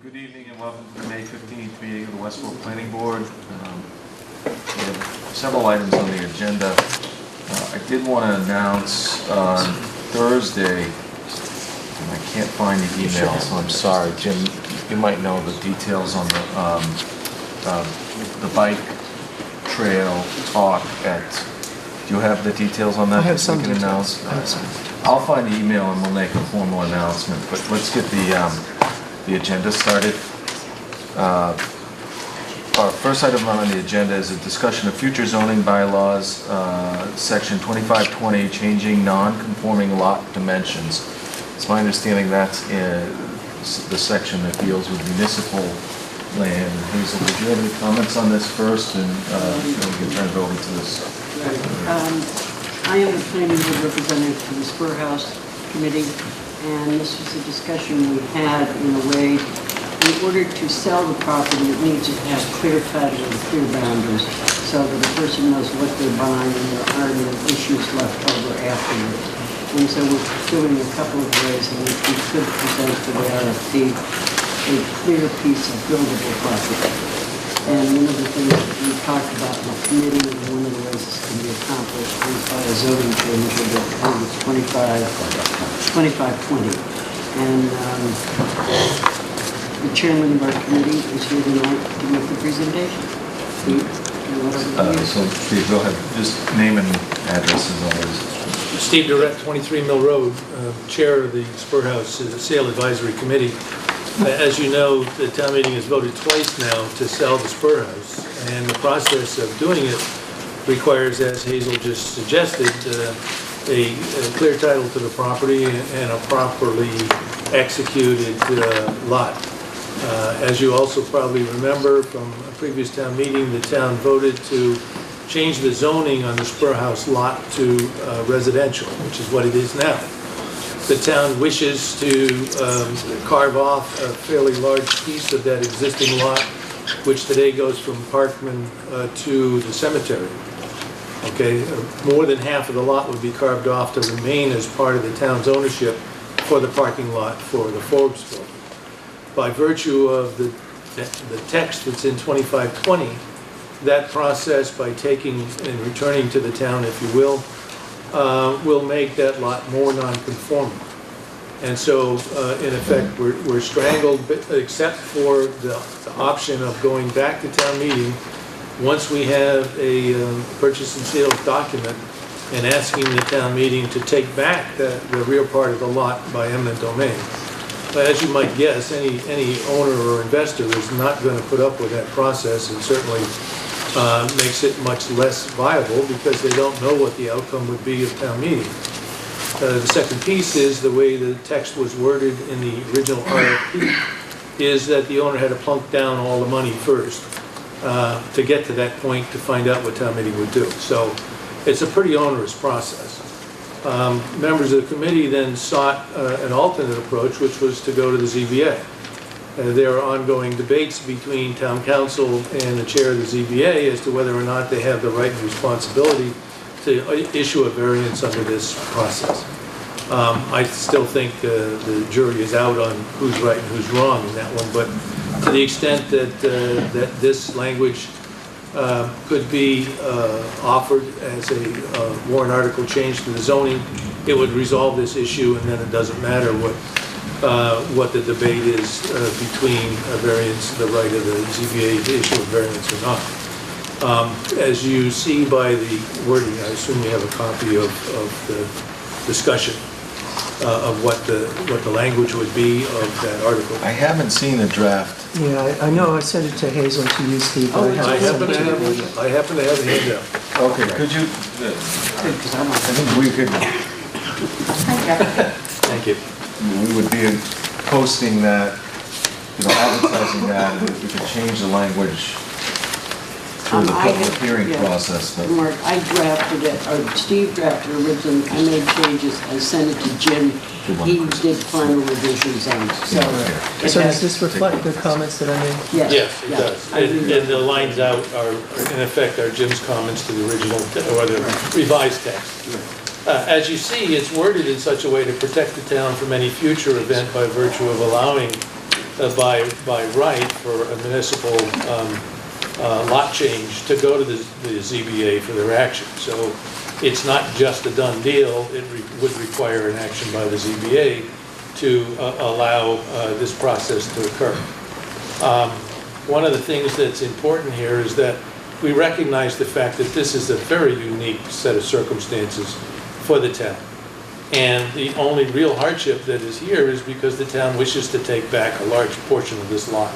Good evening and welcome to the May 15th meeting of the Westborough Planning Board. We have several items on the agenda. I did want to announce on Thursday, and I can't find the email, so I'm sorry. Jim, you might know the details on the bike trail talk at, do you have the details on that? I have some we can details. announce? I'll find the email and we'll make a formal announcement, but let's get the agenda started. Our first item on the agenda is a discussion of future zoning bylaws, section 2520, changing non-conforming lot dimensions. It's my understanding that's the section that deals with municipal land. Hazel, did you have any comments on this first, and then we can turn it over to this? I am the planning board representative to the Spur House Committee, and this was a discussion we had in a way. In order to sell the property, it needs to have clear title and clear boundaries so that a person knows what they're buying and there aren't any issues left over afterwards. And so we're pursuing a couple of ways in which we could present to the RFP a clear piece of buildable property. And one of the things that we talked about in the committee, and one of the ways this can be accomplished is by a zoning change of the 2520. And the chairman of our committee is here tonight to make the presentation. Steve, you want to So, Steve, go ahead. Just name and addresses always. Steve Durrett, 23 Mill Road, Chair of the Spur House Sale Advisory Committee. As you know, the town meeting has voted twice now to sell the Spur House, and the process of doing it requires, as Hazel just suggested, a clear title to the property and a properly executed lot. As you also probably remember from a previous town meeting, the town voted to change the zoning on the Spur House lot to residential, which is what it is now. The town wishes to carve off a fairly large piece of that existing lot, which today goes from Parkman to the cemetery. Okay, more than half of the lot would be carved off to remain as part of the town's ownership for the parking lot for the Forbes building. By virtue of the text that's in 2520, that process, by taking and returning to the town, if you will make that lot more non-conforming. And so, in effect, we're strangled, except for the option of going back to town meeting once we have a purchase and sales document and asking the town meeting to take back the rear part of the lot by eminent domain. But as you might guess, any owner or investor is not going to put up with that process, and certainly makes it much less viable because they don't know what the outcome would be of town meeting. The second piece is the way the text was worded in the original RFP is that the owner had to plunk down all the money first to get to that point to find out what town meeting would do. So it's a pretty onerous process. Members of the committee then sought an alternate approach, which was to go to the ZBA. There are ongoing debates between town council and the chair of the ZBA as to whether or not they have the right and responsibility to issue a variance under this process. I still think the jury is out on who's right and who's wrong in that one, but to the extent that this language could be offered as a warrant article change to the zoning, it would resolve this issue, and then it doesn't matter what the debate is between a variance, the right of the ZBA to issue a variance or not. As you see by the wording, I assume you have a copy of the discussion of what the language would be of that article. I haven't seen the draft. Yeah, I know I sent it to Hazel to you, Steve, but I happen to have a handout. Okay, could you, I think we could, Thank you. we would be posting that, advertising that, and we could change the language through the public hearing process. But Mark, I drafted it, or Steve drafted it originally. I made changes, I sent it to Jim. He did final revisions on it. So does this reflect the comments that I made? Yes, it does. And the lines out are, in effect, are Jim's comments to the original, or the revised text. As you see, it's worded in such a way to protect the town from any future event by virtue of allowing by right for a municipal lot change to go to the ZBA for their action. So it's not just a done deal, it would require an action by the ZBA to allow this process to occur. One of the things that's important here is that we recognize the fact that this is a very unique set of circumstances for the town. And the only real hardship that is here is because the town wishes to take back a large portion of this lot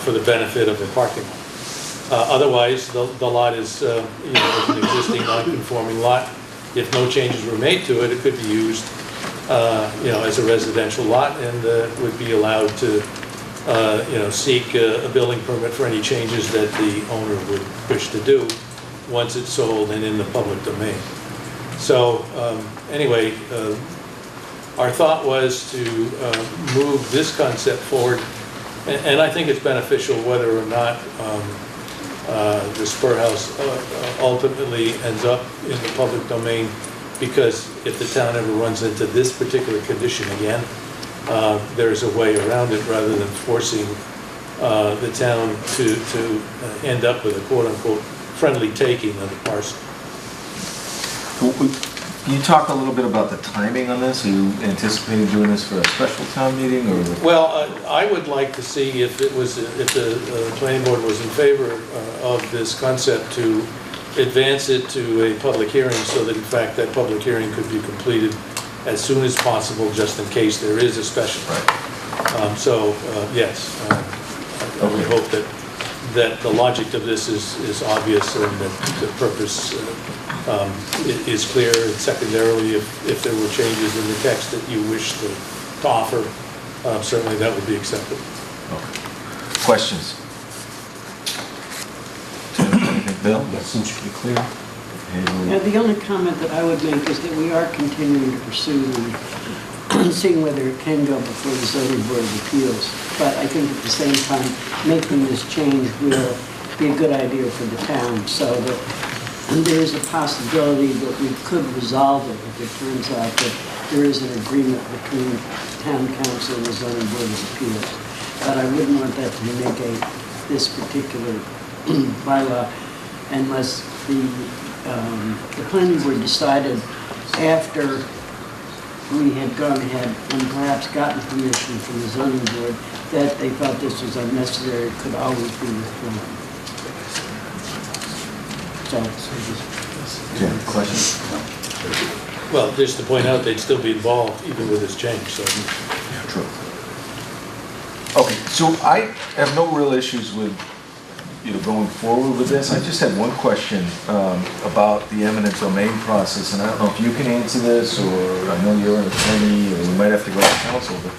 for the benefit of the parking lot. Otherwise, the lot is an existing non-conforming lot. If no changes were made to it, it could be used as a residential lot and would be allowed to seek a building permit for any changes that the owner would wish to do once it's sold and in the public domain. So anyway, our thought was to move this concept forward, and I think it's beneficial whether or not the Spur House ultimately ends up in the public domain, because if the town ever runs into this particular condition again, there's a way around it rather than forcing the town to end up with a quote-unquote friendly taking of the parcel. Can you talk a little bit about the timing on this? Are you anticipating doing this for a special town meeting, or? Well, I would like to see if the planning board was in favor of this concept to advance it to a public hearing, so that in fact that public hearing could be completed as soon as possible, just in case there is a special. Right. Yes, I would hope that the logic of this is obvious and that the purpose is clear. And secondarily, if there were changes in the text that you wish to offer, certainly that would be acceptable. Okay. Questions? Anything, Bill? That seems pretty clear. Yeah, the only comment that I would make is that we are continuing to pursue and seeing whether it can go before the zoning board of appeals. But I think at the same time, making this change will be a good idea for the town, so that there is a possibility that we could resolve it if it turns out that there is an agreement between town council and the zoning board of appeals. But I wouldn't want that to negate this particular bylaw unless the planning board decided after we had gone ahead and perhaps gotten permission from the zoning board that they felt this was unnecessary, it could always be withdrawn. Jim, questions? Well, just to point out, they'd still be involved even with this change, so. True. Okay, so I have no real issues with going forward with this. I just had one question about the eminent domain process, and I don't know if you can answer this, or I know you're an attorney, or we might have to go to council, but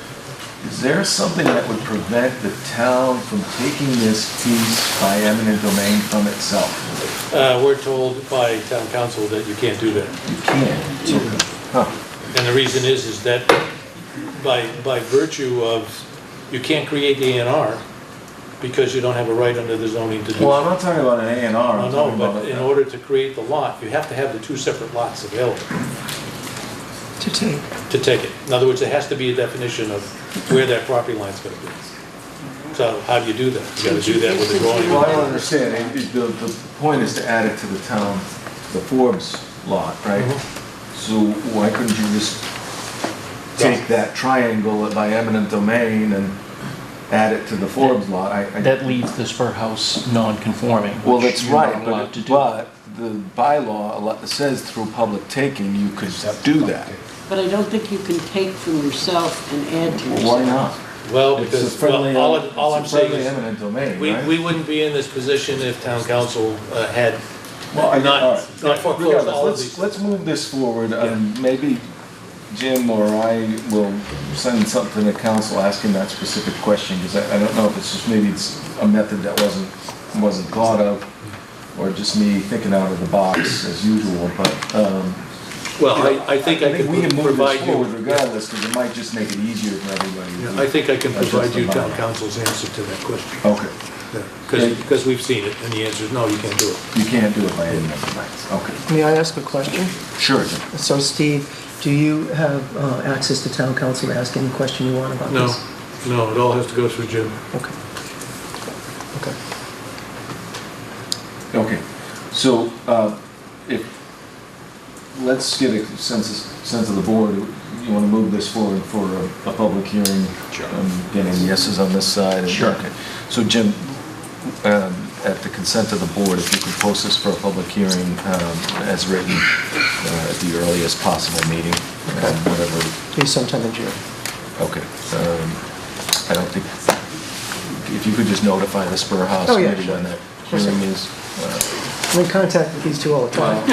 is there something that would prevent the town from taking this piece by eminent domain from itself? We're told by town council that you can't do that. You can't. Huh. And the reason is that by virtue of, you can't create the A&R because you don't have a right under the zoning to do so. Well, I'm not talking about an A&R. I'm talking about but in order to create the lot, you have to have the two separate lots available To take. to take it. In other words, there has to be a definition of where that property line's going to be. So how do you do that? You got to do that with the drawing. Well, I don't understand. The point is to add it to the town, the Forbes lot, right? So why couldn't you just take that triangle by eminent domain and add it to the Forbes lot? That leaves the Spur House non-conforming. Well, which that's you're not right, allowed to do. but the bylaw says through public taking, you could do that. But I don't think you can take from yourself and add to yourself. Why not? Well, It's a because friendly, all I'm it's a saying friendly is, eminent domain, we right? wouldn't be in this position if town council had Well, all not right. foreclosed all of Regardless, these. let's move this forward. Maybe Jim or I will send something to council asking that specific question, because I don't know if it's just, maybe it's a method that wasn't thought of, or just me thinking out of the box as usual, but, Well, I think I we can can move provide this you, forward regardless, because it might just make it easier for everybody. I think I can That's provide just you the town bylaw. council's answer to that question. Okay, Because we've seen it, and the answer is no, you can't do it. you can't do it by eminent domain. Okay, May I ask a question? sure, Jim. So Steve, do you have access to town council to ask any question you want about No. this? No, it all has to go through Jim. Okay. Okay. Okay, so let's get a sense of the board. You want to move this forward for a public hearing? Sure. Getting yeses on this side? Sure. Okay. So Jim, at the consent of the board, if you could post this for a public hearing as written at the earliest possible meeting, Okay. Whatever. Be sometime in June. Okay. I don't think, if you could just notify the Spur House Oh, yeah, committee sure. when that course I hearing will. is. I'm in contact with these two all the time. I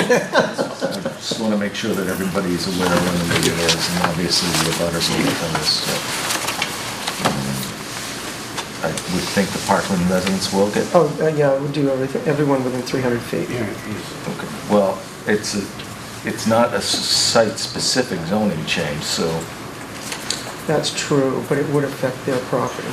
just want to make sure that everybody's aware when the meeting is, and obviously the butters will look on this, so. I would think the Parkland residents will get. Oh, yeah, we'll do everything, everyone within 300 feet. Okay. Well, it's not a site-specific zoning change, so, That's true, but it would affect their property.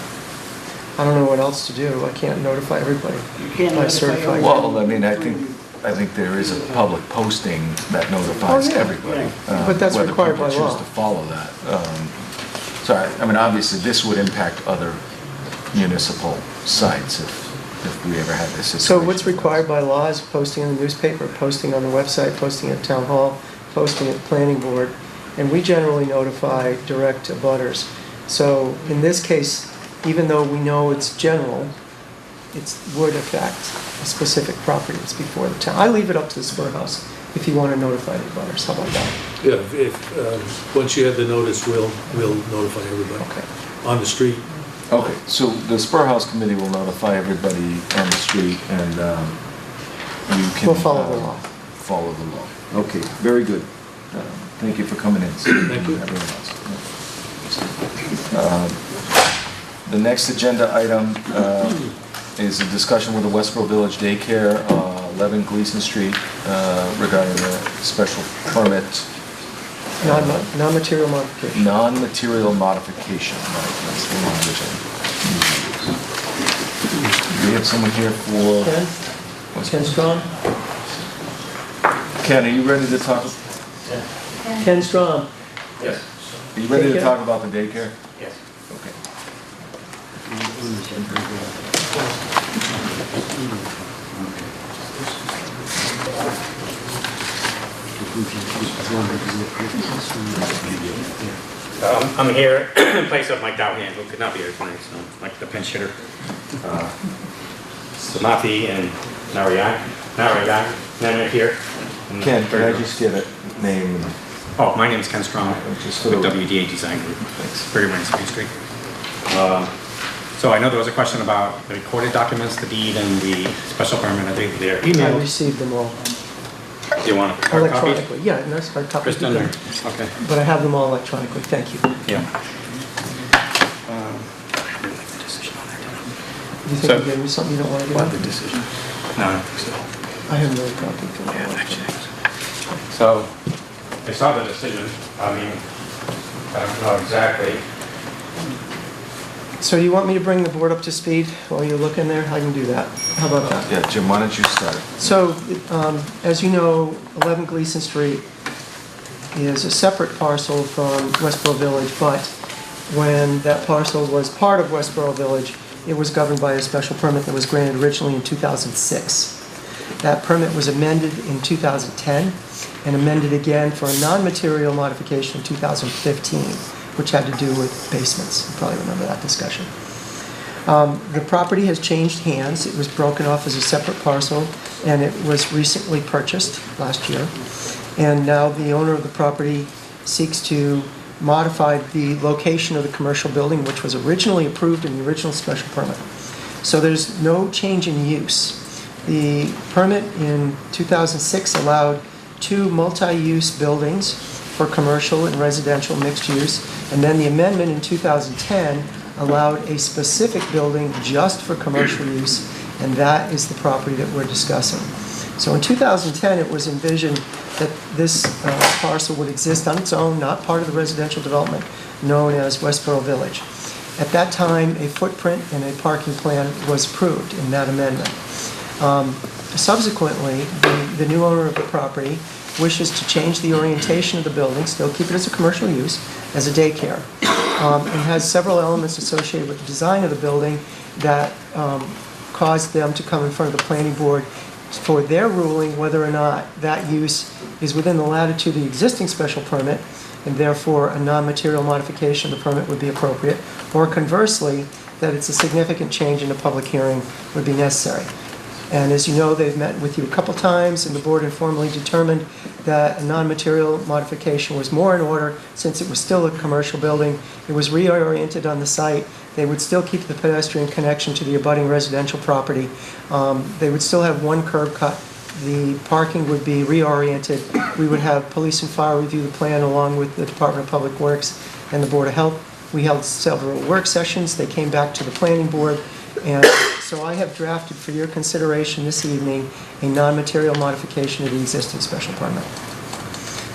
I don't know what else to do. I can't notify everybody. You can't By notify certified. everyone. well, I mean, I think there is a public posting that notifies Oh, yeah. everybody. But that's required by Whether people law. choose to follow that. So, I mean, obviously, this would impact other municipal sites if we ever had this situation. So what's required by law is posting in the newspaper, posting on the website, posting at town hall, posting at planning board, and we generally notify direct abutters. So in this case, even though we know it's general, it would affect a specific property that's before the town. I leave it up to the Spur House if you want to notify the abutters. How about that? Yeah, if, once you have the notice, we'll notify everybody Okay. on the street. Okay, so the Spur House Committee will notify everybody on the street, and you can... We'll follow the law. Follow the law. Okay, very good. Thank you for coming in. Thank you. Everyone else. The next agenda item is a discussion with the Westborough Village Daycare, 11 Gleason Street, regarding a special permit. Non-material modification. Non-material modification, right, that's the language I use. Do we have someone here for... Ken? Ken Strong? Ken, are you ready to talk? Ken Strong. Yes. Are you ready to Daycare? talk about the daycare? Yes. Okay. I'm here in place of Mike Dowhan, who could not be here tonight, so Mike the pinch hitter. Samathi and Narayan here. Ken, can I just get a name? Oh, my name is Ken Strong Just for with the- WDA Design Group. Thanks. 31 Spring Street. So I know there was a question about the recorded documents, the deed and the special permit. I think they're I emailed. received them all Do you want a hard copy? electronically. Yeah, nice hard copy. Kristen, or- okay. But I have them all electronically. Thank you. Yeah. Do you think So- you gave me something you don't want to give me? decision? No, I don't think so. I have no copy. for that. So, I saw the decision, I mean, I don't know exactly. So you want me to bring the board up to speed while you're looking there? I can do that. How about that? Yeah, Jim, why don't you start? So, as you know, 11 Gleason Street is a separate parcel from Westborough Village, but when that parcel was part of Westborough Village, it was governed by a special permit that was granted originally in 2006. That permit was amended in 2010 and amended again for a non-material modification in 2015, which had to do with basements. You probably remember that discussion. The property has changed hands. It was broken off as a separate parcel, and it was recently purchased last year. And now the owner of the property seeks to modify the location of the commercial building, which was originally approved in the original special permit. So there's no change in use. The permit in 2006 allowed 2 multi-use buildings for commercial and residential mixed use, and then the amendment in 2010 allowed a specific building just for commercial use, and that is the property that we're discussing. So in 2010, it was envisioned that this parcel would exist on its own, not part of the residential development known as Westborough Village. At that time, a footprint and a parking plan was approved in that amendment. Subsequently, the new owner of the property wishes to change the orientation of the building, still keep it as a commercial use, as a daycare. and has several elements associated with the design of the building that caused them to come in front of the planning board for their ruling whether or not that use is within the latitude of the existing special permit, and therefore a non-material modification of the permit would be appropriate, or conversely, that it's a significant change in the public hearing would be necessary. And as you know, they've met with you a couple times, and the board informally determined that a non-material modification was more in order since it was still a commercial building. It was reoriented on the site. They would still keep the pedestrian connection to the abutting residential property. They would still have one curb cut. The parking would be reoriented. We would have police and fire review the plan along with the Department of Public Works and the Board of Health. We held several work sessions. They came back to the planning board. And so I have drafted for your consideration this evening a non-material modification of the existing special permit,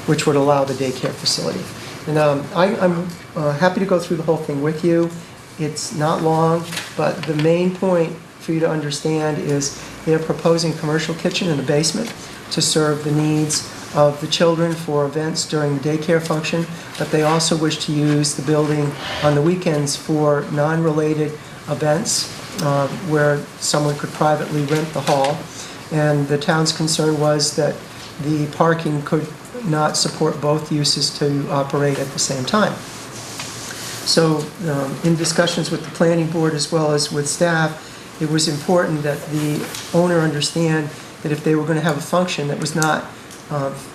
which would allow the daycare facility. And I'm happy to go through the whole thing with you. It's not long, but the main point for you to understand is they're proposing a commercial kitchen in the basement to serve the needs of the children for events during the daycare function, but they also wish to use the building on the weekends for non-related events where someone could privately rent the hall. And the town's concern was that the parking could not support both uses to operate at the same time. So in discussions with the planning board as well as with staff, it was important that the owner understand that if they were going to have a function that was not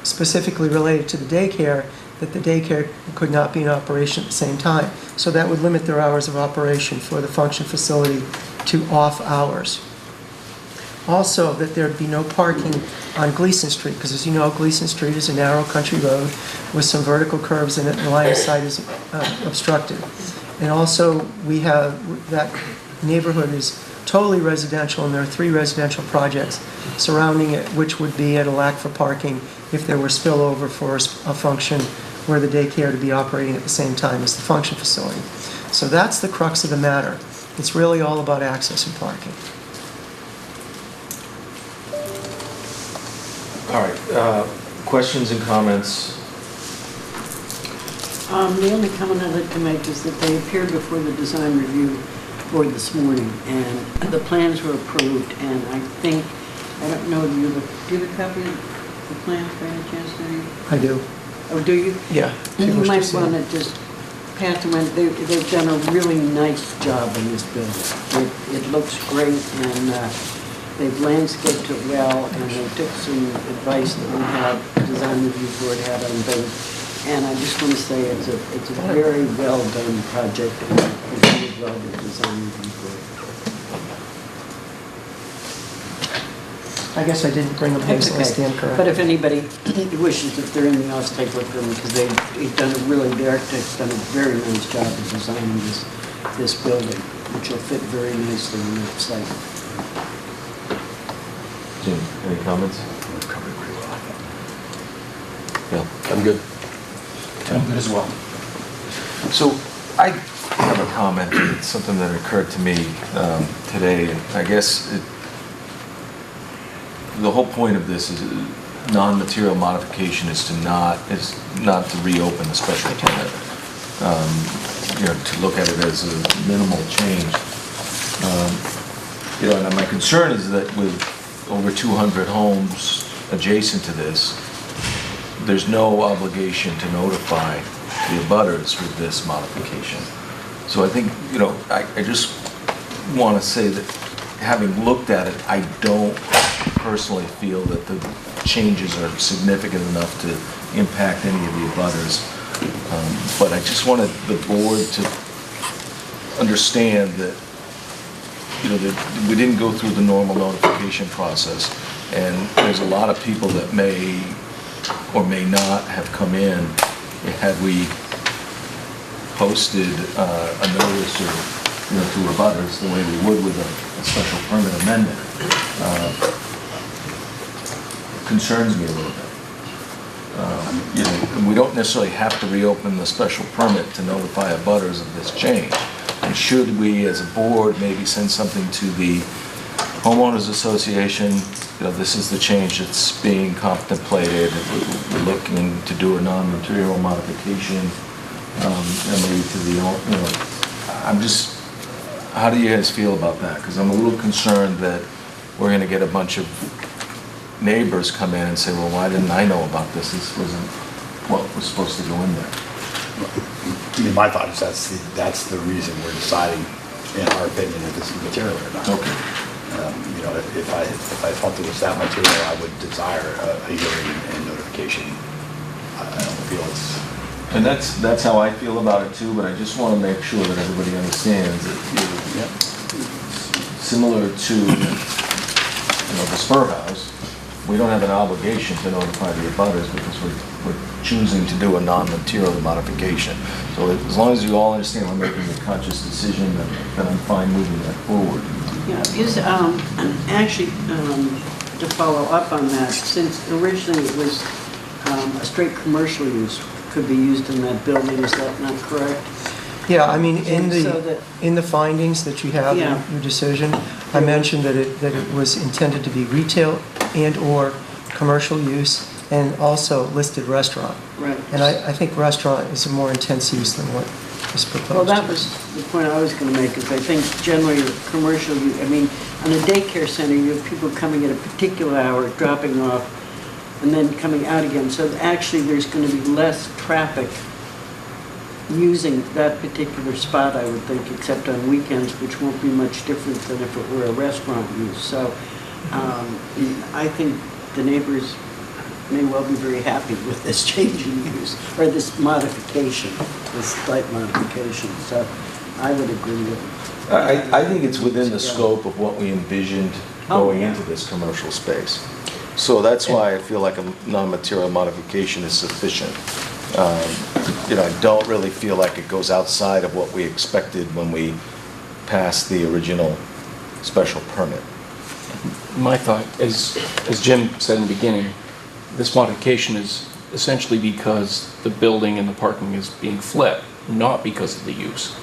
specifically related to the daycare, that the daycare could not be in operation at the same time. So that would limit their hours of operation for the function facility to off hours. Also, that there'd be no parking on Gleason Street, because as you know, Gleason Street is a narrow country road with some vertical curves in it, and the line of sight is obstructed. And also, we have, that neighborhood is totally residential, and there are 3 residential projects surrounding it, which would be at a lack for parking if there were spillover for a function where the daycare to be operating at the same time as the function facility. So that's the crux of the matter. It's really all about access and parking. All right, questions and comments? The only comment I'd like to make is that they appeared before the design review board this morning, and the plans were approved, and I think, I don't know, do you have a copy of the plans by any chance, do you? I do. Oh, do you? Yeah. You might want to just pat them in. They've done a really nice job in this building. It looks great, and they've landscaped it well, and they took some advice that we had, the design review board had on those. And I just want to say it's a very well done project, and presented well to the design review board. I guess I didn't bring them here, so I stand corrected. But if anybody wishes, if they're in the office, take a look at them, because they've done the architect's done a very nice job of designing this building, which will fit very nicely on that site. Jim, any comments? Covered pretty well. Bill? I'm good. I'm good as well. So I have a comment. It's something that occurred to me today. And I guess the whole point of this is non-material modification is not to reopen the special permit. To look at it as a minimal change. And my concern is that with over 200 homes adjacent to this, there's no obligation to notify the abutters with this modification. So I think, I just want to say that having looked at it, I don't personally feel that the changes are significant enough to impact any of the abutters. But I just wanted the board to understand that, that we didn't go through the normal notification process, and there's a lot of people that may or may not have come in had we posted a notice or to abutters the way we would with a special permit amendment. Concerns me a little bit. We don't necessarily have to reopen the special permit to notify abutters of this change. And should we, as a board, maybe send something to the homeowners association, this is the change that's being contemplated, we're looking to do a non-material modification, and maybe to the, I'm just, how do you guys feel about that? Because I'm a little concerned that we're gonna get a bunch of neighbors come in and say, well, why didn't I know about this? This wasn't what was supposed to go in there. I mean, my thought is that's the reason we're deciding, in our opinion, if this is material or not. Okay. You know, if I thought there was that material, I would desire a hearing and notification. I don't feel it's. And that's how I feel about it too, but I just want to make sure that everybody understands that, similar to, the Spur House, we don't have an obligation to notify the abutters because we're choosing to do a non-material modification. So as long as you all understand we're making a conscious decision, then I'm fine moving that forward. Yeah, actually, to follow up on that, since originally it was a straight commercial use could be used in that building, is that not correct? Yeah, I mean, in So that- the findings that you have in Yeah. your decision, I mentioned that it was intended to be retail and/or commercial use, and also listed restaurant. Right. And I think restaurant is a more intense use than what is proposed. Well, that was the point I was going to make, is I think generally commercial, I mean, on a daycare center, you have people coming at a particular hour, dropping off, and then coming out again. So actually, there's going to be less traffic using that particular spot, I would think, except on weekends, which won't be much different than if it were a restaurant use. So I think the neighbors may well be very happy with this change in use, or this modification, this slight modification. So I would agree with it. I think it's within the scope of what we envisioned going yeah. into this commercial space. So that's why I feel like a non-material modification is sufficient. I don't really feel like it goes outside of what we expected when we passed the original special permit. My thought, as Jim said in the beginning, this modification is essentially because the building and the parking is being flipped, not because of the use.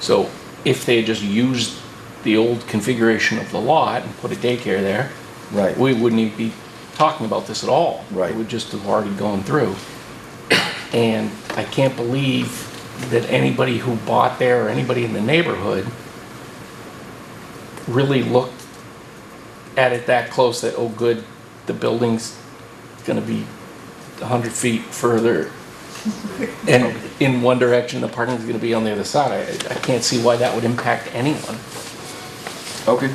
So if they had just used the old configuration of the lot and put a daycare there, Right. we wouldn't even be talking about this at all. Right. It would just have already gone through. And I can't believe that anybody who bought there or anybody in the neighborhood really looked at it that close that, oh good, the building's gonna be 100 feet further and in one direction, the parking's gonna be on the other side. I can't see why that would impact anyone. Okay.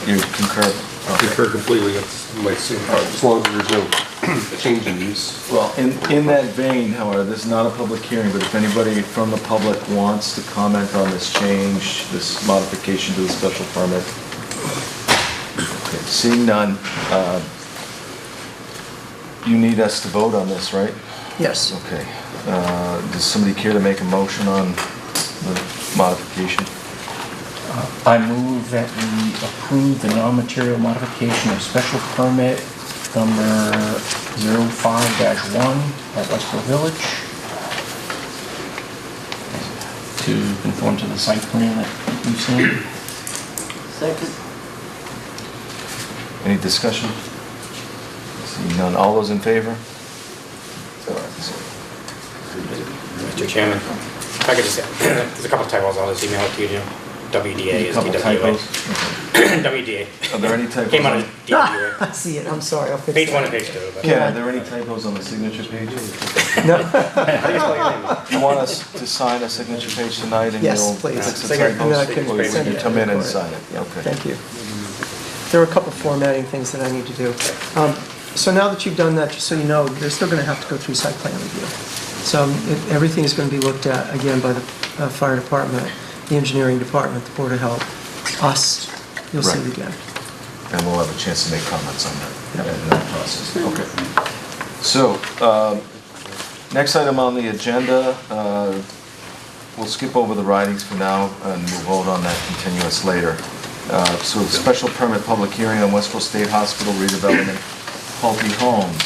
You concur? Okay. Concur completely, that's my same, as long as there's no change in use. Well, in that vein, however, this is not a public hearing, but if anybody from the public wants to comment on this change, this modification to the special permit. Okay, seeing none, you need us to vote on this, right? Yes. Okay. Does somebody care to make a motion on the modification? I move that we approve the non-material modification of special permit number 05-1 at Westborough Village to conform to the site plan that we've seen. Second? Any discussion? Seeing none, all those in favor? Mr. Chairman, if I could just, there's a couple typos, I'll just email it to you, Jim. WDA is Couple DWA. typos? WDA. Are there any typos? Came out of DWA. I see it, I'm sorry, I'll fix Page that. 1 and page 2. But Ken, are there any typos on the signature page? No, I think it's all your name. You want us to sign a signature page tonight and Yes, you'll please. fix the Signature. and then I typos? can Or send you it. come in and for it. sign it? Yeah, Okay. thank you. There are a couple formatting things that I need to do. So now that you've done that, just so you know, they're still going to have to go through site plan review. So everything is going to be looked at again by the fire department, the engineering department, the Board of Health, us. You'll see it Right. again. And we'll have a chance to make comments on that Yep. in that process. Okay. So, next item on the agenda, we'll skip over the writings for now and we'll vote on that continuous later. So the special permit public hearing on Westborough State Hospital redevelopment, Pulte Homes.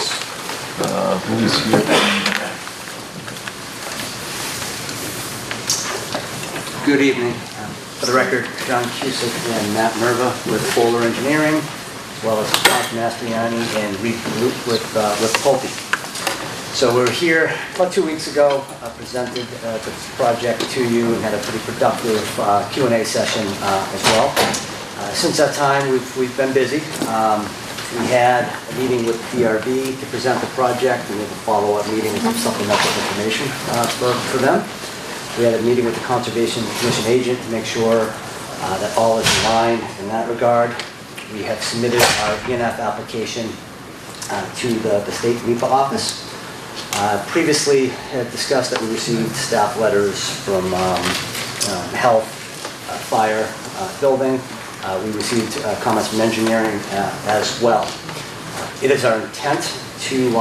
Who is here? Good evening. For the record, John Cusick and Matt Merva with Fuller Engineering, as well as Scott Mastriani and Reed Group with Pulte. So we were here about 2 weeks ago, presented the project to you and had a pretty productive Q&A session as well. Since that time, we've been busy. We had a meeting with DRB to present the project, and we had a follow-up meeting with some supplemental information for them. We had a meeting with the Conservation Commission agent to make sure that all is in line in that regard. We have submitted our ENF application to the state NEPA office. Previously had discussed that we received staff letters from health, fire, building. We received comments from engineering as well. It is our intent to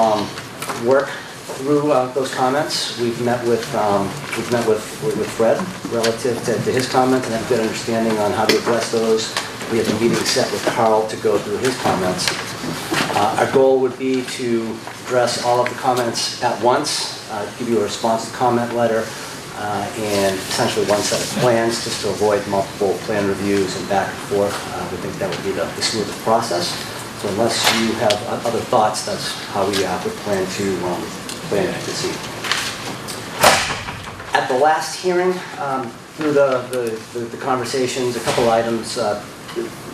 work through those comments. We've met with Fred relative to his comments and have a good understanding on how to address those. We have a meeting set with Carl to go through his comments. Our goal would be to address all of the comments at once, give you a response to the comment letter, and essentially one set of plans just to avoid multiple plan reviews and back and forth. We think that would be the smoothest process. So unless you have other thoughts, that's how we would plan to proceed. At the last hearing, through the conversations, a couple items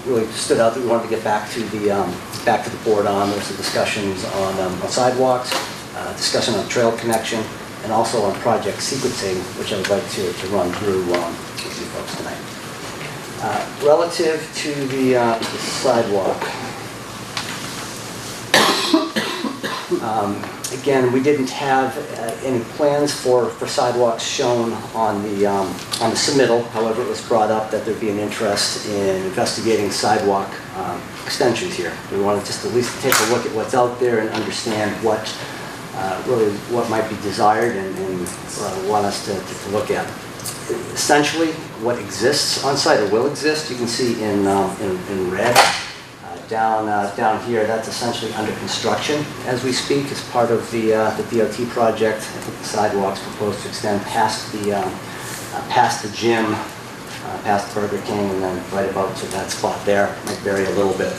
really stood out that we wanted to get back to the board on. There's some discussions on sidewalks, discussion on trail connection, and also on project sequencing, which I would like to run through with you folks tonight. Relative to the sidewalk, again, we didn't have any plans for sidewalks shown on the submittal. However, it was brought up that there'd be an interest in investigating sidewalk extensions here. We wanted just at least to take a look at what's out there and understand what what might be desired and want us to look at. Essentially, what exists on site or will exist, you can see in red. Down here, that's essentially under construction as we speak as part of the DOT project. I think the sidewalks proposed to extend past the gym, past Burger King, and then right about to that spot there. Might vary a little bit.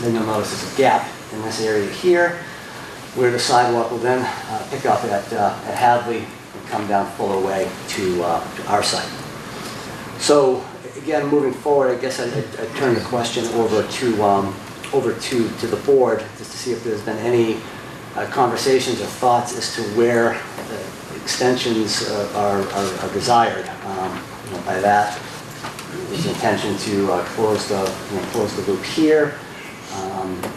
Then you'll notice there's a gap in this area here, where the sidewalk will then pick up at Hadley and come down fuller way to our site. So again, moving forward, I guess I'd turn the question over to the board just to see if there's been any conversations or thoughts as to where extensions are desired. By that, there's an intention to close the loop here.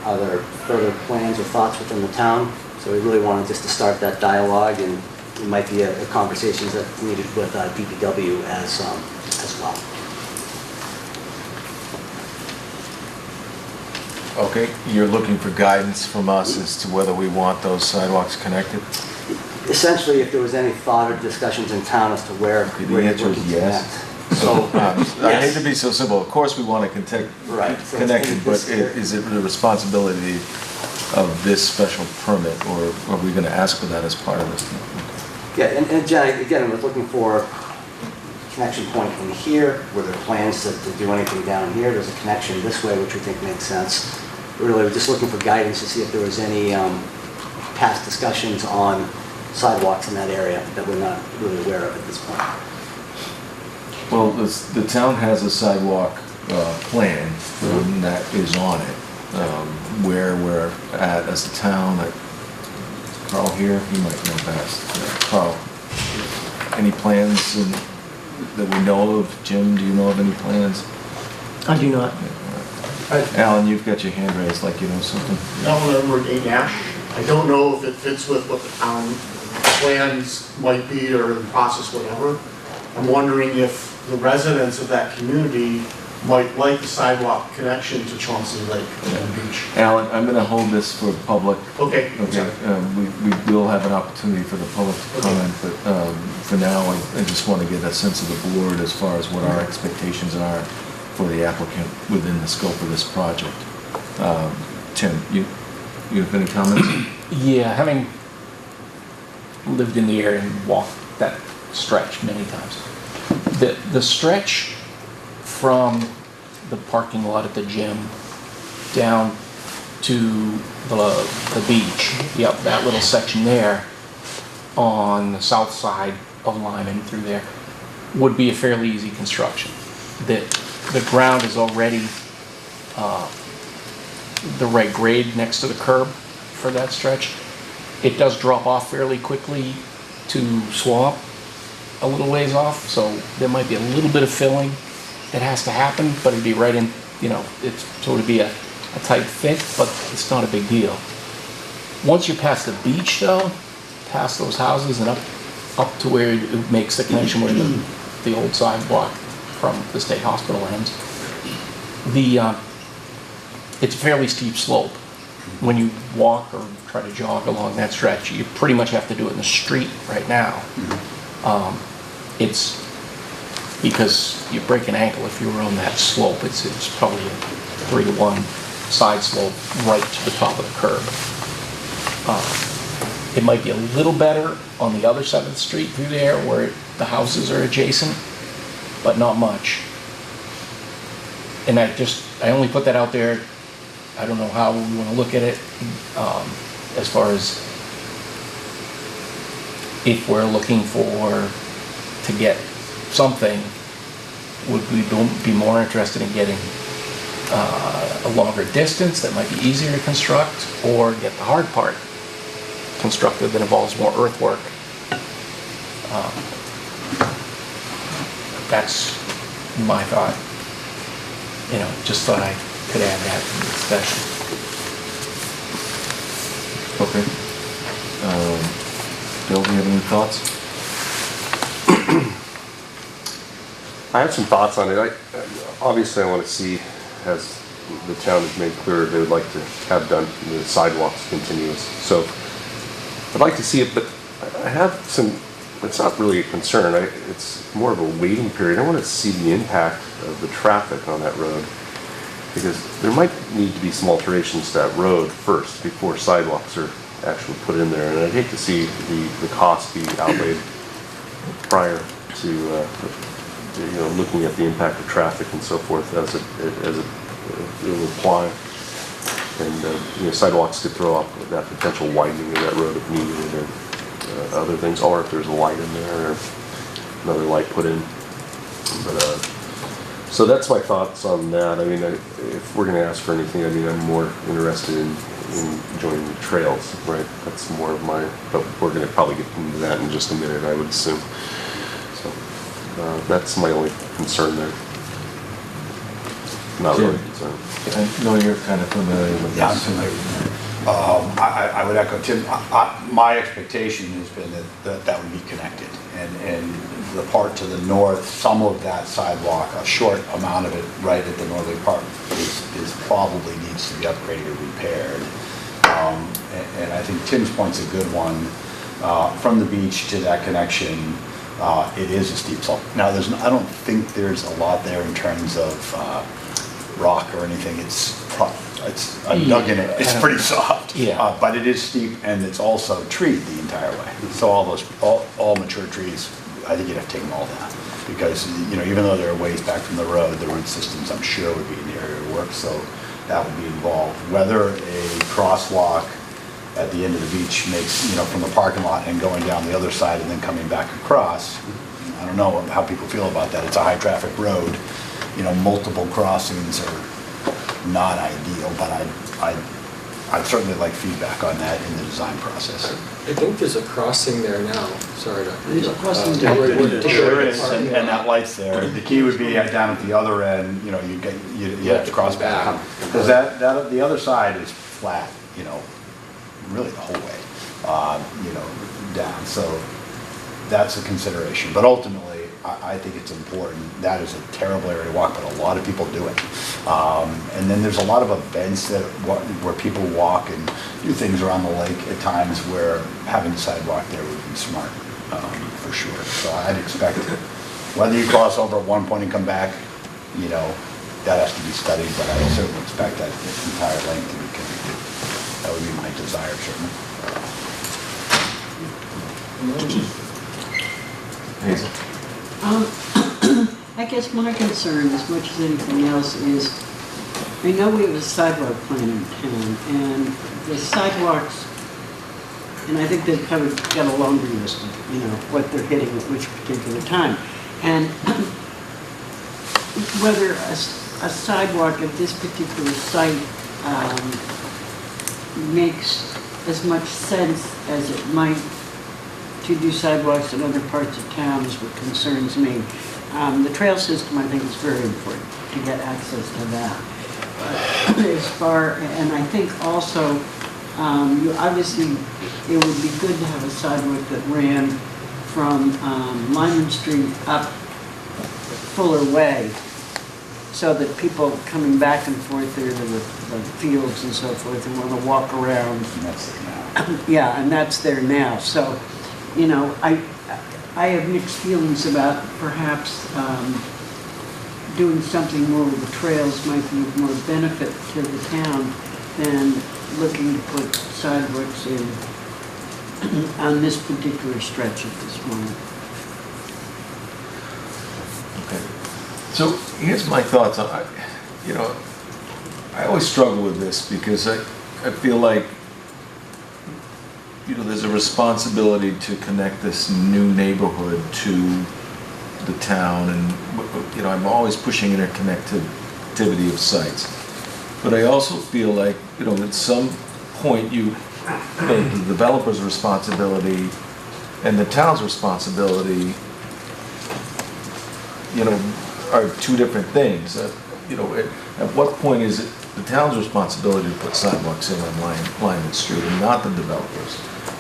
Are there further plans or thoughts within the town? So we really wanted just to start that dialogue, and it might be a conversations that needed with DPW as well. Okay, you're looking for guidance from us as to whether we want those sidewalks connected? Essentially, if there was any thought or discussions in town as to where The you're answer looking is to yes. connect. So, I hate Yes. to be so simple. Of course, we want to Right. So connected, but this here- is it the responsibility of this special permit, or are we going to ask for that as part of this? Yeah, and Jen, again, we're looking for connection point in here. Were there plans to do anything down here? There's a connection this way, which we think makes sense. Really, we're just looking for guidance to see if there was any past discussions on sidewalks in that area that we're not really aware of at this point. Well, the town has a sidewalk plan that is on it. Where we're at as a town, Carl here, he might know best. Carl, any plans that we know of? Jim, do you know of any plans? I do not. Alan, you've got your hand raised like you know something. Alan Edward A. Nash. I don't know if it fits with what the town plans might be or the process, whatever. I'm wondering if the residents of that community might like the sidewalk connection to Chauncey Lake and Beach. Alan, I'm going to hold this for public. Okay. Okay, we will have an opportunity for the public to comment, but for now, I just want to get a sense of the board as far as what our expectations are for the applicant within the scope of this project. Tim, you have any comments? Yeah, having lived in the area and walked that stretch many times, the stretch from the parking lot at the gym down to the beach, yep, that little section there on the south side of Lyman through there would be a fairly easy construction. The ground is already the right grade next to the curb for that stretch. It does drop off fairly quickly to swamp a little ways off, so there might be a little bit of filling that has to happen, but it'd be right in, you know, so it'd be a tight fit, but it's not a big deal. Once you're past the beach though, past those houses and up to where it makes the connection where the old sidewalk from the state hospital ends, it's a fairly steep slope. When you walk or try to jog along that stretch, you pretty much have to do it in the street right now. It's because you break an ankle if you were on that slope. It's probably a 3-to-1 side slope right to the top of the curb. It might be a little better on the other side of the street through there where the houses are adjacent, but not much. And I only put that out there. I don't know how we want to look at it as far as if we're looking to get something, would we be more interested in getting a longer distance that might be easier to construct, or get the hard part constructed that involves more earthwork? That's my thought. You know, just thought I could add that to the discussion. Okay. Bill, do you have any thoughts? I have some thoughts on it. Obviously, I want to see, as the town has made clear, they would like to have done the sidewalks continuous. So I'd like to see it, but I have some, it's not really a concern. It's more of a waiting period. I want to see the impact of the traffic on that road, because there might need to be some alterations to that road first before sidewalks are actually put in there. And I'd hate to see the cost be outlaid prior to you know, looking at the impact of traffic and so forth as it will apply. And you know, sidewalks could throw off that potential widening of that road if needed, or other things, or if there's a light in there, or another light put in. But so that's my thoughts on that. I mean, if we're going to ask for anything, I mean, I'm more interested in joining the trails, right? That's more of my, but we're going to probably get into that in just a minute, I would assume. So that's my only concern there. Not really concerned. I know you're kind of familiar with this. Yeah, I'm familiar. I would echo Tim. My expectation has been that would be connected, and the part to the north, some of that sidewalk, a short amount of it right at the northern part, is probably needs to be upgraded or repaired. And I think Tim's point's a good one. From the beach to that connection, it is a steep slope. Now, I don't think there's a lot there in terms of rock or anything. I dug in it. It's pretty soft. Yeah. But it is steep, and it's also treed the entire way. So all mature trees, I think you'd have to take them all down, because you know, even though they're a ways back from the road systems, I'm sure, would be in the area of work. So that would be involved. Whether a crosswalk at the end of the beach makes, you know, from the parking lot and going down the other side and then coming back across, I don't know how people feel about that. It's a high traffic road. You know, multiple crossings are not ideal, but I'd certainly like feedback on that in the design process. I think there's a crossing there now. Sorry to. There's a crossing there. There is, and that light's there. The key would be down at the other end, you know, you have to cross back. Because that the other side is flat, you know, really the whole way, you know, down. So that's a consideration. But ultimately, I think it's important. That is a terrible area to walk, but a lot of people do it. And then there's a lot of events where people walk and do things around the lake at times where having a sidewalk there would be smart, for sure. So I'd expect, whether you cross over at one point and come back, you know, that has to be studied, but I certainly expect that entire length to be connected. That would be my desire, certainly. Hazel? I guess my concern, as much as anything else, is I know we have a sidewalk plan in town, and the sidewalks, and I think they've kind of got a longer list of, what they're hitting at which particular time. And whether a sidewalk at this particular site makes as much sense as it might to do sidewalks in other parts of town is what concerns me. The trail system, I think, is very important to get access to that. And I think also, obviously, it would be good to have a sidewalk that ran from Lyman Street up Fuller Way, so that people coming back and forth there to the fields and so forth and want to walk around. And that's it now. Yeah, and that's there now. So, I have mixed feelings about perhaps doing something more with the trails might be of more benefit to the town than looking to put sidewalks in on this particular stretch at this moment. Okay. So here's my thoughts on, I always struggle with this because I feel like, there's a responsibility to connect this new neighborhood to the town, and, I'm always pushing interconnectivity of sites. But I also feel like, at some point the developer's responsibility and the town's responsibility, are two different things. At what point is it the town's responsibility to put sidewalks in on Lyman Street and not the developers?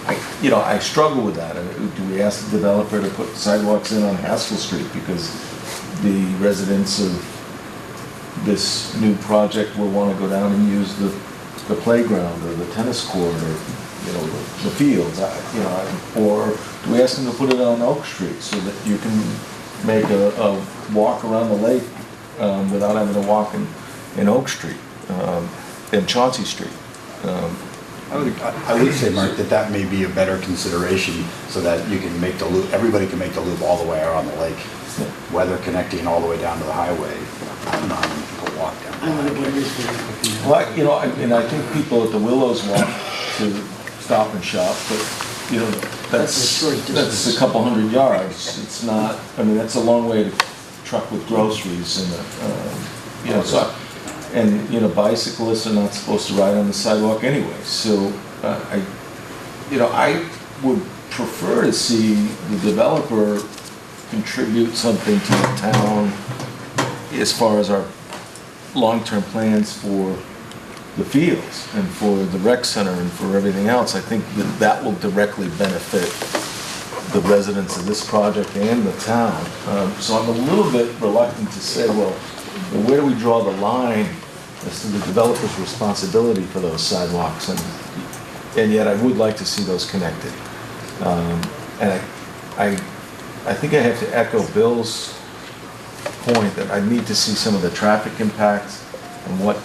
I struggle with that. Do we ask the developer to put sidewalks in on Haskell Street because the residents of this new project will want to go down and use the playground or the tennis court or, the fields, or do we ask them to put it on Oak Street so that you can make a walk around the lake without having to walk in Oak Street, and Chauncey Street? I would say, Mark, that may be a better consideration so that you can make the loop, everybody can make the loop all the way around the lake, whether connecting all the way down to the highway. I don't know how many people walk down the highway. Well, I think people at the Willows walk to Stop and Shop, but, that's a couple hundred yards. It's not, that's a long way to truck with groceries and, bicyclists are not supposed to ride on the sidewalk anyway. So, I would prefer to see the developer contribute something to the town as far as our long-term plans for the fields and for the rec center and for everything else. I think that will directly benefit the residents of this project and the town. So I'm a little bit reluctant to say, well, where do we draw the line as to the developer's responsibility for those sidewalks? And yet I would like to see those connected. And I think I have to echo Bill's point that I need to see some of the traffic impacts and what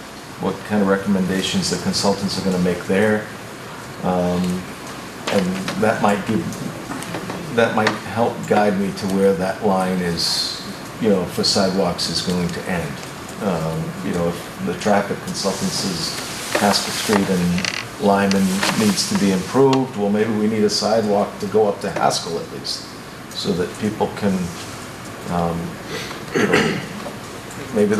kind of recommendations the consultants are going to make there. And that might help guide me to where that line is, for sidewalks is going to end. If the traffic consultant says Haskell Street and Lyman needs to be improved, well, maybe we need a sidewalk to go up to Haskell at least, so that people can, maybe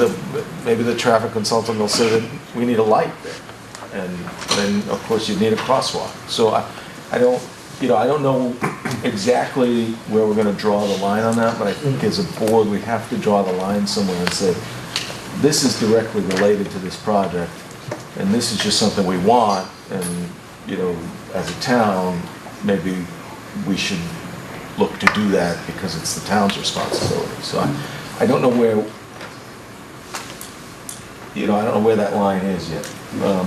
the traffic consultant will say that we need a light there, and then of course you need a crosswalk. So I don't know exactly where we're going to draw the line on that, but I think as a board we have to draw the line somewhere and say, this is directly related to this project, and this is just something we want, and, as a town, maybe we should look to do that because it's the town's responsibility. So I don't know where, that line is yet,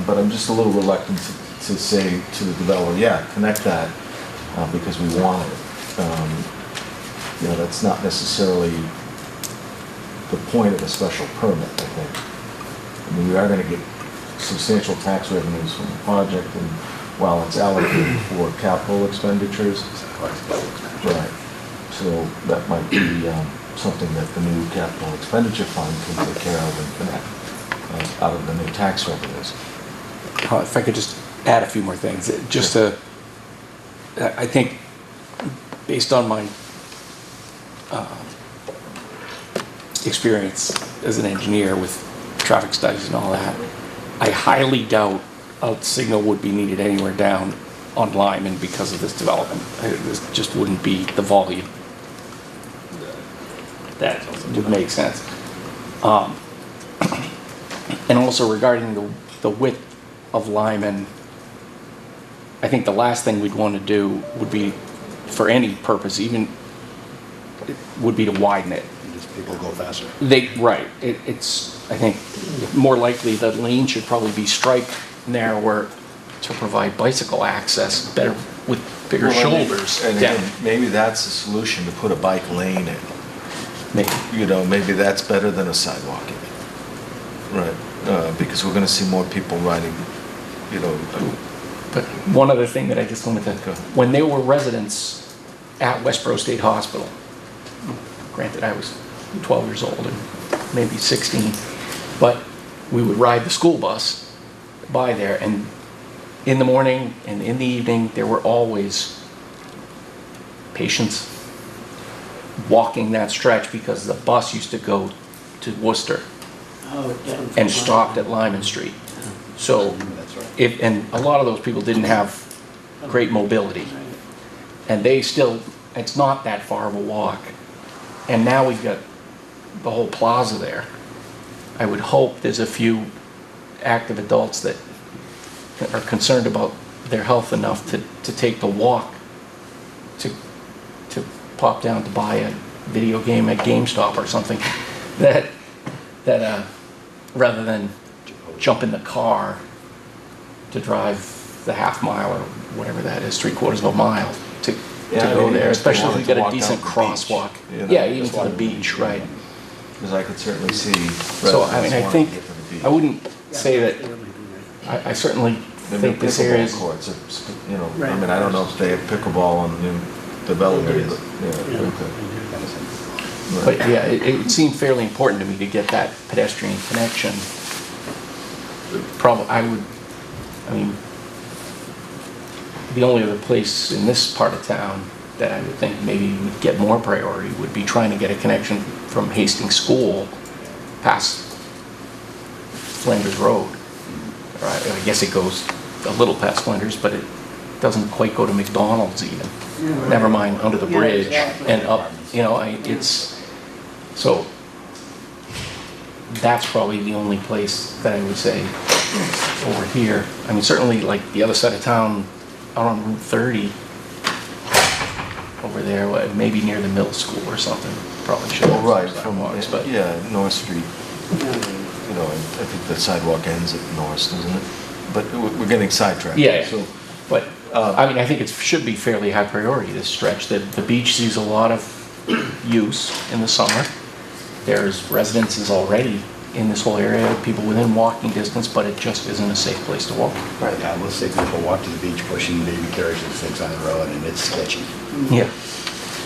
but I'm just a little reluctant to say to the developer, yeah, connect that, because we want it. That's not necessarily the point of a special permit, I think. We are going to get substantial tax revenues from the project, and while it's allocated for capital expenditures, right. So that might be something that the new capital expenditure fund can take care of and connect. out of the new tax revenues. If I could just add a few more things, I think, based on my experience as an engineer with traffic studies and all that, I highly doubt a signal would be needed anywhere down on Lyman because of this development. This just wouldn't be the volume that would make sense. And also regarding the width of Lyman, I think the last thing we'd want to do would be, for any purpose, even, would be to widen it. Just people go faster. Right. It's, I think, more likely the lane should probably be striped narrower to provide bicycle access better with bigger shoulders. And Yeah. again, maybe that's the solution, to put a bike lane in. Maybe. You know, maybe that's better than a sidewalk even. Right, because we're gonna see more people riding, you know. But one other thing that I just wanted to, when there were residents at Westborough State Hospital, granted I was 12 years old and maybe 16, but we would ride the school bus by there, and in the morning and in the evening, there were always patients walking that stretch because the bus used to go to Worcester and stopped at Lyman Street. So, and a lot of those people didn't have great mobility. And they still, it's not that far of a walk. And now we've got the whole plaza there. I would hope there's a few active adults that are concerned about their health enough to take the walk to pop down to buy a video game at GameStop or something, that rather than jump in the car to drive the half mile or whatever that is, 3/4 of a mile to go there, especially if we got a decent crosswalk. Yeah, even to the beach, right. Because I could certainly see. So, I mean, I residents think, wanting to get to the beach. I wouldn't say that, I certainly Maybe think this area is, pickleball courts, you know, I mean, I don't know if they have pickleball in development, but, yeah, okay. but yeah, it seemed fairly important to me to get that pedestrian connection. I mean, the only other place in this part of town that I would think maybe would get more priority would be trying to get a connection from Hastings School past Flanders Road. Right, I guess it goes a little past Flanders, but it doesn't quite go to McDonald's even. Never mind under the bridge and up, you know, so that's probably the only place that I would say over here. I mean, certainly like the other side of town, out on Route 30, over there, maybe near the middle school or something, probably should have Right, sidewalks, but yeah, North Street, you know, I think the sidewalk ends at North, doesn't it? But we're getting sidetracked. Yeah, So, but, I mean, I think it should be fairly high priority, this stretch. The beach sees a lot of use in the summer. There's residences already in this whole area, people within walking distance, but it just isn't a safe place to walk. Right, yeah, let's say people walk to the beach pushing baby carriages and things on the road, and it's sketchy. Yeah.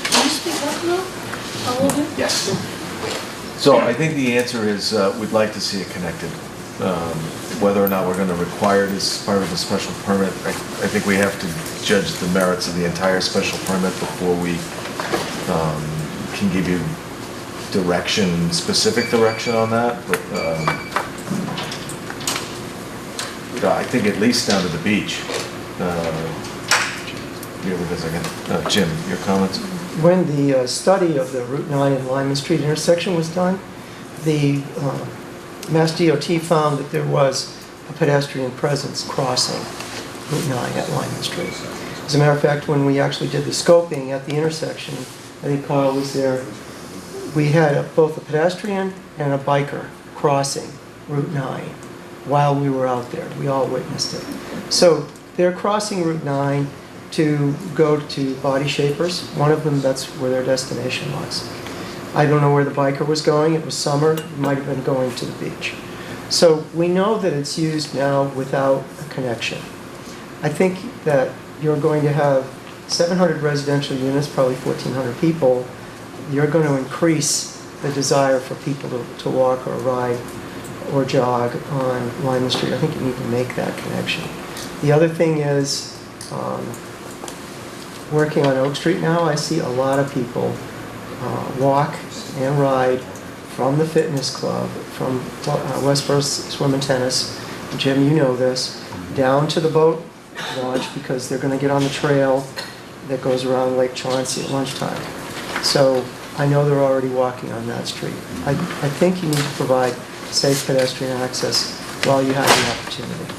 Can you speak up now? A little bit? Yes. so I think the answer is, we'd like to see it connected. Whether or not we're gonna require it as part of the special permit, I think we have to judge the merits of the entire special permit before we can give you direction, specific direction on that, but I think at least down to the beach. Jim, your comments? When the study of the Route 9 and Lyman Street intersection was done, the Mass DOT found that there was a pedestrian presence crossing Route 9 at Lyman Street. As a matter of fact, when we actually did the scoping at the intersection, I think Carl was there, we had both a pedestrian and a biker crossing Route 9 while we were out there. We all witnessed it. So they're crossing Route 9 to go to Body Shapers. One of them, that's where their destination was. I don't know where the biker was going. It was summer. It might have been going to the beach. So we know that it's used now without a connection. I think that you're going to have 700 residential units, probably 1,400 people. You're going to increase the desire for people to walk or ride or jog on Lyman Street. I think you need to make that connection. The other thing is, working on Oak Street now, I see a lot of people walk and ride from the fitness club, from Westborough Swim and Tennis, Jim, you know this, down to the boat launch because they're going to get on the trail that goes around Lake Chauncey at lunchtime. So I know they're already walking on that street. I think you need to provide safe pedestrian access while you have the opportunity.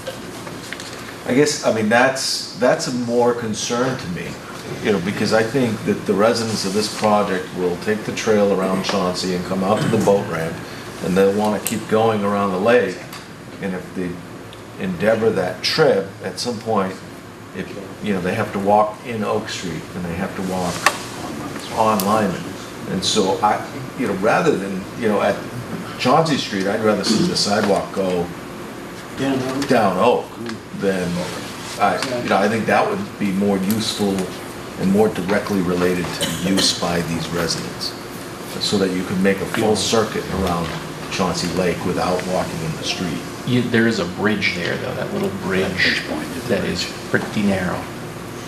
I guess, I mean, that's a more concern to me, you know, because I think that the residents of this project will take the trail around Chauncey and come out to the boat ramp, and they'll want to keep going around the lake. And if they endeavor that trip, at some point, if, you know, they have to walk in Oak Street and they have to walk on Lyman. And so you know, rather than, you know, at Chauncey Street, I'd rather see the sidewalk go down Oak than, you know, I think that would be more useful and more directly related to use by these residents, so that you can make a full circuit around Chauncey Lake without walking in the street. There is a bridge there, though, that little bridge that is pretty narrow,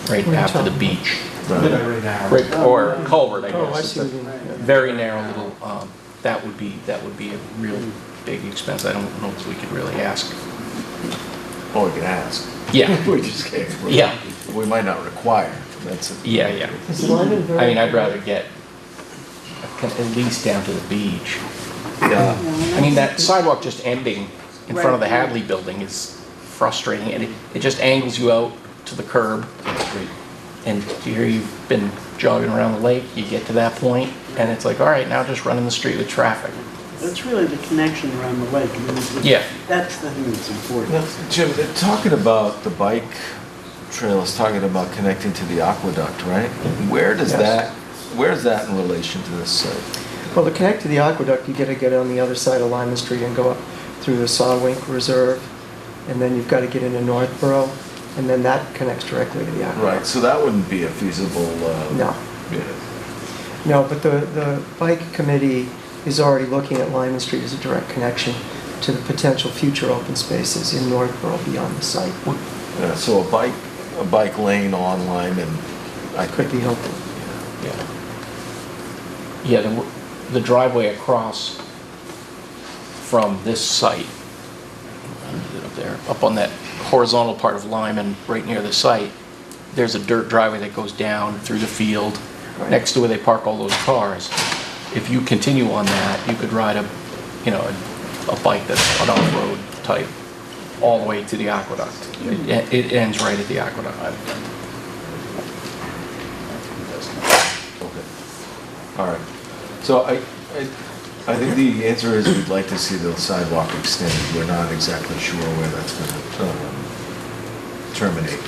right after the beach. Right, or culvert, I Oh, I guess. see what you mean. Very narrow little, that would be a real big expense. I don't know if we could really ask. Or we can ask. Yeah. We just can't. Yeah. We might not require, that's it. Yeah. Is Lyman very... I mean, I'd rather get at least down to the beach. Yeah. I mean, that sidewalk just ending in front of the Hadley building is frustrating, and it just angles you out to the curb. And here you've been jogging around the lake, you get to that point, and it's like, all right, now just run in the street with traffic. That's really the connection around the lake. I mean, Yeah. That's the thing that's important. Now, Jim, they're talking about the bike trail is talking about connecting to the aqueduct, right? Where does Yes. where's that in relation to this site? Well, to connect to the aqueduct, you gotta get on the other side of Lyman Street and go up through the Sawwink Reserve, and then you've got to get into Northborough, and then that connects directly to the aqueduct. Right, so that wouldn't be a feasible, No. yeah. No, but the bike committee is already looking at Lyman Street as a direct connection to the potential future open spaces in Northborough beyond the site. Yeah, so a bike lane on Lyman, I Could be helpful. Yeah, the driveway across from this site, up there, up on that horizontal part of Lyman, right near the site, there's a dirt driveway that goes down through the field, Right. next to where they park all those cars. If you continue on that, you could ride a bike that's an off-road type, all the way to the aqueduct. It ends right at the aqueduct. Okay. All right. So I think the answer is we'd like to see the sidewalk extended. We're not exactly sure where that's going to terminate,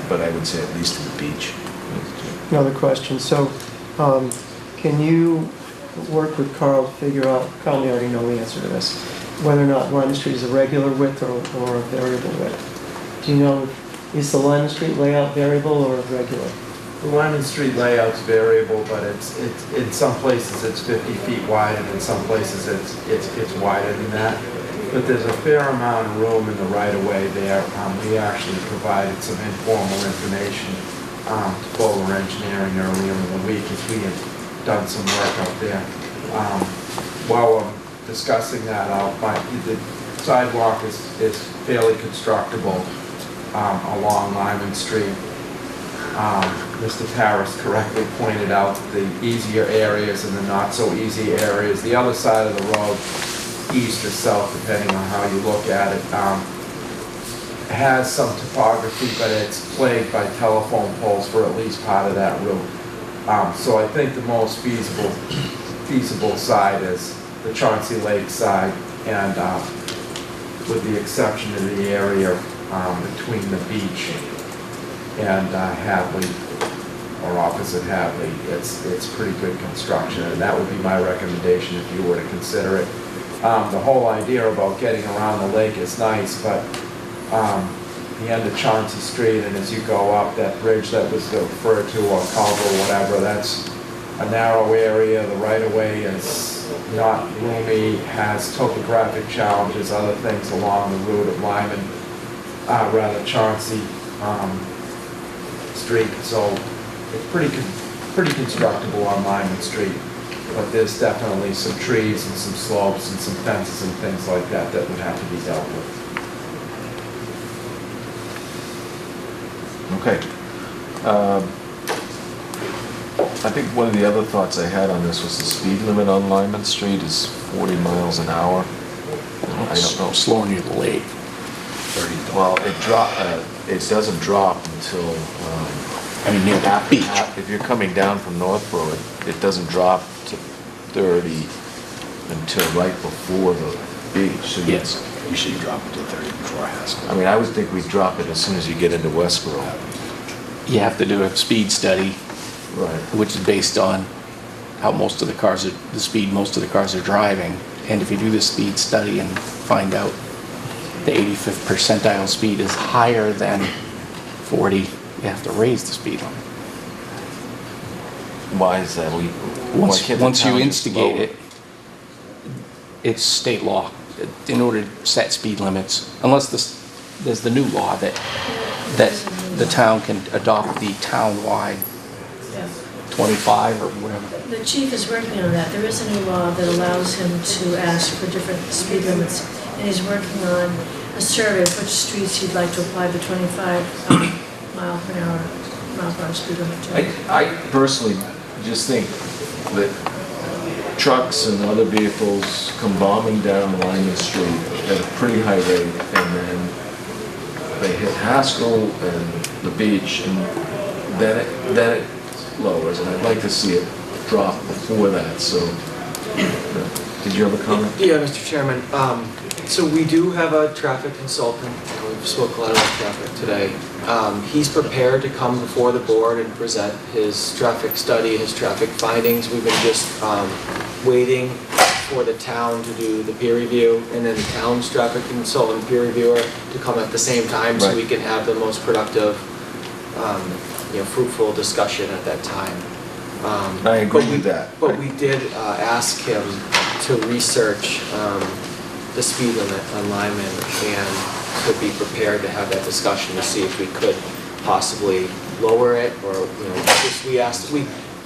but I would say at least to the beach. Another question, so can you work with Carl to figure out, Carl may already know the answer to this, whether or not Lyman Street is a regular width or a variable width? Do you know, is the Lyman Street layout variable or regular? The Lyman Street layout's variable, but it's in some places it's 50 feet wide, and in some places it's wider than that. But there's a fair amount of room in the right-of-way there. We actually provided some informal information to Bowler Engineering earlier in the week as we had done some work out there. While I'm discussing that out, the sidewalk is fairly constructible along Lyman Street. Mr. Paris correctly pointed out the easier areas and the not so easy areas. The other side of the road, east or south, depending on how you look at it, has some topography, but it's plagued by telephone poles for at least part of that route. So I think the most feasible side is the Chauncey Lake side, and with the exception of the area between the beach and Hadley, or opposite Hadley, it's pretty good construction, and that would be my recommendation if you were to consider it. The whole idea about getting around the lake is nice, but the end of Chauncey Street, and as you go up, that bridge that was referred to, or culvert or whatever, that's a narrow area. The right-of-way is not roomy, has topographic challenges, other things along the route of Lyman, rather Chauncey Street. So it's pretty constructible on Lyman Street. But there's definitely some trees and some slopes and some fences and things like that that would have to be dealt with. Okay. I think one of the other thoughts I had on this was the speed limit on Lyman Street is 40 miles an hour. I don't know. Slower near the lake. 30. Well, it doesn't drop until, I mean, near the beach. if you're coming down from Northborough, it doesn't drop to 30 until right before the beach. So Yes. Usually you drop it to 30 before Haskell. I mean, I would think we'd drop it as soon as you get into Westborough. You have to do a speed study, Right. which is based on how most of the cars are, the speed most of the cars are driving. And if you do the speed study and find out the 85th percentile speed is higher than 40, you have to raise the speed limit. Why is that? Once you instigate it, it's state law. In order to set speed limits, unless there's the new law that the town can adopt the town-wide 25 or whatever. The chief is working on that. There is a new law that allows him to ask for different speed limits, and he's working on a survey of which streets he'd like to apply the 25 mile per hour speed limit to. I personally just think that trucks and other vehicles come bombing down Lyman Street at a pretty high rate, and then they hit Haskell and the beach, and then it lowers, and I'd like to see it drop before that, so. Did you have a comment? Yeah, Mr. Chairman. So we do have a traffic consultant. We've spoke a lot about traffic today. He's prepared to come before the board and present his traffic study, his traffic findings. We've been just waiting for the town to do the peer review, and then the town's traffic consultant peer reviewer to come at the same time, so Right. we can have the most productive, fruitful discussion at that time. I agree with that. But we did ask him to research the speed limit on Lyman and to be prepared to have that discussion to see if we could possibly lower it, or,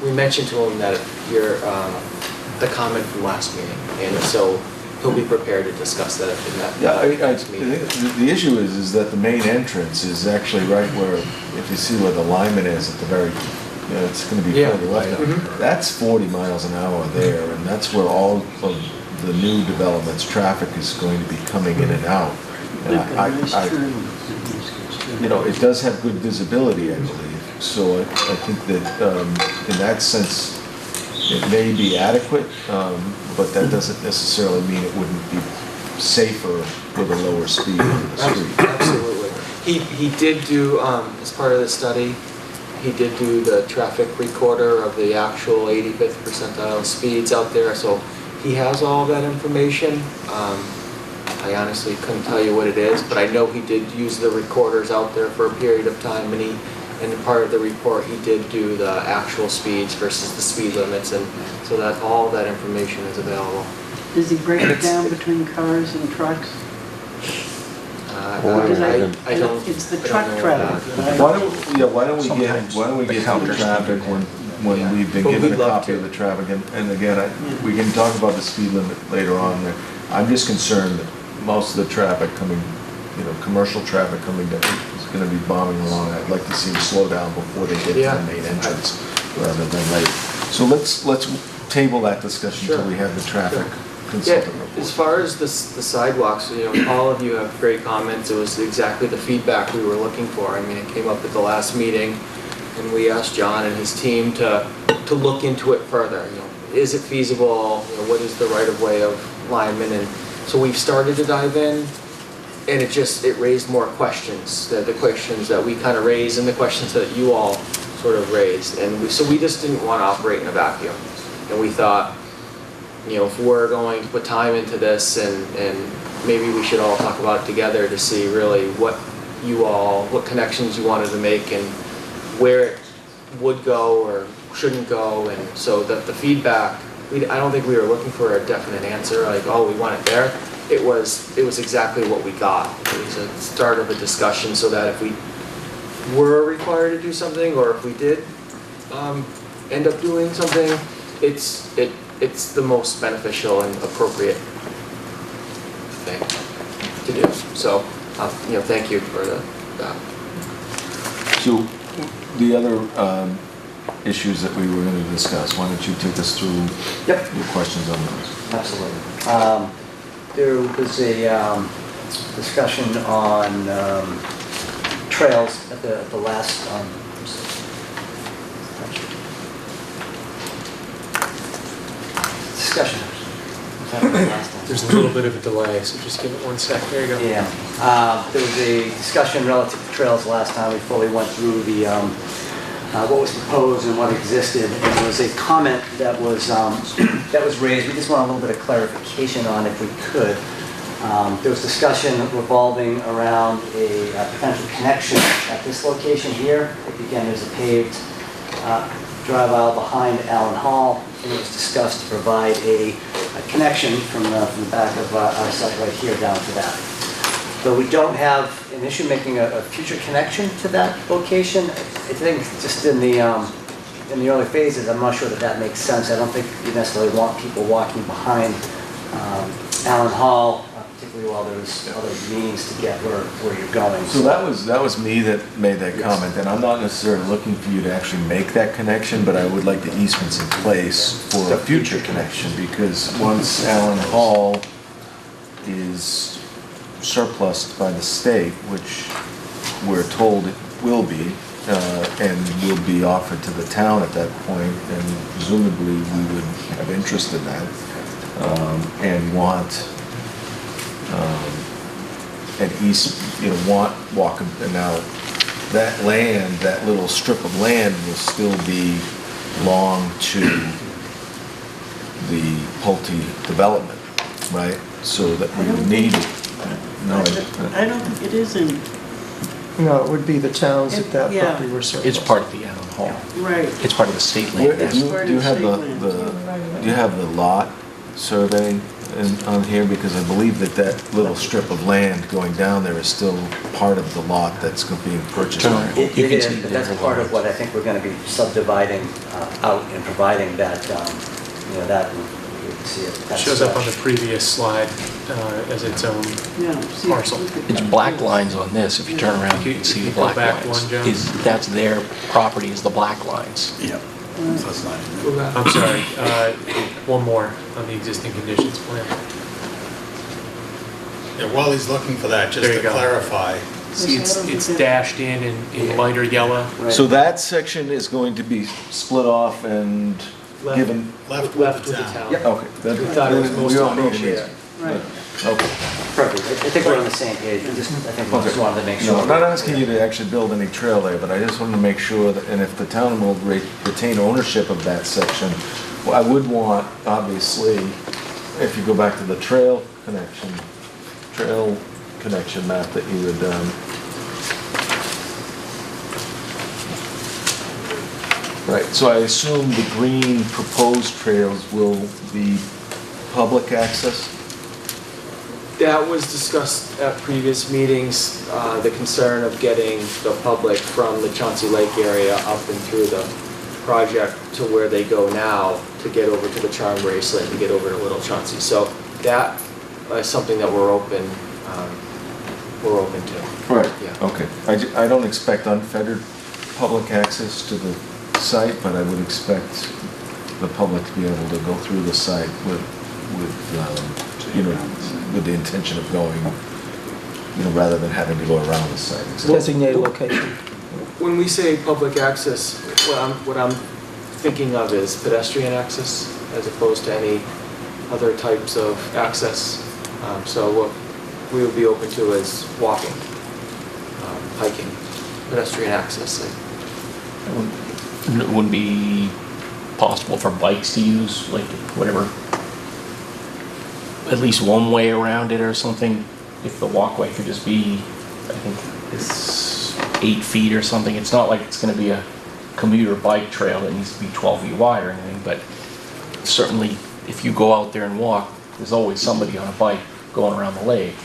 we mentioned to him that the comment from last meeting, and so he'll be prepared to discuss that in that next meeting. The issue is that the main entrance is actually right where, if you see where the Lyman is at the very, it's gonna be Yeah. further left now. That's 40 miles an hour there, and that's where all of the new developments, traffic is going to be coming in and out. And it does have good visibility, I believe, so I think that, in that sense, it may be adequate, but that doesn't necessarily mean it wouldn't be safer with a lower speed on the street. Absolutely. He did do, as part of the study, he did do the traffic recorder of the actual 85th percentile speeds out there, so he has all of that information. I honestly couldn't tell you what it is, but I know he did use the recorders out there for a period of time, and part of the report, he did do the actual speeds versus the speed limits, and so that all that information is available. Does he break it down between cars and trucks? Because I don't. It's the I don't truck know traffic. that. Why don't we get Sometimes to the counters traffic when we've been But given a we'd love copy to. of the traffic, and again, we can talk about the speed limit later on. I'm just concerned that most of the traffic coming, commercial traffic coming down is gonna be bombing along. I'd like to see them slow down before they get to Yeah. the main entrance, rather than late. So let's table that discussion until Sure. we have the traffic Yeah, consultant as report. far as the sidewalks, all of you have great comments. It was exactly the feedback we were looking for. I mean, it came up at the last meeting, and we asked John and his team to look into it further. Is it feasible? What is the right of way of Lyman? And so we've started to dive in, and it raised more questions. The questions that we kind of raised and the questions that you all sort of raised. And so we just didn't want to operate in a vacuum. And we thought, if we're going to put time into this, and maybe we should all talk about it together to see really what connections you wanted to make and where it would go or shouldn't go. And so that the feedback I don't think we were looking for a definite answer, like, oh, we want it there. It was exactly what we got. It was a start of a discussion so that if we were required to do something, or if we did end up doing something, it's the most beneficial and appropriate thing to do. So, thank you for that. So, the other issues that we were going to discuss, why don't you take us through Yep. your questions on those? Absolutely. There was a discussion on trails at the last discussion. There's a little bit of a delay, so just give it 1 sec. There you go. Yeah. There was a discussion relative to trails last time. We fully went through the what was proposed and what existed, and there was a comment that was raised. We just want a little bit of clarification on, if we could. There was discussion revolving around a potential connection at this location here. Again, there's a paved drive aisle behind Allen Hall, and it was discussed to provide a connection from the back of our site right here down to that. Though we don't have an issue making a future connection to that location, I think just in the early phases, I'm not sure that makes sense. I don't think you necessarily want people walking behind Allen Hall, particularly while there's other means to get where you're going. So that was me that made that comment, and I'm not necessarily looking for you to actually make that connection, but I would like the easements in place for a future connection, because once Allen Hall is surplused by the state, which we're told it will be, and will be offered to the town at that point, and presumably we would have interest in that, and want an east, walk, and now that land, that little strip of land will still belong to the Pulte development, right? So that we would need it. No, I don't think it is in, No, it would be the towns if that Yeah. property were surplus. It's part of the Allen Hall. right. It's part of the state Where- land. do part you of have state the, land. do you have the lot survey on here? Because I believe that little strip of land going down there is still part of the lot that's being purchased. Sure. It You can is, see but there that's are part of lines. what I think we're going to be subdividing out and providing that, that, you can see it. That's, Shows up on the previous slide as its own. Yeah, see, Parcel. look at It's that. black lines on this. If you turn around, you can see the Go black back lines. one, John. That's their property, is the black lines. Yep. So it's not. I'm sorry, one more on the existing conditions plan. Yeah, while he's looking for that, just There you to go. clarify, See, it's dashed in lighter yellow. Right. So that section is going to be split off and Left. given, left Left with with the the town. town. Yep. okay. We thought it was most We don't need an appropriate. easement. Right. Okay. Perfect. I think we're on the same page. I think we just wanted to make sure. No, I'm not asking you to actually build any trail there, but I just wanted to make sure that, and if the town will retain ownership of that section, well, I would want, obviously, if you go back to the trail connection map that you had done. Right, so I assume the green proposed trails will be public access? That was discussed at previous meetings, the concern of getting the public from the Chauncey Lake area up and through the project to where they go now to get over to the Charm Bracelet and to get over to Little Chauncey. So that is something that we're open to. Right. Yeah. Okay, I don't expect unfettered public access to the site, but I would expect the public to be able to go through the site with the intention of going, rather than having to go around the site. Designated location. When we say public access, what I'm thinking of is pedestrian access as opposed to any other types of access. So what we would be open to is walking, hiking, pedestrian access. It wouldn't be possible for bikes to use, like, whatever, at least one way around it or something, if the walkway could just be, I think it's 8 feet or something. It's not like it's gonna be a commuter bike trail that needs to be 12 feet wide or anything, but certainly, if you go out there and walk, there's always somebody on a bike going around the lake.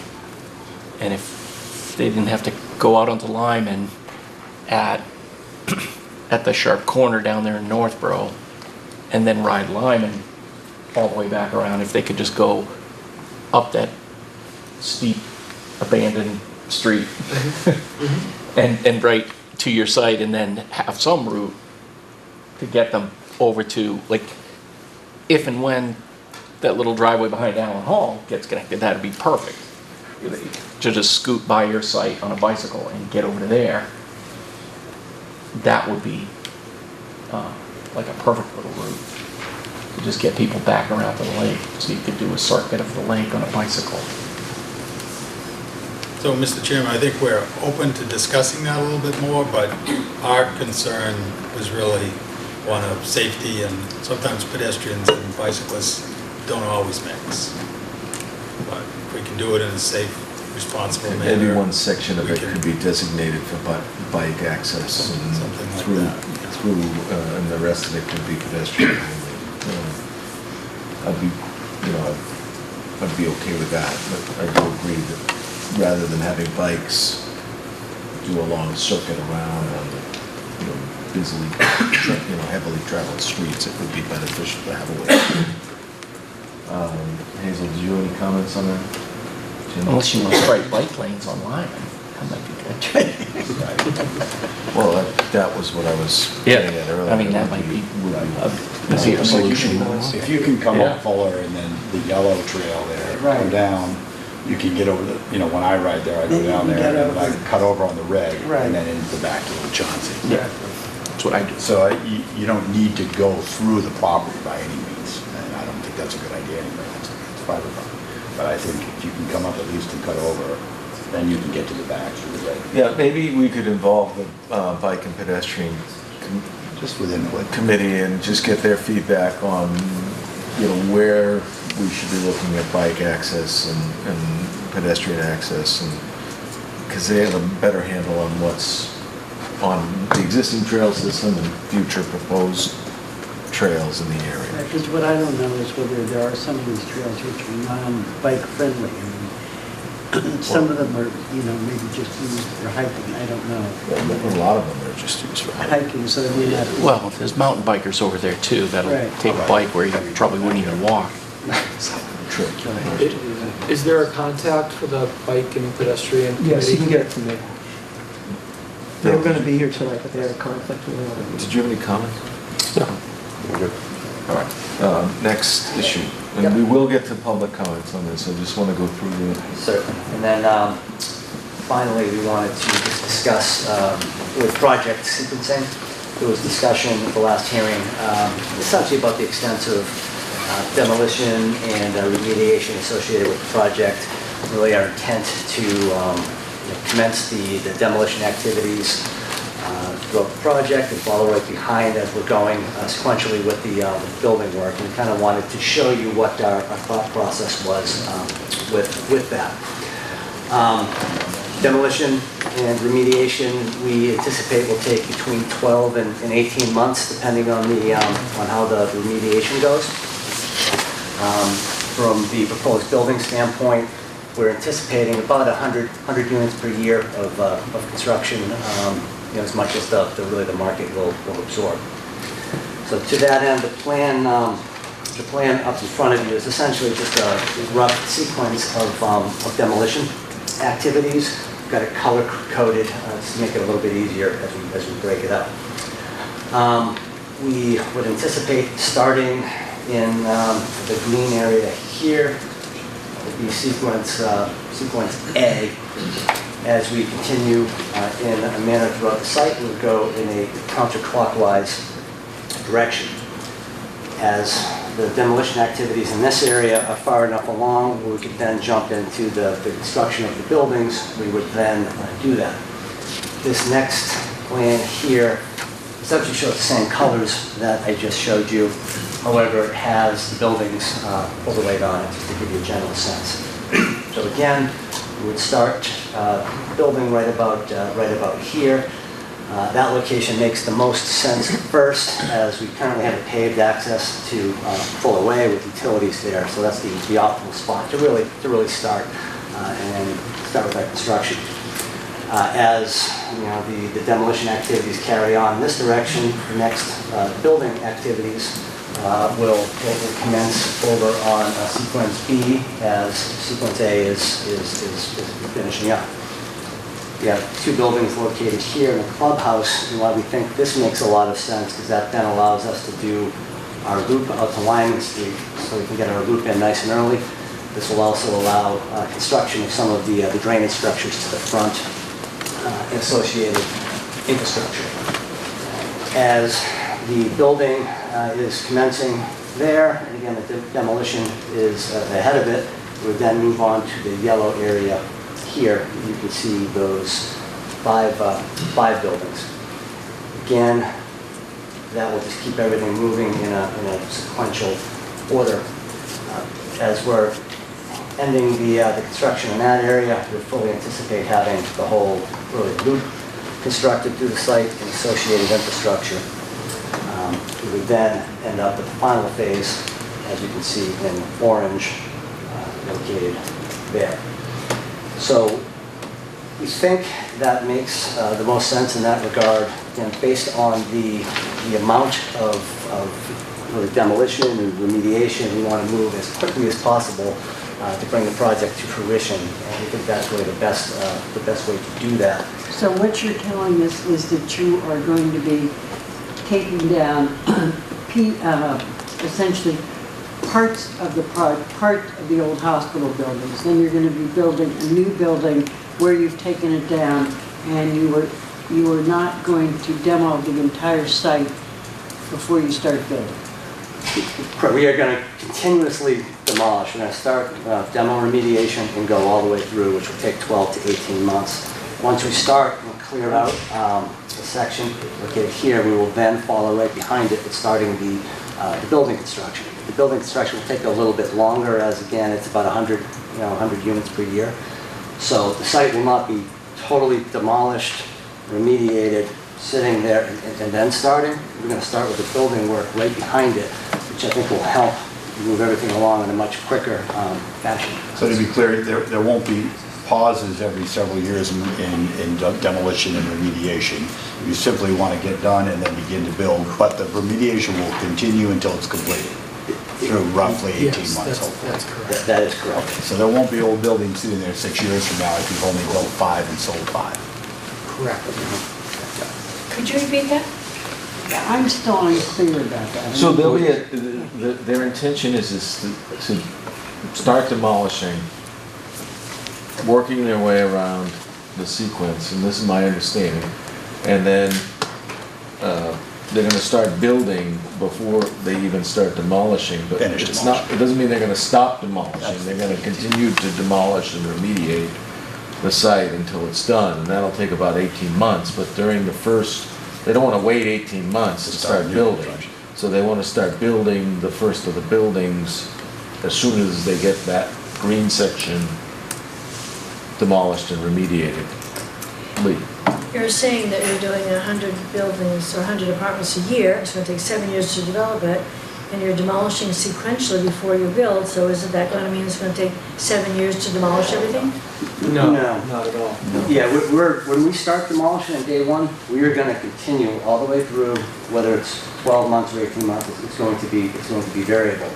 And if they didn't have to go out onto Lyman at the sharp corner down there in Northborough, and then ride Lyman all the way back around, if they could just go up that steep abandoned street and right to your site, and then have some route to get them over to, like, if and when that little driveway behind Allen Hall gets connected, that'd be perfect. To just scoot by your site on a bicycle and get over to there, that would be like a perfect little route. To just get people back around to the lake, so you could do a circuit of the lake on a bicycle. So, Mr. Chairman, I think we're open to discussing that a little bit more, but our concern was really one of safety, and sometimes pedestrians and bicyclists don't always mix. But if we can do it in a safe, responsible manner. Maybe one section of it could be designated for bike access and something like through, that. and the rest of it could be pedestrian only. I'd be okay with that, but I do agree that rather than having bikes do a long circuit around on the, busily, heavily traveled streets, it would be beneficial to have a way. Hazel, did you have any comments on that? Jim? Unless you want to strike bike lanes on Lyman, that might be good. Well, that was what I was getting at earlier. I mean, that might be a easier solution. If you can come Yeah. up Fuller and then the yellow trail there, go Right. down, you can get over the, when I ride there, I go Then you down can there get and I over. cut over on the red Right. and then into the back to Little Chauncey. Yeah, that's what I do. So you don't need to go through the property by any means, and I don't think that's a good idea anyway, it's private property. But I think if you can come up at least and cut over, then you can get to the back through the red. Yeah, maybe we could involve the bike and pedestrian Just within the committee and just get their feedback on, where we should be looking at bike access and pedestrian access, and because they have a better handle on what's on the existing trail system and future proposed trails in the area. Because what I don't know is whether there are some of these trails which are non-bike friendly. I mean, some of them are, maybe just used for hiking, I don't know. A lot of them are just used for hiking. Hiking, so they may not be. Well, there's mountain bikers over there too, that'll Right. take a bike where you probably wouldn't even walk. True. Is there a contact for the bike and pedestrian committee? Yes, you can get it from there. They were going to be here tonight, but they had a conflict with another meeting. Did you have any comments? No. All right, next issue, and we will get to public comments on this, I just want to go through the... Certainly. And then finally, we wanted to just discuss with project sequencing. There was discussion at the last hearing essentially about the extensive demolition and remediation associated with the project. Really our intent to commence the demolition activities throughout the project and follow right behind as we're going sequentially with the building work, and kind of wanted to show you what our thought process was with that. Demolition and remediation, we anticipate will take between 12 and 18 months, depending on on how the remediation goes. From the proposed building standpoint, we're anticipating about 100 units per year of construction, as much as the market will absorb. So to that end, the plan up in front of you is essentially just a rough sequence of demolition activities. We've got it color coded to make it a little bit easier as we break it up. We would anticipate starting in the green area here. Would be sequence A. As we continue in a manner throughout the site, we'll go in a counterclockwise direction. As the demolition activities in this area are far enough along, we could then jump into the construction of the buildings. We would then do that. This next plan here essentially shows the same colors that I just showed you. However, it has the buildings overlaid on it just to give you a general sense. So again, we would start building right about here. That location makes the most sense first, as we currently have a paved access to Fuller Way with utilities there, so that's the optimal spot to really start and start with that construction. As you know, the demolition activities carry on in this direction, the next building activities will commence over on sequence B, as sequence A is finishing up. We have two buildings located here in the clubhouse, and why we think this makes a lot of sense, because that then allows us to do our loop out to Lyman Street, so we can get our loop in nice and early. This will also allow construction of some of the drainage structures to the front and associated infrastructure. As the building is commencing there, and again, the demolition is ahead of it, we would then move on to the yellow area here. You can see those five buildings. Again, that will just keep everything moving in a sequential order. As we're ending the construction in that area, we fully anticipate having the whole loop constructed through the site and associated infrastructure. We would then end up with the final phase, as you can see in orange, located there. So we think that makes the most sense in that regard, and based on the amount of really demolition and remediation, we want to move as quickly as possible to bring the project to fruition, and we think that's really the best way to do that. So what you're telling us is that you are going to be taking down essentially part of the old hospital buildings. Then you're going to be building a new building where you've taken it down, and you are not going to demo the entire site before you start building. We are going to continuously demolish. We're going to start demo remediation and go all the way through, which will take 12 to 18 months. Once we start and clear out the section located here, we will then follow right behind it with starting the building construction. The building construction will take a little bit longer, as again, it's about 100 units per year. So the site will not be totally demolished, remediated, sitting there and then starting. We're going to start with the building work right behind it, which I think will help move everything along in a much quicker fashion. So to be clear, there won't be pauses every several years in demolition and remediation. You simply want to get done and then begin to build, but the remediation will continue until it's completed, through roughly 18 months. That's correct. That is correct. Okay, so there won't be old buildings sitting there 6 years from now if you've only built 5 and sold 5. Correct. Could you repeat that? I'm still unclear about that. So there'll be their intention is to start demolishing, working their way around the sequence, and this is my understanding, and then they're gonna start building before they even start demolishing, but Finish it's not, it doesn't mean they're gonna stop demolishing, they're gonna continue to demolish and remediate the site until it's done, and that'll take about 18 months, but during the first, they don't wanna wait 18 months to start building. So they wanna start building the first of the buildings as soon as they get that green section demolished and remediated. Lee? You're saying that you're doing 100 buildings or 100 apartments a year, it's going to take 7 years to develop it, and you're demolishing sequentially before you build, so isn't that going to mean it's going to take 7 years to demolish everything? No, No. not at all. Yeah, when we start demolishing on day one, we are going to continue all the way through, whether it's 12 months or 18 months, it's going to be variable.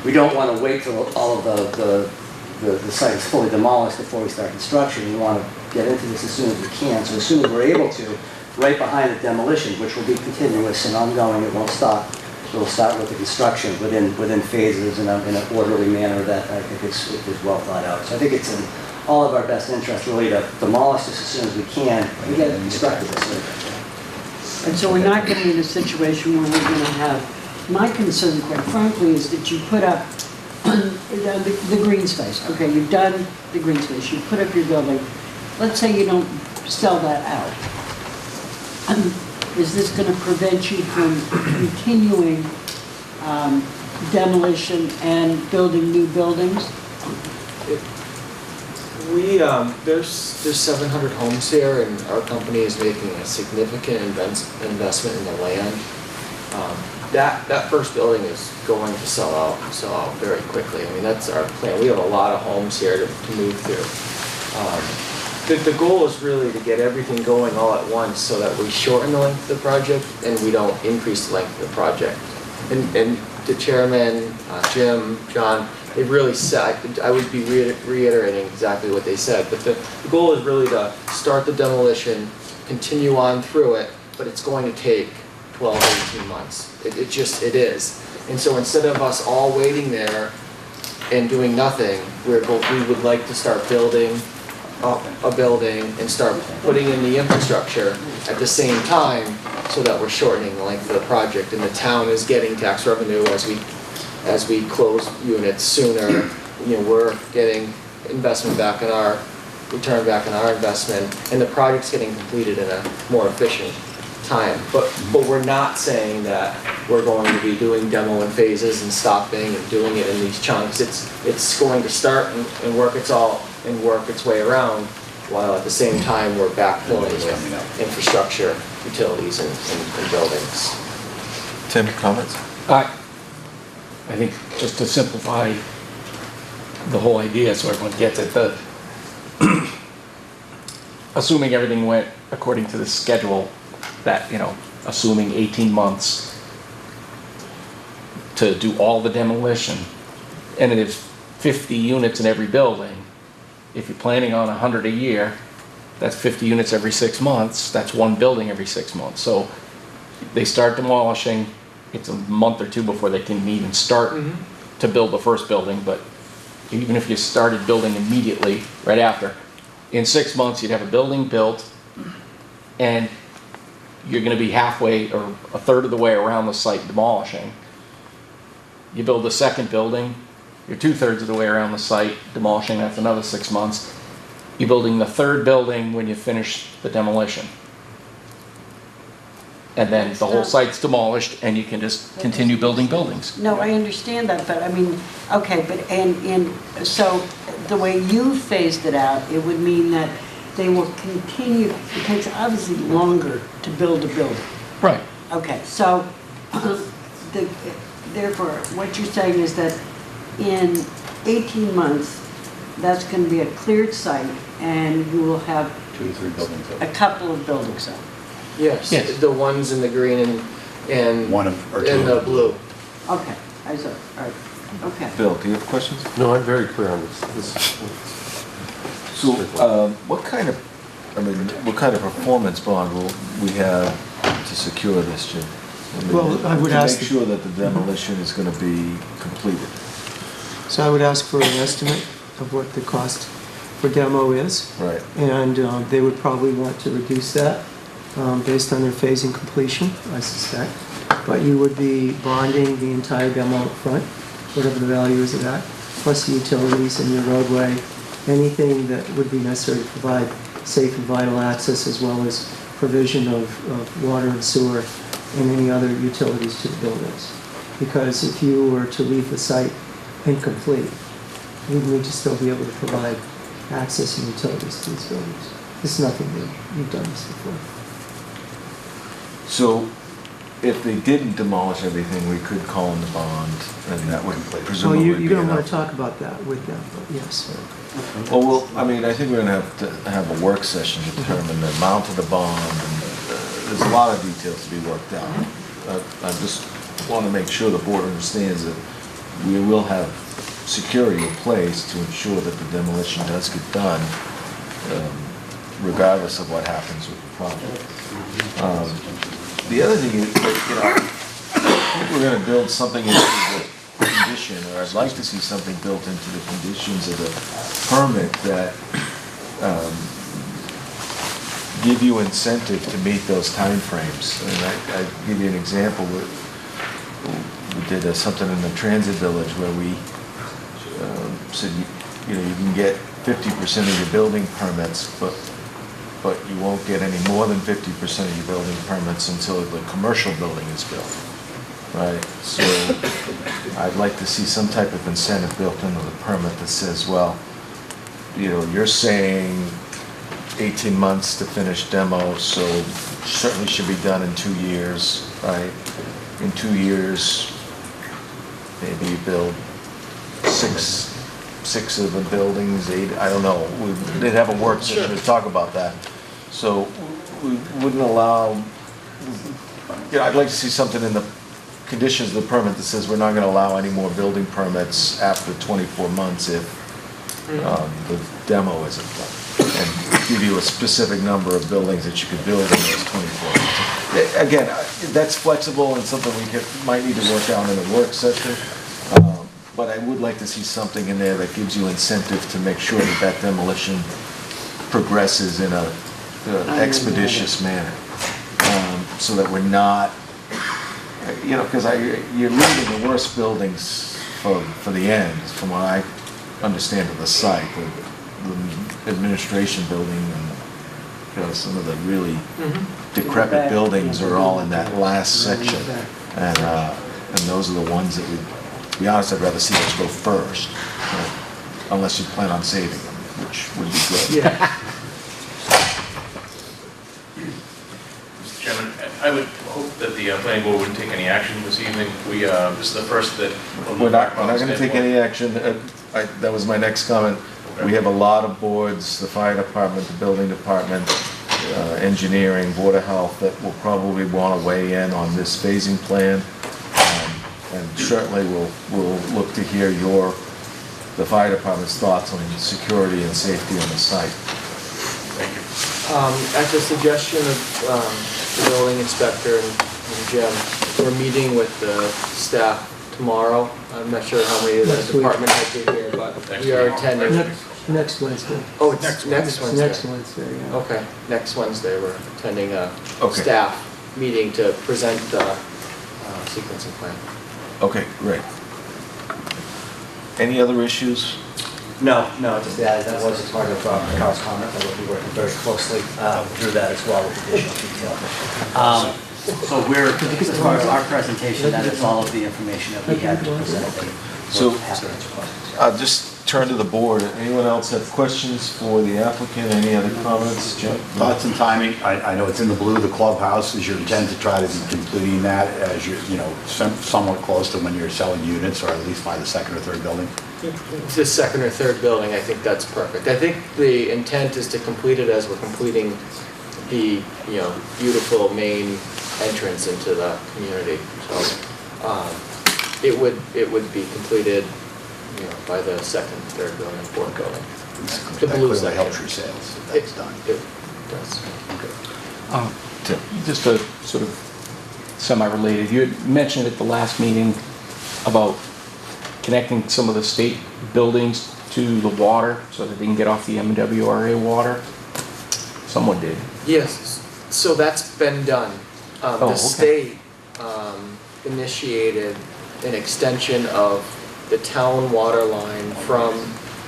We don't want to wait till all of the site is fully demolished before we start construction. We want to get into this as soon as we can. So as soon as we're able to, right behind the demolition, which will be continuous and ongoing, it won't stop. We'll start with the construction within phases in an orderly manner that I think is well thought out. So I think it's in all of our best interest really to demolish this as soon as we can and get it constructed as soon as we can. And so we're not going to be in a situation where we're going to have, my concern, quite frankly, is that you put up the green space. Okay, you've done the green space, you put up your building. Let's say you don't sell that out. Is this going to prevent you from continuing demolition and building new buildings? We, there's 700 homes here, and our company is making a significant investment in the land. That first building is going to sell out very quickly. I mean, that's our plan. We have a lot of homes here to move through. The goal is really to get everything going all at once so that we shorten the length of the project and we don't increase the length of the project. And the chairman, Jim, John, they really said, I would be reiterating exactly what they said, but the goal is really to start the demolition, continue on through it, but it's going to take 12, 18 months. It is. And so instead of us all waiting there and doing nothing, we would like to start building up a building and start putting in the infrastructure at the same time so that we're shortening the length of the project, and the town is getting tax revenue as we close units sooner. You know, we're getting investment back in our, return back in our investment, and the project's getting completed in a more efficient time. But we're not saying that we're going to be doing demo in phases and stopping and doing it in these chunks. It's going to start and work its way around, while at the same time we're backfilling with infrastructure, utilities, and buildings. Tim, comments? I think just to simplify the whole idea so everyone gets it, assuming everything went according to the schedule, that, you know, assuming 18 months to do all the demolition, and it is 50 units in every building. If you're planning on 100 a year, that's 50 units every 6 months, that's one building every 6 months. So they start demolishing, it's a month or two before they can even start to build the first building, but even if you started building immediately, right after, in 6 months you'd have a building built, and you're gonna be halfway or a third of the way around the site demolishing. You build the second building, you're 2/3 of the way around the site demolishing, that's another 6 months. You're building the third building when you finish the demolition. And then the whole site's demolished and you can just continue building buildings. No, I understand that, but I mean, okay, but, and so the way you phased it out, it would mean that they will continue, it takes obviously longer to build a building. Right. Okay, so, therefore, what you're saying is that in 18 months, that's going to be a cleared site, and you will have 2 to 3 buildings. a couple of buildings up. Yes, Yes. the ones in the green and One or two in the blue. Okay, I saw, all right, okay. Bill, do you have questions? No, I'm very clear on this. So, what kind of performance bond will we have to secure this, Jim? Well, I would ask to make sure that the demolition is going to be completed. So I would ask for an estimate of what the cost for demo is. Right. And they would probably want to reduce that based on their phasing completion, I suspect. But you would be bonding the entire demo up front, whatever the value is of that, plus the utilities and your roadway, anything that would be necessary to provide safe and vital access, as well as provision of water and sewer and any other utilities to the buildings. Because if you were to leave the site incomplete, you'd need to still be able to provide access and utilities to these buildings. This is nothing new. You've done this before. So, if they didn't demolish everything, we could call in the bond, and that would So presumably you're be going to want enough. to talk about that with them, but yes. Well, I mean, I think we're gonna have to have a work session to determine the amount of the bond, and there's a lot of details to be worked out. I just want to make sure the board understands that we will have security in place to ensure that the demolition does get done, regardless of what happens with the project. The other thing is, you know, I think we're gonna build something into the condition, or I'd like to see something built into the conditions of the permit that give you incentive to meet those timeframes. And I give you an example. We did something in the transit village where we said, you know, you can get 50% of your building permits, but you won't get any more than 50% of your building permits until the commercial building is built. Right, so I'd like to see some type of incentive built into the permit that says, well, you're saying 18 months to finish demo, so certainly should be done in 2 years, right? In 2 years, maybe you build six of the buildings, 8, I don't know. We did have a work session to talk about that. So we wouldn't allow, I'd like to see something in the conditions of the permit that says we're not going to allow any more building permits after 24 months if the demo isn't done. And give you a specific number of buildings that you could build in those 24 months. Again, that's flexible and something we might need to work out in a work session. But I would like to see something in there that gives you incentive to make sure that demolition progresses in a expeditious manner. So that we're not, because you're leaving the worst buildings for the end, from what I understand of the site, the administration building and some of the really decrepit buildings are all in that last section. And those are the ones that to be honest, I'd rather see those go first, unless you plan on saving them, which would be good. Yeah. Mr. Chairman, I would hope that the planning board wouldn't take any action this evening. This is the first that... We're not going to take any action. That was my next comment. We have a lot of boards, the fire department, the building department, engineering, board of health, that will probably want to weigh in on this phasing plan. And certainly we'll look to hear the fire department's thoughts on security and safety on the site. Thank you. At the suggestion of the building inspector and Jim, we're meeting with the staff tomorrow. I'm not sure how many of the department heads are here, but we are attending. Next Wednesday. Oh, it's next Wednesday? Next Wednesday, yeah. Okay, next Wednesday, we're attending a staff meeting to present the sequencing plan. Okay, great. Any other issues? No, just that was a part of Carl's comment. I will be working very closely through that as well with additional detail. So as far as our presentation, that is all of the information that we had to present. So I'll just turn to the board. Anyone else have questions for the applicant? Any other comments, Jim? Thoughts and timing? I know it's in the blue, the clubhouse. Is your intent to try to be completing that as you're, somewhat close to when you're selling units, or at least by the second or third building? The second or third building, I think that's perfect. I think the intent is to complete it as we're completing the, beautiful main entrance into the community. So it would be completed, by the second, third building, fourth building. The That blue clearly section. helps your sales if that's done. It does. Just a sort of semi-related, you had mentioned at the last meeting about connecting some of the state buildings to the water so that they can get off the MWRA water. Someone did. Yes, so that's been done. The state initiated an extension of the town water line from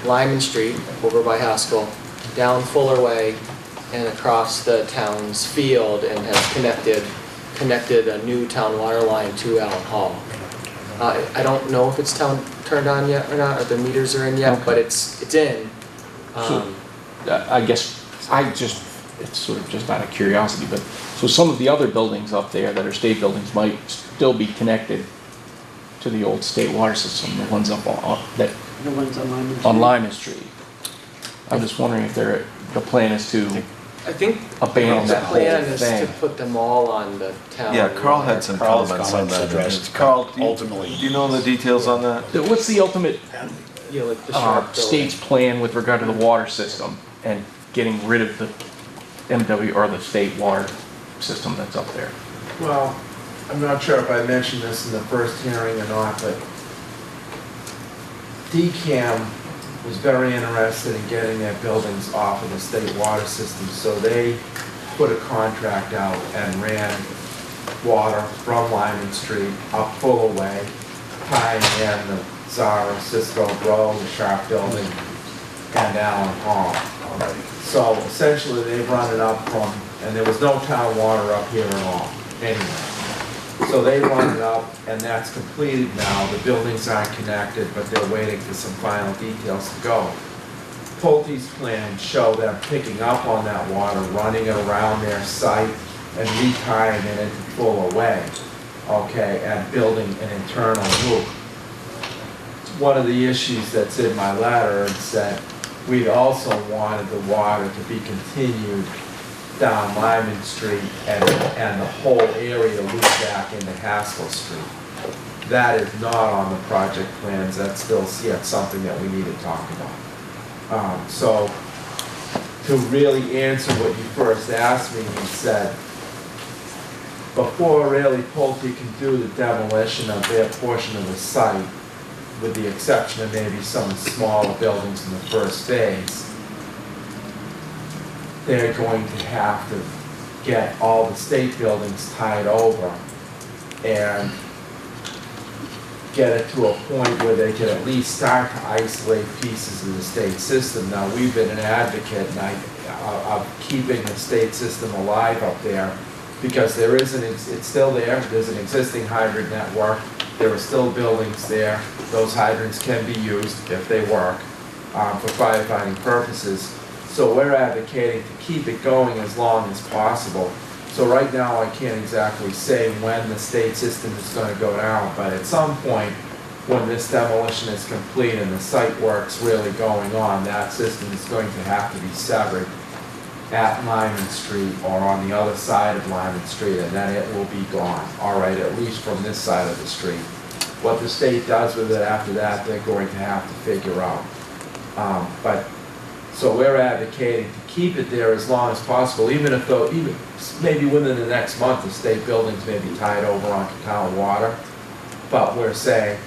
Lyman Street over by Haskell, down Fuller Way, and across the town's field, and has connected a new town water line to Allen Hall. I don't know if it's turned on yet or not, or the meters are in yet, but it's in. I guess it's sort of just out of curiosity, but so some of the other buildings up there that are state buildings might still be connected to the old state water system, the ones up on Lyman Street. I'm just wondering if the plan is to I think abandon the that whole plan is to thing. put them all on the town. Yeah, Carl had some Carl's comments on that. addressed Carl, do ultimately. you know the details on that? What's the ultimate Like the sharp state's plan with regard to the water system and getting rid of the MW or the state water system that's up there? Well, I'm not sure if I mentioned this in the first hearing or not, but DCAM was very interested in getting their buildings off of the state water system, so they put a contract out and ran water from Lyman Street up Fuller Way, tying in the Zara, Cisco Road, the Sharp Building, and Allen Hall. So essentially they run it up from, and there was no town water up here at all, anyway. So they run it up, and that's completed now. The buildings aren't connected, but they're waiting for some final details to go. Pulte's plans show them picking up on that water, running it around their site, and retying it into full away, okay, and building an internal loop. One of the issues that's in my letter is that we also wanted the water to be continued down Lyman Street and the whole area loop back into Haskell Street. That is not on the project plans, that's still yet something that we need to talk about. So, to really answer what you first asked me, you said, before really Pulte can do the demolition of their portion of the site, with the exception of maybe some smaller buildings in the first phase, they're going to have to get all the state buildings tied over and get it to a point where they can at least start to isolate pieces of the state system. Now, we've been an advocate of keeping the state system alive up there because there is it's still there. There's an existing hydrant network. There are still buildings there. Those hydrants can be used if they work for firefighting purposes. So we're advocating to keep it going as long as possible. So right now, I can't exactly say when the state system is going to go down, but at some point, when this demolition is complete and the site work's really going on, that system is going to have to be severed at Lyman Street or on the other side of Lyman Street, and then it will be gone, all right, at least from this side of the street. What the state does with it after that, they're going to have to figure out. So we're advocating to keep it there as long as possible, even maybe within the next month, the state buildings may be tied over onto town water. But we're saying,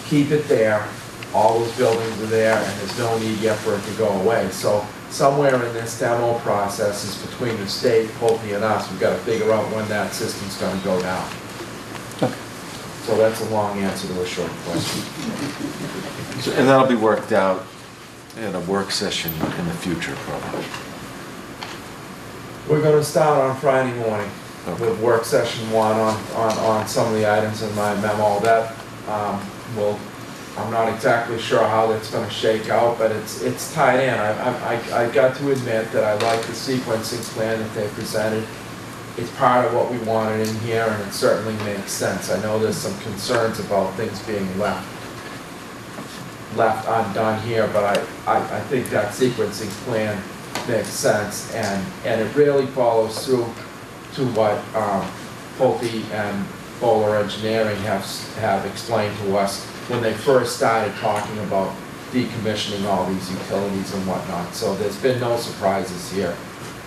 keep it there, all those buildings are there, and there's no need yet for it to go away. So somewhere in this demo process is between the state, Pulte, and us, we've got to figure out when that system's going to go down. So that's a long answer to a short question. And that'll be worked out in a work session in the future, probably. We're going to start on Friday morning with work session 1 on some of the items in my memo. That I'm not exactly sure how that's going to shake out, but it's tied in. I got to admit that I like the sequencing plan that they presented. It's part of what we wanted in here, and it certainly makes sense. I know there's some concerns about things being left undone here, but I think that sequencing plan makes sense, and it really follows through to what Pulte and Bowler Engineering have explained to us when they first started talking about decommissioning all these utilities and whatnot. So there's been no surprises here.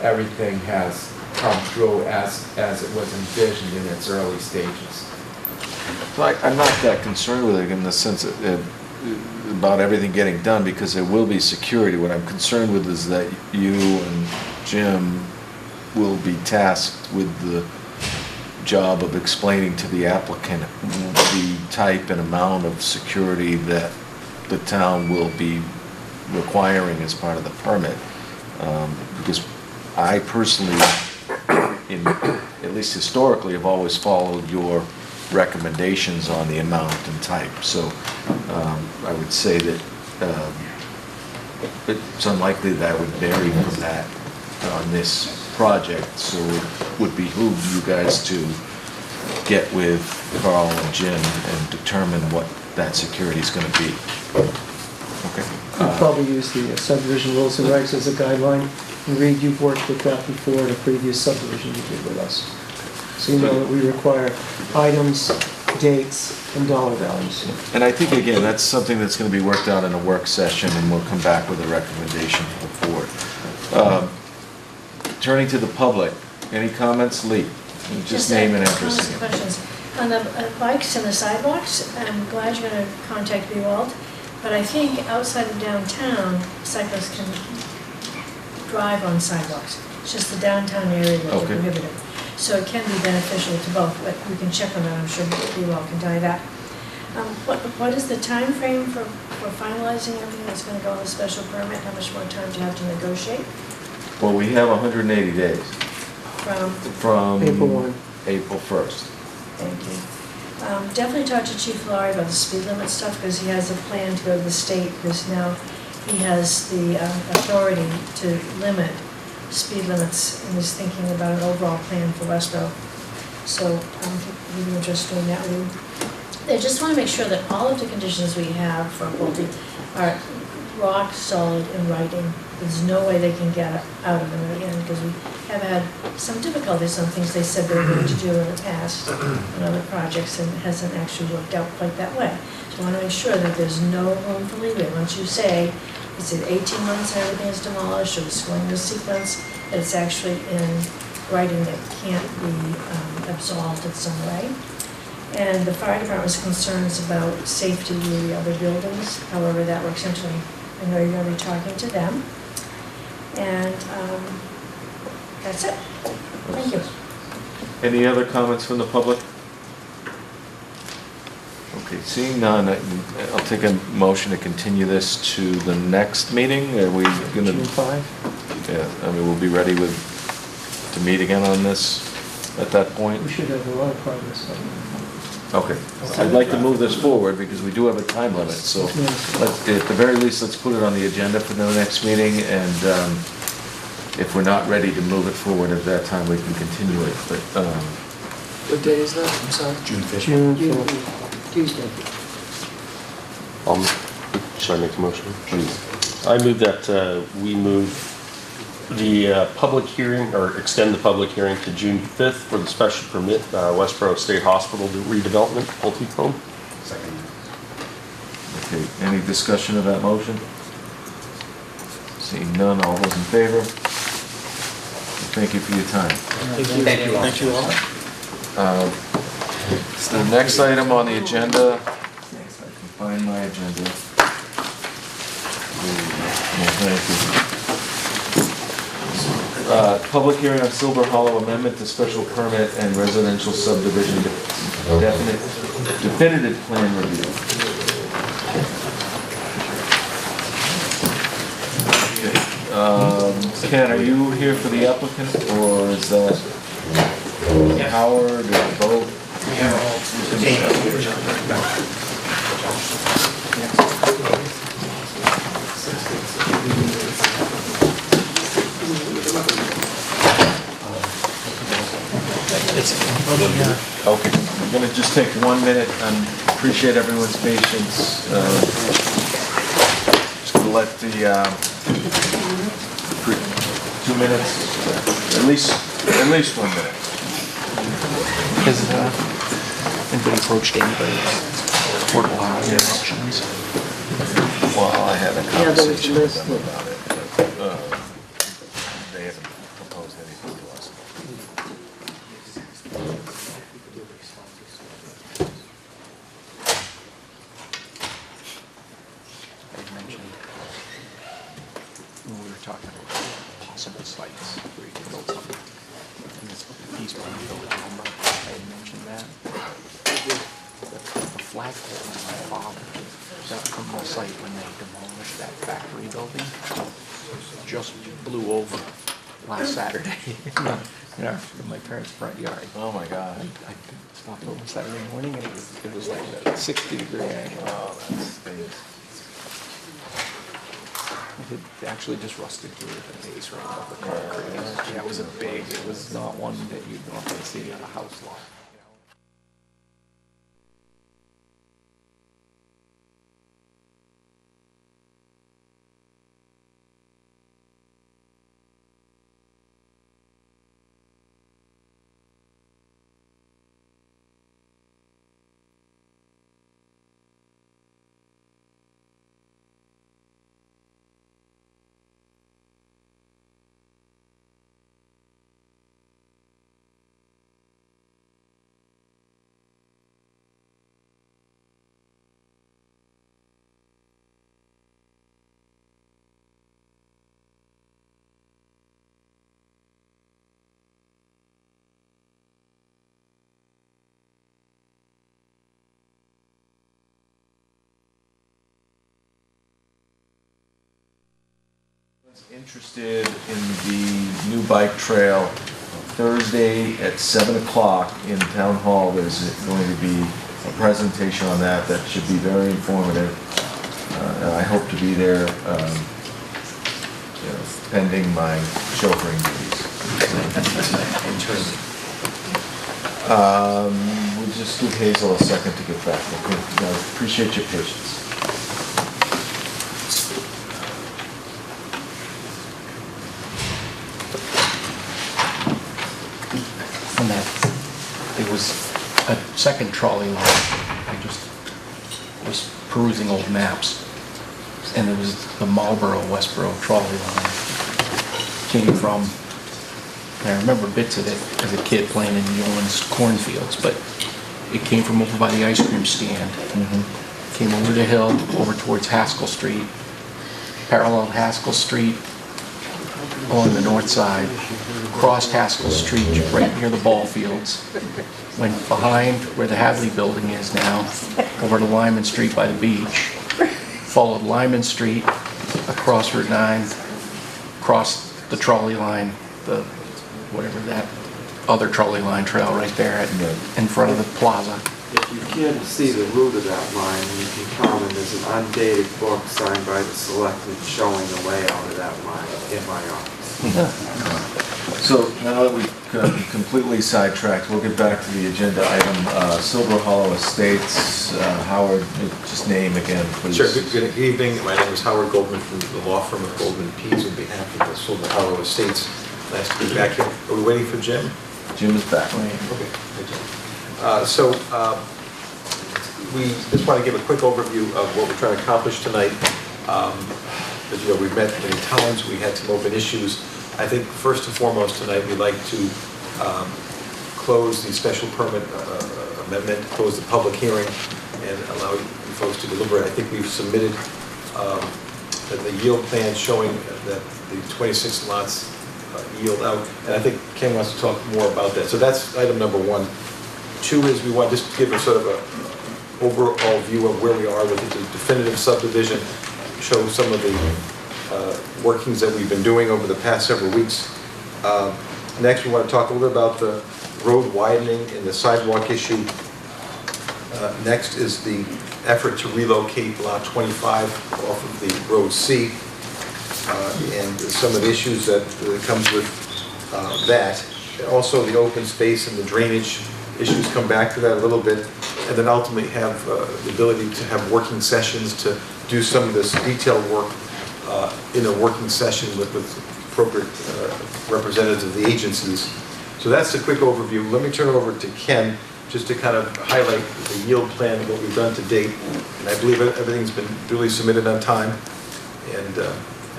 Everything has come through as it was envisioned in its early stages. Well, I'm not that concerned with it in the sense about everything getting done, because there will be security. What I'm concerned with is that you and Jim will be tasked with the job of explaining to the applicant the type and amount of security that the town will be requiring as part of the permit. Because I personally, at least historically, have always followed your recommendations on the amount and type. So I would say that it's unlikely that I would vary from that on this project. So it would behoove you guys to get with Carl and Jim and determine what that security is going to be. Okay. I'll probably use the subdivision rules and regs as a guideline. And Reed, you've worked with that before in a previous subdivision you did with us. So you know that we require items, dates, and dollar values. And I think, again, that's something that's going to be worked out in a work session, and we'll come back with a recommendation for the board. Turning to the public, any comments? Lee, just name and address. Some questions. On the bikes and the sidewalks, I'm glad you're going to contact Bewald, but I think outside of downtown, cyclists can drive on sidewalks. It's just the downtown area that they're prohibited. So it can be beneficial to both, but we can check on that. I'm sure Bewald can tell you that. What is the time frame for finalizing everything that's going to go on the special permit? How much more time do you have to negotiate? Well, we have 180 days. From April 1. April 1st. Thank you. Definitely talk to Chief Laurie about the speed limit stuff, because he has a plan to go to the state, because now he has the authority to limit speed limits, and he's thinking about an overall plan for Westborough. So he'd be interested in that with you. I just want to make sure that all of the conditions we have for Pulte are rock solid in writing. There's no way they can get out of them again, because we have had some difficulties on things they said they were going to do in the past on other projects, and it hasn't actually worked out quite that way. So I want to make sure that there's no room for leeway. Once you say, it's in 18 months and everything is demolished, or it's going to sequence, that it's actually in writing that can't be absolved in some way. And the fire department's concerns about safety with the other buildings, however that works into, I know you're going to be talking to them. And that's it. Thank you. Any other comments from the public? Okay, seeing none, I'll take a motion to continue this to the next meeting. Are we gonna? June 5? Yeah, I mean, we'll be ready to meet again on this at that point. We should have a lot of progress on that. Okay, I'd like to move this forward because we do have a time limit, so let's, at the very least, let's put it on the agenda for the next meeting, and if we're not ready to move it forward at that time, we can continue it, but, What day is that? I'm sorry. June 5th. June June 5th. Tuesday. Should I make the motion? I move that we move the public hearing, or extend the public hearing to June 5th for the special permit, Westborough State Hospital redevelopment, Pulte. Second. okay, any discussion of that motion? Seeing none, all those in favor? Thank you for your time. Thank you all. The next item on the agenda, if I can find my agenda. Thank you. Public hearing on Silver Hollow amendment to special permit and residential subdivision definitive plan review. Okay. Ken, are you here for the applicant, or is that Howard, or both? Okay, I'm gonna just take 1 minute and appreciate everyone's patience. Just gonna let the 2 minutes, at least 1 minute. Has anybody approached anybody for interruptions? Well, I had a Yeah, there was a conversation with list them of- about it, but they haven't proposed anything to us. I mentioned when we were talking about possible sites where you could build something. And this piece where you build I had mentioned that. The flagpole on my father, that from the site when they demolished that factory building, just blew over last Saturday in my parents' front yard. Oh my God. I stopped over Saturday morning and it was like a 60-degree angle. Oh, that stinks. It actually just rusted through the base right above the concrete. Yeah, it was it was not one that you'd normally see on a house lot. Interested in the new bike trail, Thursday at 7 o'clock in Town Hall, there's going to be a presentation on that that should be very informative. and I hope to be there, pending my chauffeuring duties. We'll just give Hazel a second to get back. Okay, I appreciate your patience. On that, there was a second trolley line. I just was perusing old maps, and it was the Marlboro Westborough trolley line. Came from, and I remember bits of it as a kid playing in New Orleans cornfields, but it came from over by the ice cream stand. Came over the hill, over towards Haskell Street, paralleled Haskell Street on the north side, crossed Haskell Street right near the ball fields, went behind where the Hadley building is now, over to Lyman Street by the beach, followed Lyman Street, across Route 9, crossed the trolley line, the, whatever that other trolley line trail right there in front of the plaza. If you can't see the route of that line, you can comment, there's an undated book signed by the selectmen showing the layout of that line in my office. So now that we've completely sidetracked, we'll get back to the agenda item, Silver Hollow Estates. Howard, just name again, please. Sure. Good evening. My name is Howard Goldman from the law firm of Goldman Pease on behalf of the Silver Hollow Estates. Nice to be back here. Are we waiting for Jim? Jim is back. Okay. Thank you. We just want to give a quick overview of what we're trying to accomplish tonight. As you know, we've met many times. We had some open issues. I think first and foremost tonight, we'd like to close the special permit amendment, close the public hearing, and allow you folks to deliberate. I think we've submitted the yield plan showing that the 26 lots yield out, and I think Ken wants to talk more about that. So that's item number one. Two is we want just to give a sort of a overall view of where we are with the definitive subdivision, show some of the workings that we've been doing over the past several weeks. Next, we want to talk a little bit about the road widening and the sidewalk issue. Next is the effort to relocate Lot 25 off of the Road C, and some of the issues that comes with that. Also, the open space and the drainage issues, come back to that a little bit, and then ultimately have the ability to have working sessions to do some of this detailed work in a working session with appropriate representatives of the agencies. So that's a quick overview. Let me turn it over to Ken just to kind of highlight the yield plan, what we've done to date. And I believe everything's been duly submitted on time. And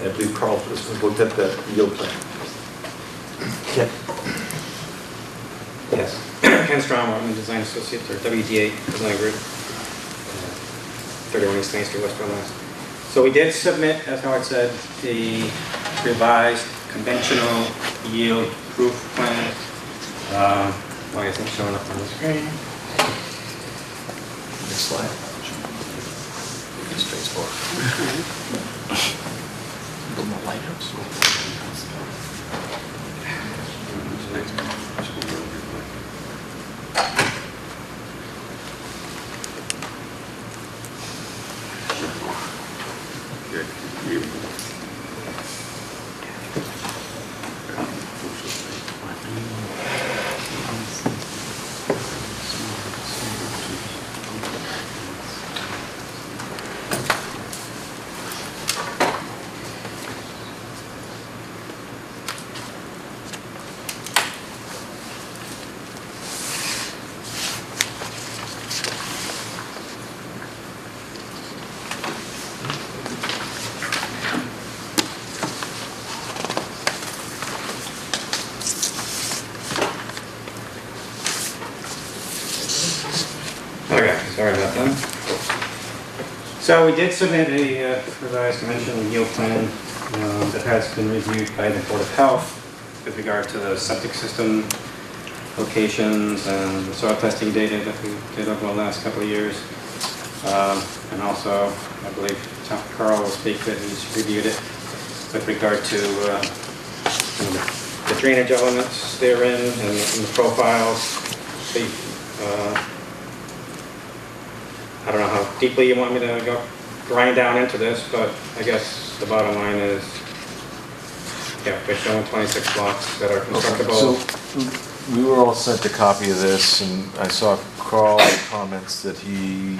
I believe Carl has looked at that yield plan. Ken. Yes. Ken Strom, I'm a design associate for WD8 Design Group, 31 East Main Street, Westborough, Mass. So we did submit, as Howard said, the revised conventional yield proof plan. Well, I think showing up on the screen. Next slide. Pretty straightforward. Put more lighthouse. Sorry about that. So we did submit a revised conventional yield plan that has been reviewed by the Board of Health with regard to the septic system locations and the soil testing data that we did over the last couple of years. And also, I believe Carl will speak that he's reviewed it with regard to the drainage elements therein and the profiles. I don't know how deeply you want me to go grind down into this, but I guess the bottom line is, yeah, we're showing 26 lots that are constructible. So, we were all sent a copy of this, and I saw Carl comments that he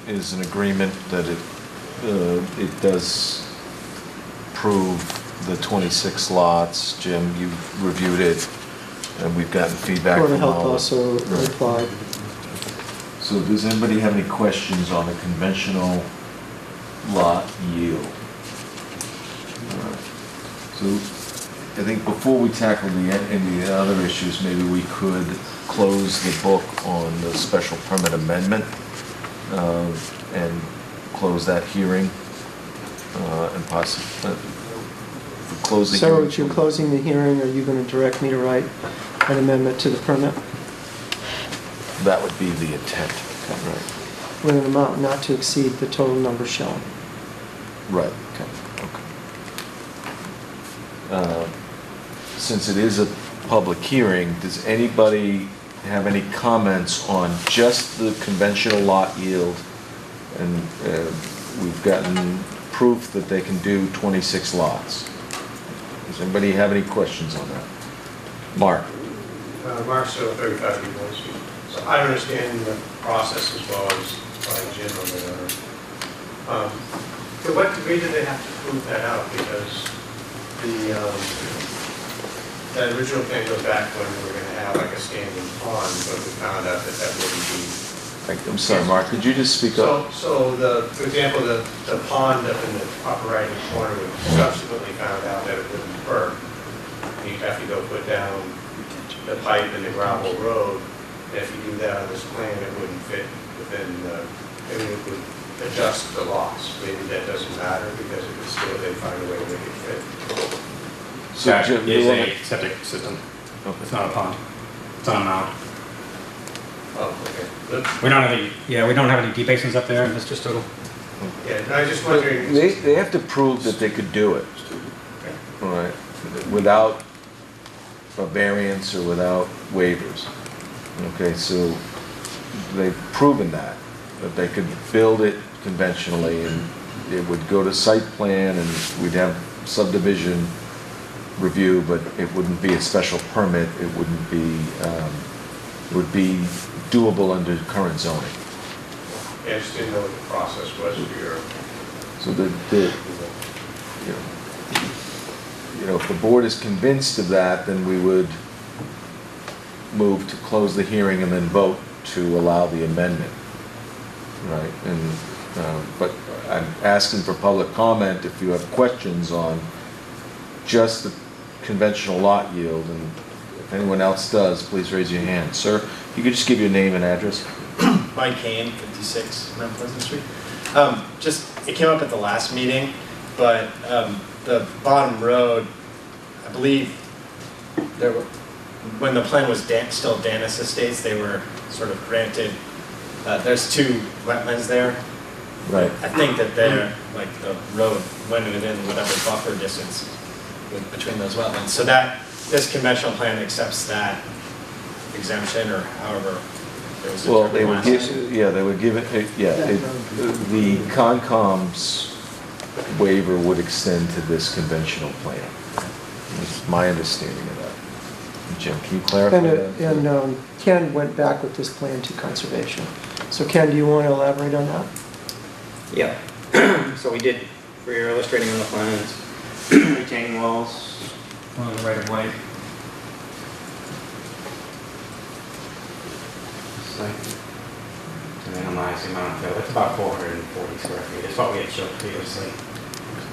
is in agreement that it does prove the 26 lots. Jim, you've reviewed it, and we've gotten feedback Board of from Health all. also replied. So does anybody have any questions on the conventional lot yield? So I think before we tackle any of the other issues, maybe we could close the book on the special permit amendment and close that hearing and possibly close the hearing. Sarah, would you closing the hearing, are you going to direct me to write an amendment to the permit? That would be the intent. Right. With an amount not to exceed the total number shown. Right. Okay. Since it is a public hearing, does anybody have any comments on just the conventional lot yield? And we've gotten proof that they can do 26 lots. Does anybody have any questions on that? Mark? Mark, so 35 people. So I understand the process as well as by Jim or whatever. To what degree do they have to prove that out? Because that original plan goes back when we were going to have like a standing pond, but we found out that that wouldn't be. I'm sorry, Mark, could you just speak up? So for example, the pond up in the upper right corner, we subsequently found out that it wouldn't work. You'd have to go put down the pipe in the gravel road. And if you do that on this plan, it wouldn't fit within maybe it would adjust the lots. Maybe that doesn't matter because it would still, they'd find a way to make it fit. So That Jim, is a septic system. Okay. It's not a pond. It's on a mound. Oh, okay. Good. We don't have any deep basins up there, Mr. Stoddle. Yeah, and I was just wondering. They have to prove that they could do it. All right, without a variance or without waivers. Okay, so they've proven that they could build it conventionally and it would go to site plan and we'd have subdivision review, but it wouldn't be a special permit, it wouldn't be, it would be doable under current zoning. Yeah, I just didn't know what the process was for your. So if the board is convinced of that, then we would move to close the hearing and then vote to allow the amendment. Right, and, but I'm asking for public comment if you have questions on just the conventional lot yield, and if anyone else does, please raise your hand. Sir, if you could just give your name and address. Mike Kane, 56 Mount Pleasant Street. It came up at the last meeting, but the bottom road, I believe, when the plan was still Danis Estates, they were sort of granted, there's two wetlands there. Right. I think that they're, like the road went within whatever buffer distance between those wetlands. So that, this conventional plan accepts that exemption, or however it was Well, they determined would last give, time. yeah, they would give it, the Concom's waiver would extend to this conventional plan. That's my understanding of that. Jim, can you clarify that? And Ken went back with this plan to conservation. So Ken, do you want to elaborate on that? Yeah. So we were illustrating on the plans, retaining walls along the right of way. It's like to minimize the amount of fill. It's about 440 square feet. It's what we had showed previously.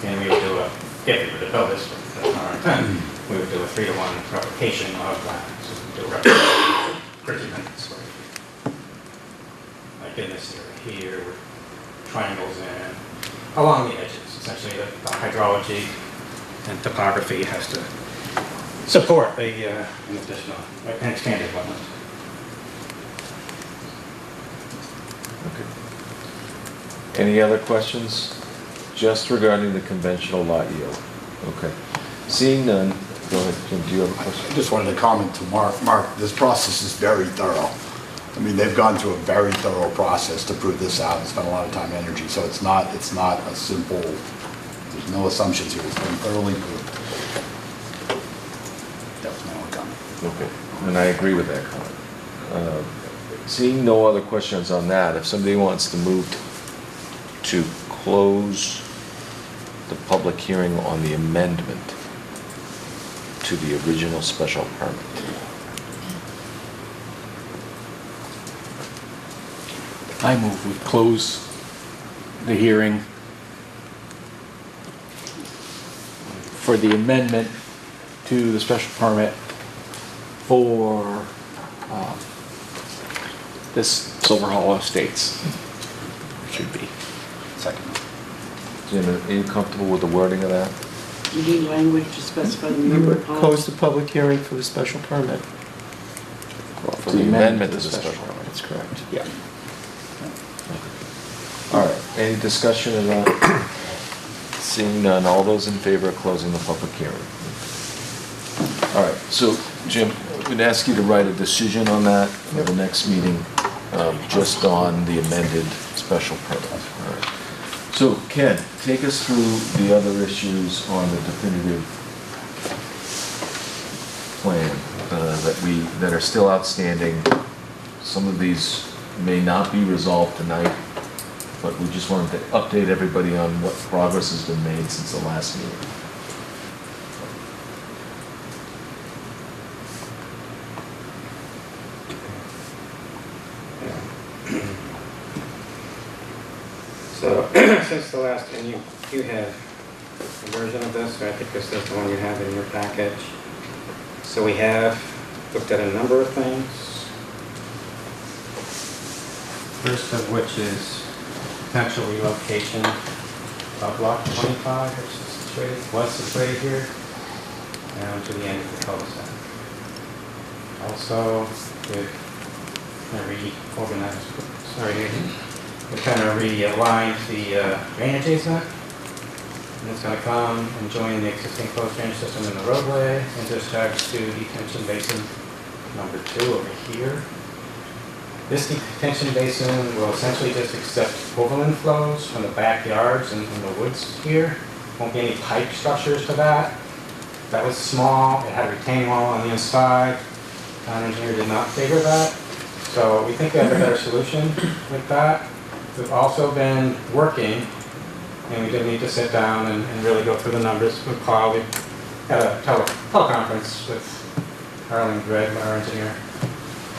And we would do if we were to build this, that's not our intent, we would do a 3-to-1 replication of that. So we do a replication of 50 square feet. Like in this area here, with triangles in along the edges. Essentially, the hydrology and topography has to support an additional, an expanded wetland. Okay. Any other questions? Just regarding the conventional lot yield. Okay. Seeing none, go ahead, Jim, do you have a question? I just wanted to comment to Mark. Mark, this process is very thorough. I mean, they've gone through a very thorough process to prove this out and spent a lot of time and energy, so it's not a simple, there's no assumptions here, it's been thoroughly proved. That was my only comment. Okay, and I agree with that comment. Seeing no other questions on that, if somebody wants to move to close the public hearing on the amendment to the original special permit. I move we close the hearing for the amendment to the special permit for this Silver Hollow Estates. Should be. Second. Jim, are you comfortable with the wording of that? You need language to specify the number of ponds? Close the public hearing for the special permit. For the amendment to the special permit. That's correct. Yeah. All right, any discussion of that? Seeing none, all those in favor of closing the public hearing? All right, so Jim, I'm going to ask you to write a decision on that for the next meeting, just on the amended special permit. All right. So Ken, take us through the other issues on the definitive plan that are still outstanding. Some of these may not be resolved tonight, but we just wanted to update everybody on what progress has been made since the last meeting. So, since the last, and you have a version of this, or I think this is the one you have in your package. So we have looked at a number of things. First of which is potential relocation of block 25, which was situated here, down to the end of the cul-de-sac. Also, we've reorganized, we're kind of realigned the drainage easement. And it's going to come and join the existing closed drainage system in the roadway and discharge to detention basin number 2 over here. This detention basin will essentially just accept overland flows from the backyards and from the woods here. Won't be any pipe structures to that. That was small, it had a retaining wall on the inside. Town engineer did not favor that. So we think we have a better solution with that. We've also been working, and we did need to sit down and really go through the numbers with Carl. We had a teleconference with Harlan Gregg, our engineer,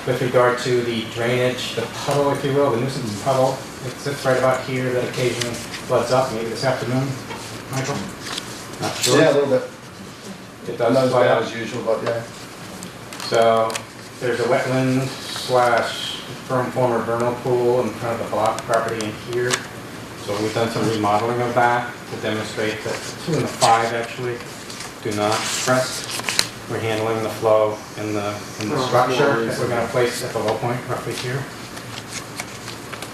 with regard to the drainage, the puddle, if you will, the nuisance puddle. It sits right about here that occasionally floods up, maybe this afternoon, Michael? Not sure. Yeah, a little bit. It does Not as flood bad up. as usual, but yeah. So there's a wetland / former vernal pool in front of the block property in here. So we've done some remodeling of that to demonstrate that the 2 and the 5 actually do not press. We're handling the flow in the structure that we're going to place at the low point roughly here.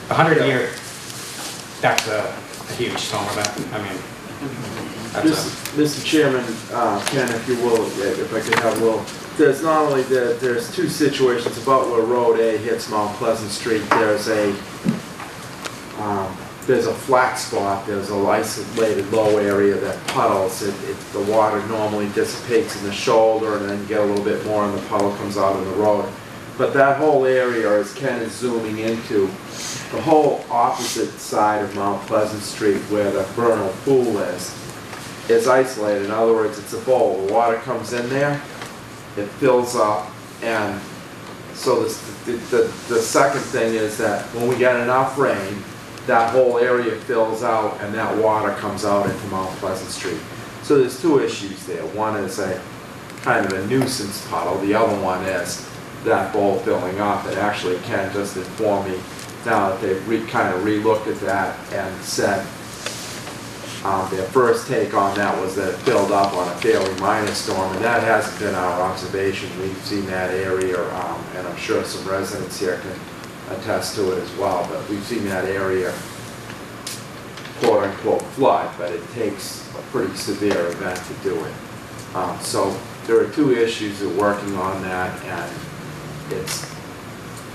100-year, that's a huge storm event. I mean, Mr. Chairman, Ken, if you will, if I could have a little, there's not only there's 2 situations about where Road A hits Mount Pleasant Street. There's a flat spot, there's a isolated low area that puddles. The water normally dissipates in the shoulder and then you get a little bit more and the puddle comes out in the road. But that whole area, as Ken is zooming into, the whole opposite side of Mount Pleasant Street where the vernal pool is isolated. In other words, it's a bowl. The water comes in there, it fills up, and so the second thing is that when we get enough rain, that whole area fills out and that water comes out into Mount Pleasant Street. So there's 2 issues there. One is a kind of a nuisance puddle. The other one is that bowl filling up. And actually Ken just informed me now that they've kind of re-looked at that and said their first take on that was that it filled up on a fairly minor storm, and that hasn't been our observation. We've seen that area, and I'm sure some residents here can attest to it as well, but we've seen that area quote-unquote flood, but it takes a pretty severe event to do it. So there are 2 issues of working on that, and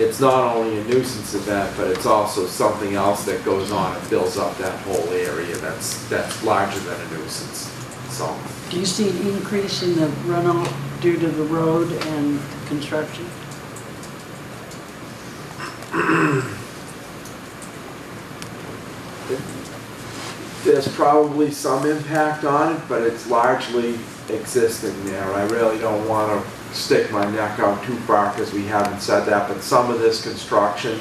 it's not only a nuisance event, but it's also something else that goes on and fills up that whole area that's larger than a nuisance, so. Do you see an increase in the runoff due to the road and construction? There's probably some impact on it, but it's largely existing there. I really don't want to stick my neck out too far because we haven't said that, but some of this construction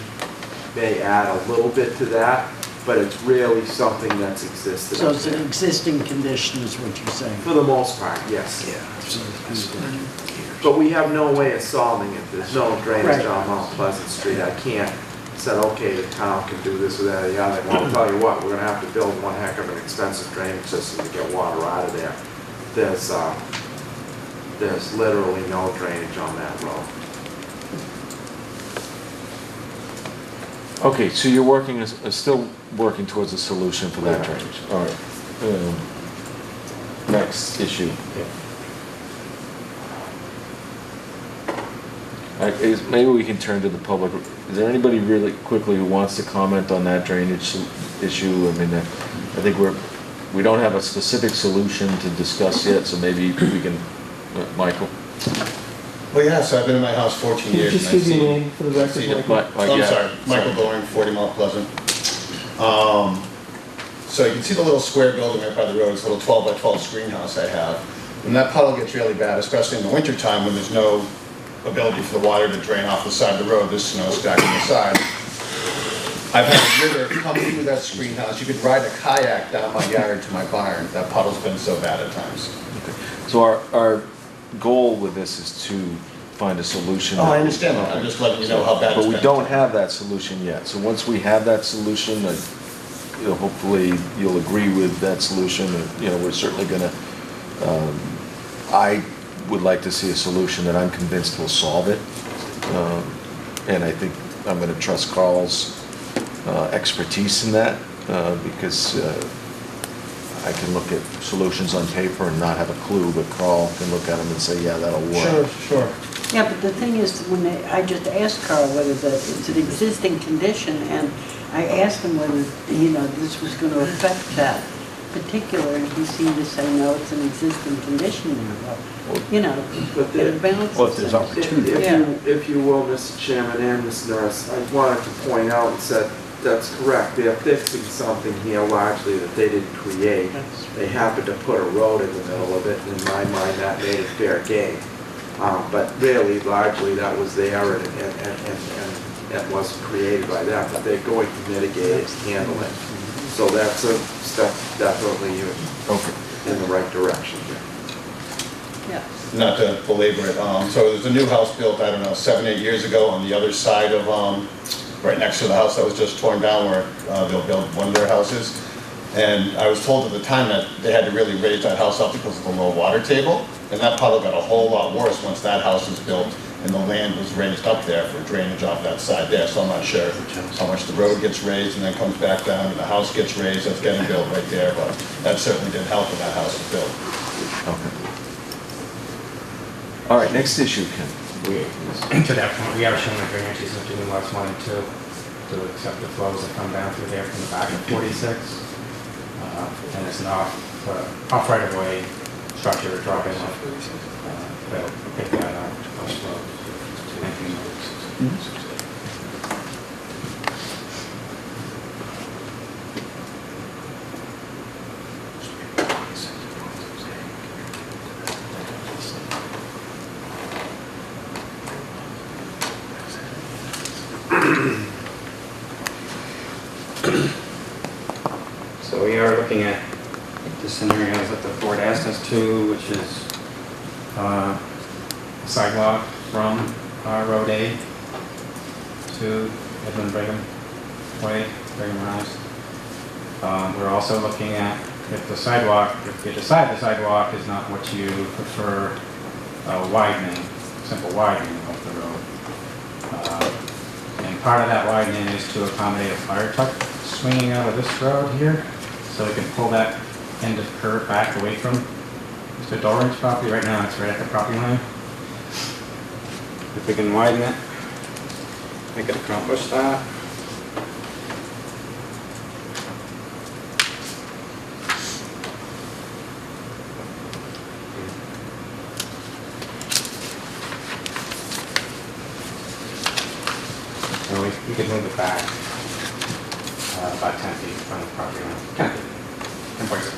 may add a little bit to that, but it's really something that's existed. So it's an existing condition is what you're saying? For the most part, yes. But we have no way of solving it. There's no drainage on Mount Pleasant Street. I can't say, okay, the town can do this or that or the other. Well, I'll tell you what, we're gonna have to build one heck of an expensive drainage system to get water out of there. There's literally no drainage on that road. Okay, so you're working, still working towards a solution for that drainage. All right. Next issue. Maybe we can turn to the public. Is there anybody really quickly who wants to comment on that drainage issue? I mean, I think we don't have a specific solution to discuss yet, so maybe we can, Michael? Well, yeah, so I've been in my house 14 years. Just give your name for the record, Michael. I'm sorry, Michael Goring, 40 Mount Pleasant. So you can see the little square building right by the road. It's a little 12 by 12 screen house I have. When that puddle gets really bad, especially in the winter time when there's no ability for the water to drain off the side of the road, there's snow stacked on the side. I've had a river come through that screen house. You could ride a kayak down my yard to my barn. That puddle's been so bad at times. Okay. So our goal with this is to find a solution. Oh, I understand that. I'm just letting you know how bad it's been. But we don't have that solution yet. So once we have that solution, hopefully you'll agree with that solution. We're certainly gonna, I would like to see a solution that I'm convinced will solve it. And I think I'm gonna trust Carl's expertise in that, because I can look at solutions on paper and not have a clue, but Carl can look at them and say, yeah, that'll work. Sure. Yeah, but the thing is, I just asked Carl whether it's an existing condition, and I asked him whether, this was going to affect that particular, and he seemed to say, no, it's an existing condition now. But it balances. Well, if there's opportunity. If you will, Mr. Chairman and Ms. Nurse, I wanted to point out and said, that's correct. They're fixing something here largely that they didn't create. They happened to put a road in the middle of it, and in my mind, that made it fair game. But really, largely, that was there and it wasn't created by them, but they're going to mitigate it, handle it. So that's a step definitely in the right direction here. Yeah. Not to belabor it, so there's a new house built, I don't know, 7, 8 years ago on the other side of, right next to the house that was just torn down where they'll build one of their houses. And I was told at the time that they had to really raise that house up because of the low water table. And that puddle got a whole lot worse once that house was built and the land was raised up there for drainage off that side there. So I'm not sure how much the road gets raised and then comes back down and the house gets raised. That's getting built right there, but that certainly didn't help when that house was built. Okay. All right, next issue, Ken. To that point, we are showing the drainages of doing lots 1 and 2 to accept the flows that come down through there from the back of 46. And it's an off right of way structure dropping off. They'll pick that up. So we are looking at the scenarios that the board asked us to, which is sidewalk from Road A to Edmund Brigham Way, Brigham Rise. We're also looking at if the sidewalk, if you decide the sidewalk is not what you prefer, widening, simple widening of the road. And part of that widening is to accommodate a fire truck swinging out of this road here, so we can pull that end of curve back away from Mr. Doran's property. Right now it's right at the property line. If we can widen it, we could accomplish that. So we could move it back about 10 feet from the property line. 10 feet. 10.6.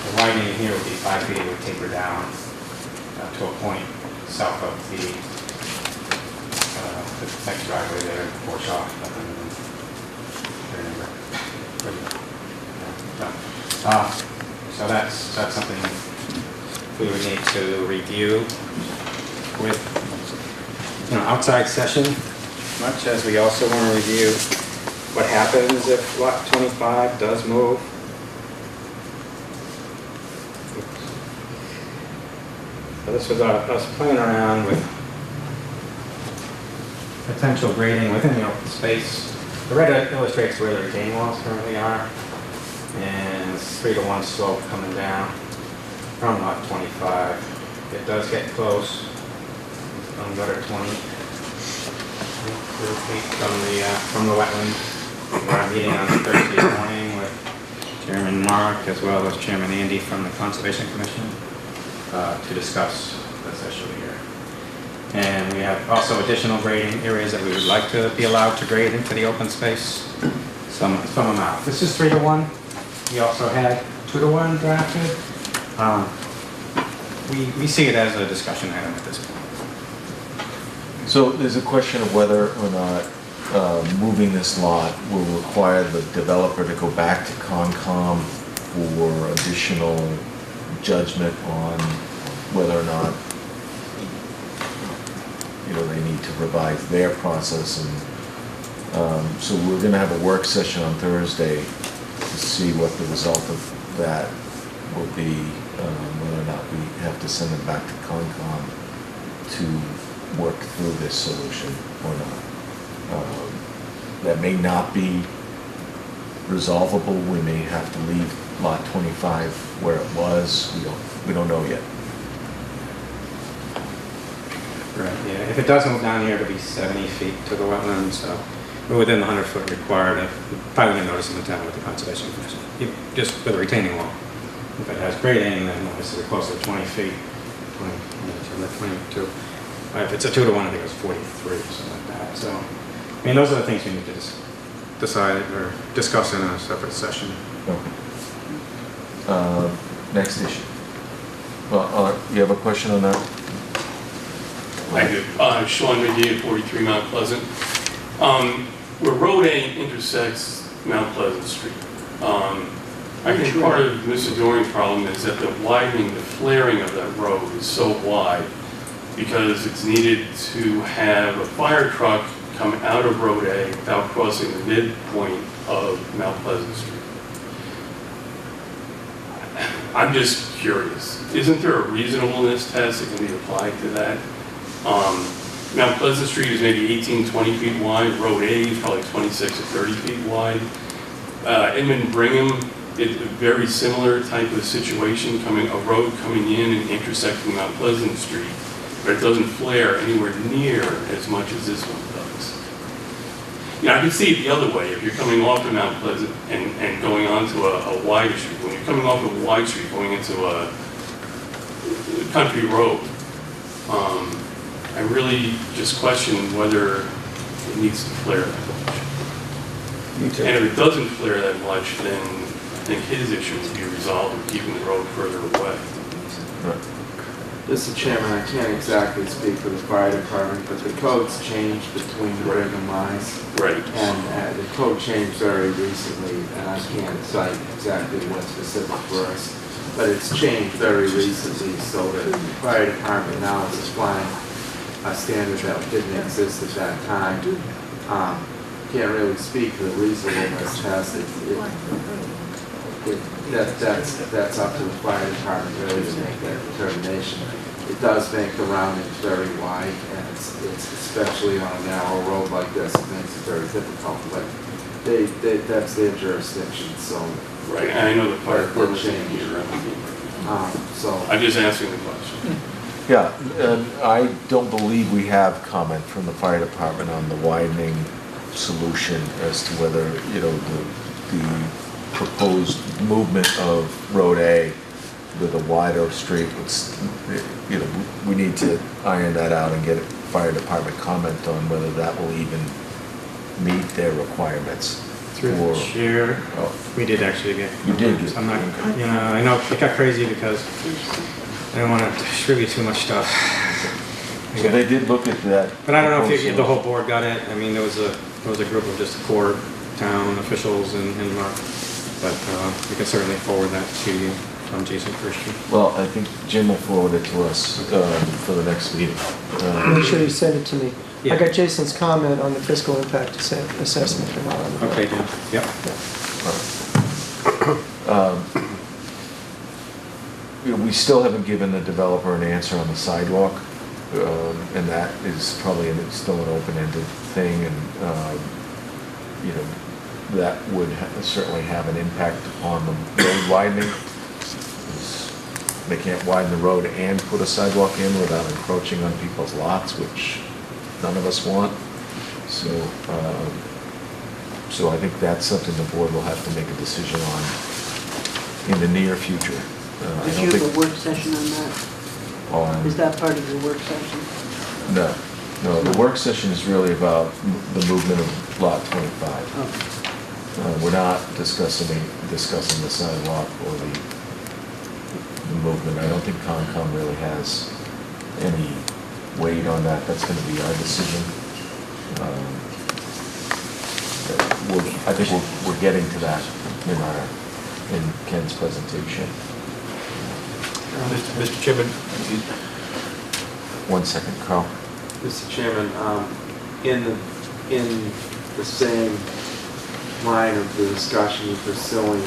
The widening here would be 5 feet, it would taper down to a point south of the next driveway there, wash off. So that's something we would need to review with, outside session, much as we also want to review what happens if lot 25 does move. So this was us playing around with potential grading within the open space. The red illustrates where the retaining walls currently are, and it's 3-to-1 slope coming down from lot 25. It does get close. On gutter 20 feet from the wetland. We're meeting on Thursday morning with Chairman Mark as well as Chairman Andy from the Conservation Commission to discuss this issue here. And we have also additional grading areas that we would like to be allowed to grade into the open space. Some amount. This is 3-to-1. We also had 2-to-1 drafted. We see it as a discussion item at this point. So there's a question of whether or not moving this lot will require the developer to go back to Concom for additional judgment on whether or not, they need to revise their process. And so we're going to have a work session on Thursday to see what the result of that will be, whether or not we have to send it back to Concom to work through this solution or not. That may not be resolvable. We may have to leave lot 25 where it was. We don't know yet. Right, yeah. If it does move down here to be 70 feet to the wetlands, so we're within the 100-foot required of filing a notice in the town with the Conservation Commission, just for the retaining wall. If it has grading, then obviously we're closer to 20 feet, 22. If it's a 2-to-1, I think it was 43 or something like that. So, those are the things we need to decide or discuss in a separate session. Okay. Next issue. Well, you have a question on that? I do. Sean McGee, 43 Mount Pleasant. Where Road A intersects Mount Pleasant Street, I think part of Mr. Doring's problem is that the widening, the flaring of that road is so wide because it's needed to have a fire truck come out of Road A without crossing the midpoint of Mount Pleasant Street. I'm just curious, isn't there a reasonableness test that can be applied to that? Mount Pleasant Street is maybe 18, 20 feet wide. Road A is probably 26 or 30 feet wide. Edmund Brigham, it's a very similar type of situation, a road coming in and intersecting Mount Pleasant Street, but it doesn't flare anywhere near as much as this one does. I can see it the other way. If you're coming off of Mount Pleasant and going onto a wider street, when you're coming off of a wide street going into a country road, I really just question whether it needs to flare that much. Me too. And if it doesn't flare that much, then I think his issue would be resolved in keeping the road further away. Mr. Chairman, I can't exactly speak for the fire department, but the code's changed between the rig and lines. Right. And the code changed very recently, and I can't cite exactly what specific for us, but it's changed very recently, so that the fire department now is applying a standard that didn't exist at that time. Can't really speak to the reasonableness test. That's up to the fire department really to make that determination. It does make the roundings very wide, and it's especially on a narrow road like this, it makes it very difficult. But that's their jurisdiction, so. Right, and I know the fire department change here. So I'm just asking the question. Yeah, and I don't believe we have comment from the fire department on the widening solution as to whether, you know, the proposed movement of Road A with a wider street, it's, you know, we need to iron that out and get fire department comment on whether that will even meet their requirements. Through the chair, we did actually get. You did get. I'm not, you know, I know it got crazy because I don't want to distribute too much stuff. So they did look at that. But I don't know if the whole board got it. I mean, there was a group of just core town officials and Mark. But we can certainly forward that to you from Jason Christian. Well, I think Jim will forward it to us for the next meeting. Make sure you send it to me. Yeah. I got Jason's comment on the fiscal impact assessment. Okay, Jim. Yep. You know, we still haven't given the developer an answer on the sidewalk, and that is probably still an open-ended thing, and you know, that would certainly have an impact on the road widening. They can't widen the road and put a sidewalk in without encroaching on people's lots, which none of us want. So, so I think that's something the board will have to make a decision on in the near future. Did you have a work session on that? Is that part of your work session? No, no, the work session is really about the movement of Lot 25. We're not discussing the sidewalk or the movement. I don't think Concom really has any weight on that. That's going to be our decision. I think we're getting to that in Ken's presentation. Mr. Chairman. 1 second, Carl. Mr. Chairman, in the same line of the discussion you're pursuing,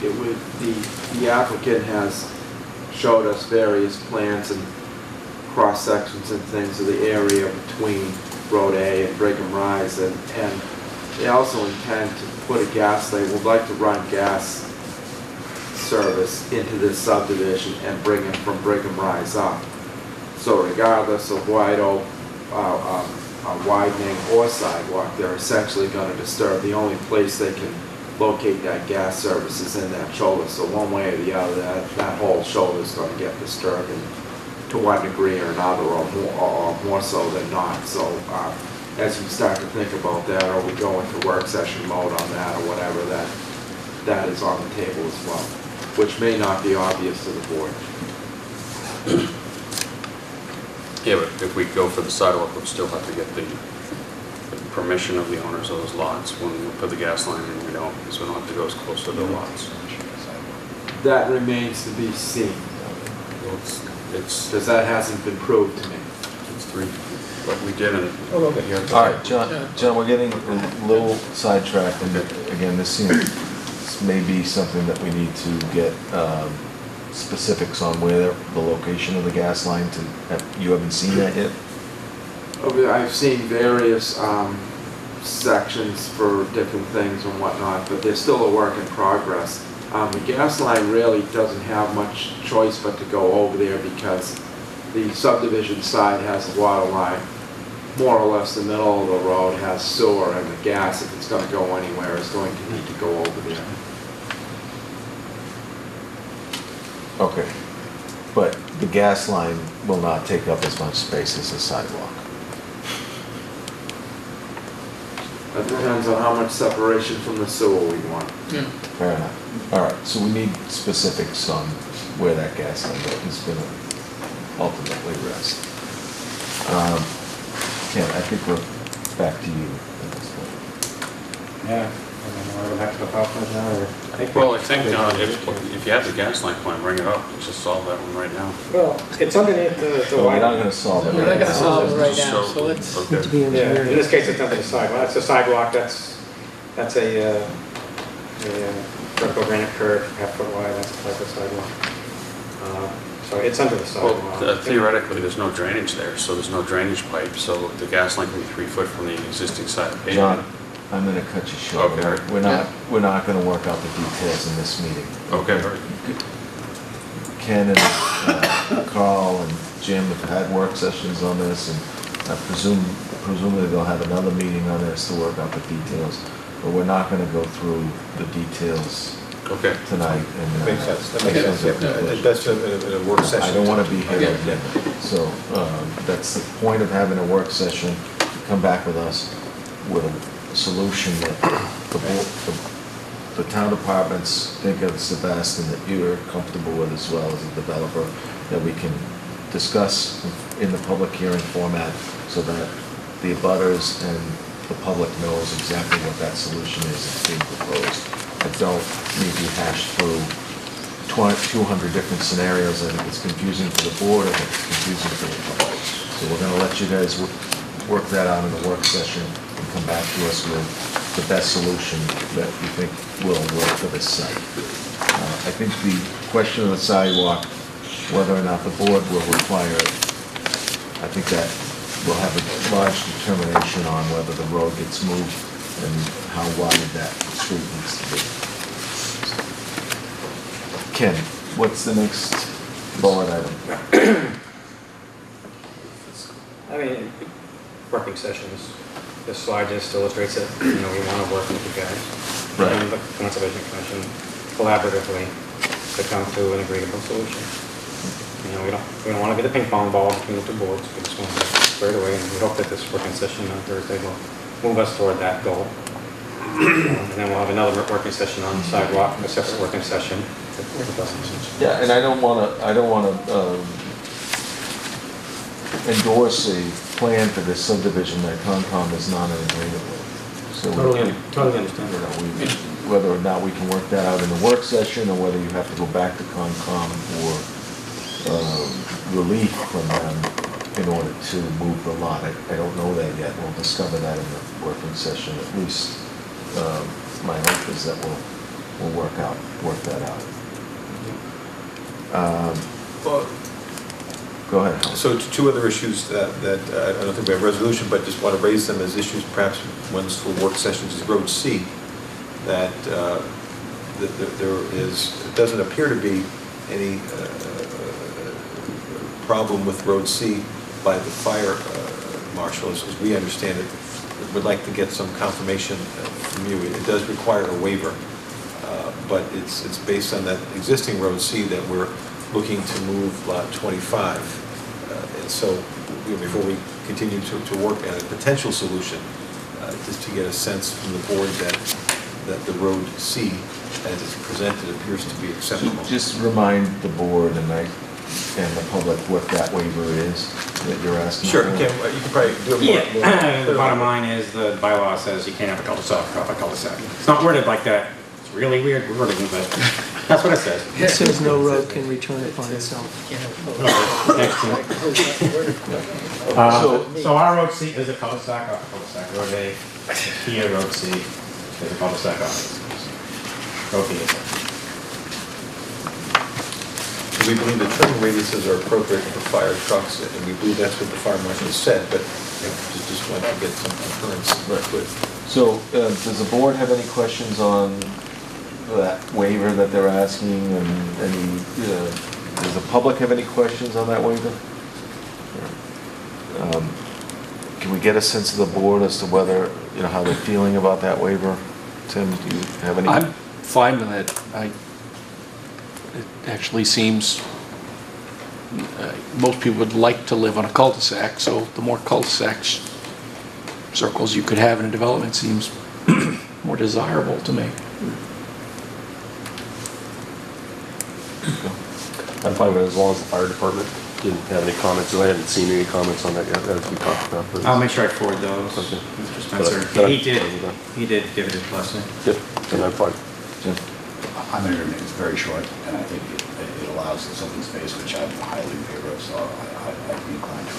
it would, the applicant has showed us various plans and cross sections and things of the area between Road A and Brigham Rise, and they also intend to put a gas line, would like to run gas service into this subdivision and bring it from Brigham Rise up. So regardless of widening or sidewalk, they're essentially going to disturb. The only place they can locate that gas service is in that shoulder. So one way or the other, that whole shoulder is going to get disturbed, and to one degree or another, or more so than not. So as you start to think about that, or we go into work session mode on that or whatever, that is on the table as well, which may not be obvious to the board. Yeah, but if we go for the sidewalk, we'll still have to get the permission of the owners of those lots. When we put the gas line in, we don't, because we don't have to go as close to the lots. That remains to be seen. Because that hasn't been proved to me. It's 3, but we didn't. All right, John, we're getting a little sidetracked, and again, this may be something that we need to get specifics on where the location of the gas line you haven't seen that yet? I've seen various sections for different things and whatnot, but they're still a work in progress. The gas line really doesn't have much choice but to go over there, because the subdivision side has a water line. More or less the middle of the road has sewer, and the gas, if it's going to go anywhere, is going to need to go over there. Okay, but the gas line will not take up as much space as the sidewalk. That depends on how much separation from the sewer we want. Yeah. Fair enough. All right, so we need specifics on where that gas line is going to ultimately rest. Ken, I think we're back to you at this point. Yeah. I don't know, we're back to the PowerPoint now, or? Well, I think if you have the gas line plan, bring it up. Let's just solve that one right now. Well, it's underneath the Well, we're not going to solve it. We're not gonna solve it right Just now, show- so let's. okay. Yeah, in this case, it's under the sidewalk. That's a sidewalk, that's a vertical granite curb, half-foot wide, that's a type of sidewalk. So it's under the sidewalk. Well, theoretically, there's no drainage there, so there's no drainage pipe, so the gas line can be 3 foot from the existing side of pavement. John, I'm going to cut you short. Okay. We're not going to work out the details in this meeting. Okay. Ken and Carl and Jim have had work sessions on this, and I presumably they'll have another meeting on this to work out the details, but we're not gonna go through the details Okay. tonight. And, Makes sense. That makes sense. Yeah, that's in a work session. I don't want to be here Yeah. again. So that's the point of having a work session. Come back with us with a solution that the town departments think is the best and that you're comfortable with as well as a developer, that we can discuss in the public hearing format so that the abutters and the public knows exactly what that solution is that's being proposed. I don't need to hash through 200 different scenarios. I think it's confusing for the board, I think it's confusing for the public. So we're gonna let you guys work that out in the work session and come back to us with the best solution that you think will work for this site. I think the question of the sidewalk, whether or not the board will require it, I think that will have a large determination on whether the road gets moved and how wide that street needs to be. Ken, what's the next bullet item? I mean, working sessions. This slide just illustrates it. You know, we want to work with you guys. Right. And the Conservation Commission collaboratively to come to an agreeable solution. You know, we don't want to be the ping pong ball between the two boards. We just want to get squared away, and we hope that this working session on Thursday will move us toward that goal. And then we'll have another working session on the sidewalk, a separate working session. Yeah, and I don't wanna endorse a plan for this subdivision that Concom is not in agreement with. So Totally understand. you know, whether or not we can work that out in the work session, or whether you have to go back to Concom for relief from them in order to move the lot. I don't know that yet. We'll discover that in the working session. At least my hope is that we'll work that out. Well, Go ahead. So two other issues that I don't think we have resolution, but just want to raise them as issues, perhaps ones for work sessions, is Road C, that there is, it doesn't appear to be any problem with Road C by the fire marshal, as we understand it. Would like to get some confirmation from you. It does require a waiver, but it's based on that existing Road C that we're looking to move lot 25. And so, you know, before we continue to work on a potential solution, just to get a sense from the board that the Road C, as it's presented, appears to be acceptable. So just remind the board and the public what that waiver is that you're asking Sure, for. you can probably do it more. Yeah, the bottom line is the bylaw says you can't have a cul-de-sac off a cul-de-sac. It's not worded like that. It's really weird wording, but that's what it says. It says no road can return upon itself. So our Road C is a cul-de-sac off a cul-de-sac. Road A, here Road C is a cul-de-sac off. Road B is We believe the turning radiuses are appropriate for fire trucks, and we believe that's what the fire marshal said, but just wanted to get some concurrence. Right. So, does the board have any questions on that waiver that they're asking, and does the public have any questions on that waiver? Can we get a sense of the board as to whether, how they're feeling about that waiver? Tim, do you have any? I'm fine with it. It actually seems, most people would like to live on a cul-de-sac, so the more cul-de-sac circles you could have in a development seems more desirable to me. I'm fine with it as long as the fire department didn't have any comments. I haven't seen any comments on that yet, as we talked about. But I'll make sure I forward those. Okay. Mr. Spencer, he did give it his blessing. Yep, and I'm fine. I'm going to remain very short, and I think it allows this open space, which I'm highly in favor of, so I'd be inclined to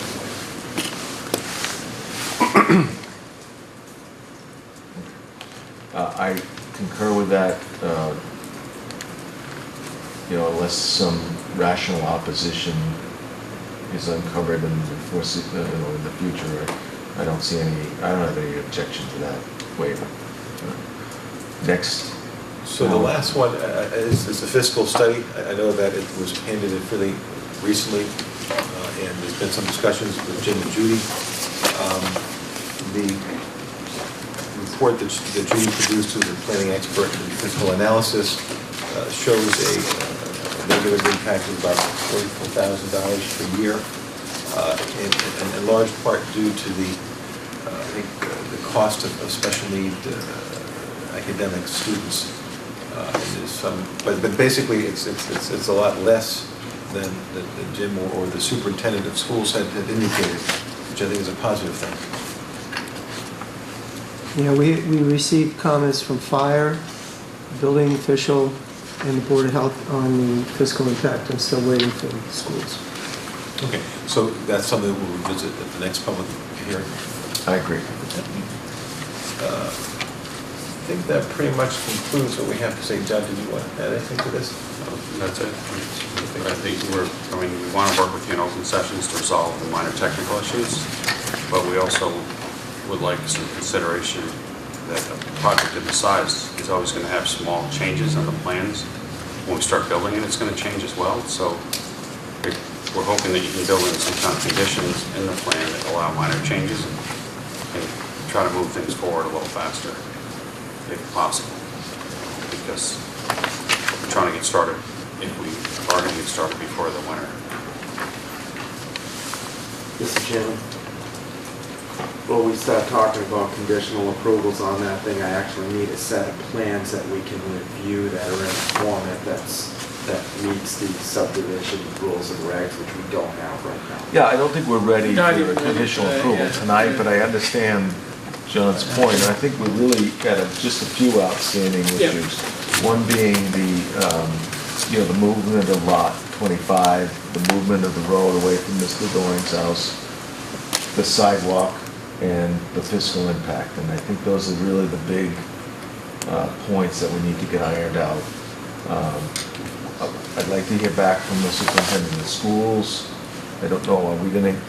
waive. I concur with that, unless some rational opposition is uncovered in the future, I don't have any objection to that waiver. Next. So the last one is the fiscal study. I know that it was handed in fairly recently. and there's been some discussions with Jim and Judy. The report that Judy produced, who's a planning expert in physical analysis, shows a negative impact of about $44,000 per year, in large part due to the, I think, the cost of special need academic students. There's some, but basically it's a lot less than Jim or the superintendent of schools had indicated, which I think is a positive thing. Yeah, we received comments from fire, building official, and the Board of Health on the fiscal impact. I'm still waiting for the schools. Okay, so that's something we'll revisit at the next public hearing. I agree. I think that pretty much concludes what we have to say. John, did you want to add anything to this? That's it. I think we want to work with you in open sessions to resolve the minor technical issues, but we also would like some consideration that a project of this size is always going to have small changes on the plans. When we start building it, it's going to change as well. So we're hoping that you can build in some kind of conditions in the plan that allow minor changes and try to move things forward a little faster, if possible. Because we're trying to get started, if we are going to get started before the winter. Mr. Chairman, before we start talking about conditional approvals on that thing, I actually need a set of plans that we can review that are in a format that meets the subdivision rules and regs, which we don't have right now. Yeah, I don't think we're ready Not for even a conditional ready approval today, yeah. tonight, but I understand John's point. And I think we really got just a few outstanding Yeah. issues. One being the movement of lot 25, the movement of the road away from Mr. Doring's house, the sidewalk, and the fiscal impact. And I think those are really the big points that we need to get ironed out. I'd like to hear back from the superintendent of schools. I don't know, are we going to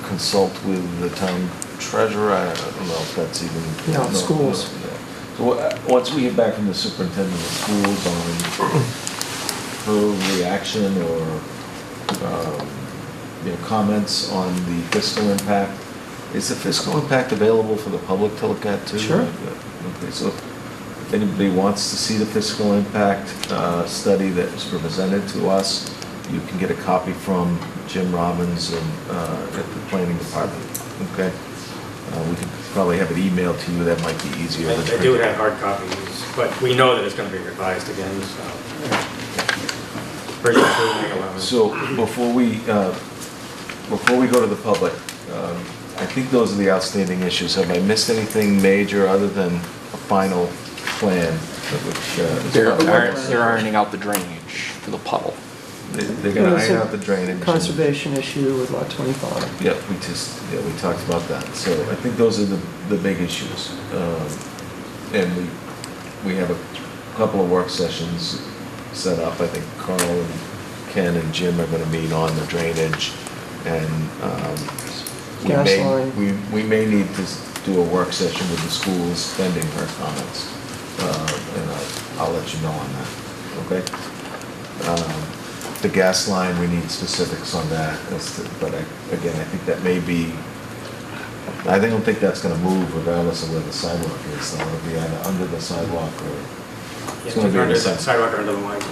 consult with the town treasurer? I don't know if that's even... Yeah, schools. So once we get back from the superintendent of schools on her reaction or comments on the fiscal impact, is the fiscal impact available for the public to look at too? Sure. Okay, so if anybody wants to see the fiscal impact study that was presented to us, you can get a copy from Jim Robbins at the planning department. Okay? We could probably have it emailed to you. That might be easier. than I do printing. have hard copies, but we know that it's going to be revised again, so. Pretty soon, May 11th. So before we go to the public, I think those are the outstanding issues. Have I missed anything major other than a final plan? They're ironing out the drainage for the puddle. They're gonna iron out the drainage. Conservation issue with lot 25. Yeah, we talked about that. So I think those are the big issues. And we have a couple of work sessions set up. I think Carl and Ken and Jim are gonna meet on the drainage, and Gas line. we may need to do a work session with the schools pending her comments. And I'll let you know on that, okay? The gas line, we need specifics on that, but again, I think that may be, I don't think that's gonna move regardless of where the sidewalk is, so it'll be either under the sidewalk or it's gonna be Under the the sidewalk or under the line.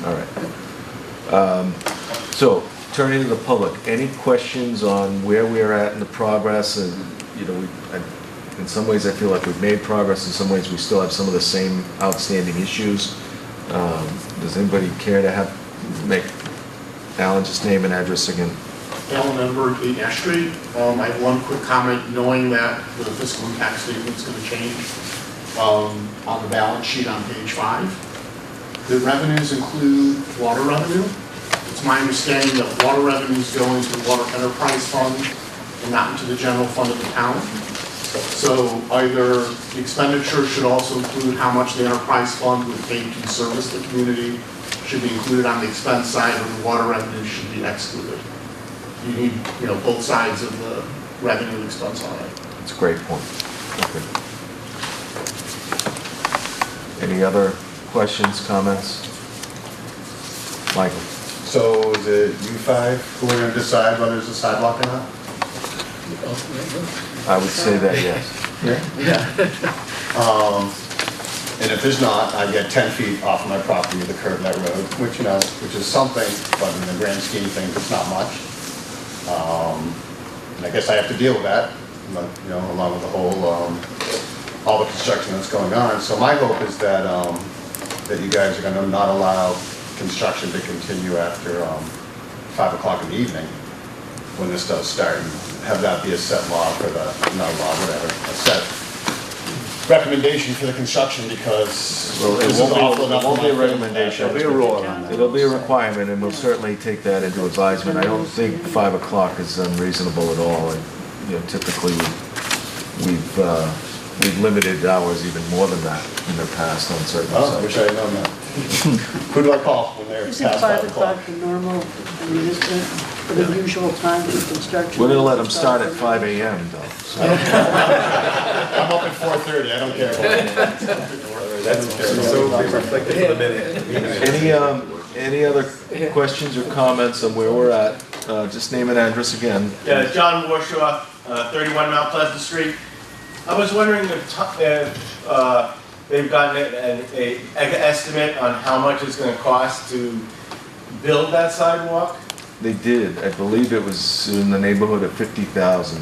all right. So, turning to the public, any questions on where we are at in the progress? And, in some ways, I feel like we've made progress. In some ways, we still have some of the same outstanding issues. Does anybody care to make Alan just name and address again? Alan Edward, 8 Ash Street. I have one quick comment, knowing that the fiscal impact statement is going to change on the balance sheet on page 5. The revenues include water revenue. It's my understanding that water revenues go into the Water Enterprise Fund and not into the general fund of the town. So either the expenditure should also include how much the enterprise fund would pay to service the community, should be included on the expense side, or the water revenue should be excluded. You need, both sides of the revenue and expense on it. That's a great point. Okay. Any other questions, comments? Michael? So is it you five who are gonna decide whether there's a sidewalk or not? I would say that, yes. And if there's not, I get 10 feet off of my property of the curb that road, which, you know, which is something, but in the grand scheme of things, it's not much. And I guess I have to deal with that, you know, along with the whole, all the construction that's going on. So my hope is that, that you guys are gonna not allow construction to continue after 5 o'clock in the evening when this does start, and have that be a set law for the, not a law, whatever, a set recommendation for the construction, because Well, it this is won't awful be, enough. it won't be a recommendation. There'll be a rule on that. It'll be a requirement, and we'll certainly take that into advisement. I don't think 5 o'clock is unreasonable at all. And, you know, typically, we've limited hours even more than that in the past on certain Oh, I wish I sites. had known that. Who do I call when they're Isn't past 5 5 o'clock? o'clock the normal, I mean, is the usual time for construction? We're gonna let them start at 5 AM though. so. I'm up at 4:30, I don't care about it. So reflected for the minute. Any other questions or comments on where we're at? Just name and address again. Yeah, John Warshaw, 31 Mount Pleasant Street. I was wondering if they've gotten an estimate on how much it's going to cost to build that sidewalk? They did. I believe it was in the neighborhood of $50,000.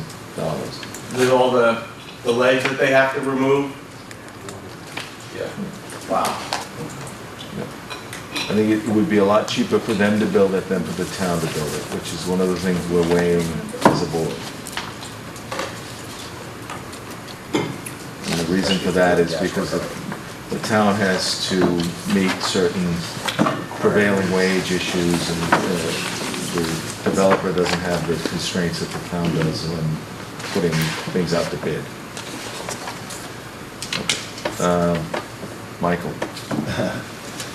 With all the ledge that they have to remove? Yeah. Wow. I think it would be a lot cheaper for them to build it than for the town to build it, which is one of the things we're weighing as a board. And the reason for that is because the town has to meet certain prevailing wage issues, and the developer doesn't have the constraints that the town does when putting things out to bid. Michael?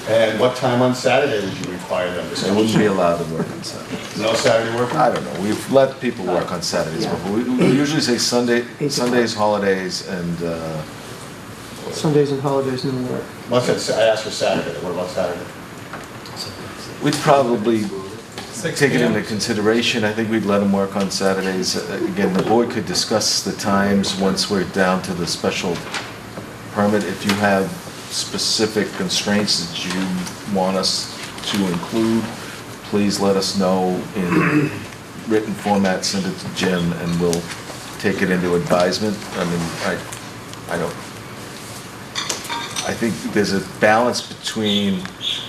And what time on Saturday would you require them to They start? wouldn't be allowed to work on Saturdays. No Saturday work? I don't know, we've let people work on Saturdays before. We usually say Sundays, holidays, and, Sundays and holidays, no work. What's that, I asked for Saturday, what about Saturday? we'd probably take it into consideration. I think we'd let them work on Saturdays. Again, the board could discuss the times once we're down to the special permit. If you have specific constraints that you want us to include, please let us know in written format, send it to Jim, and we'll take it into advisement. I mean, I think there's a balance between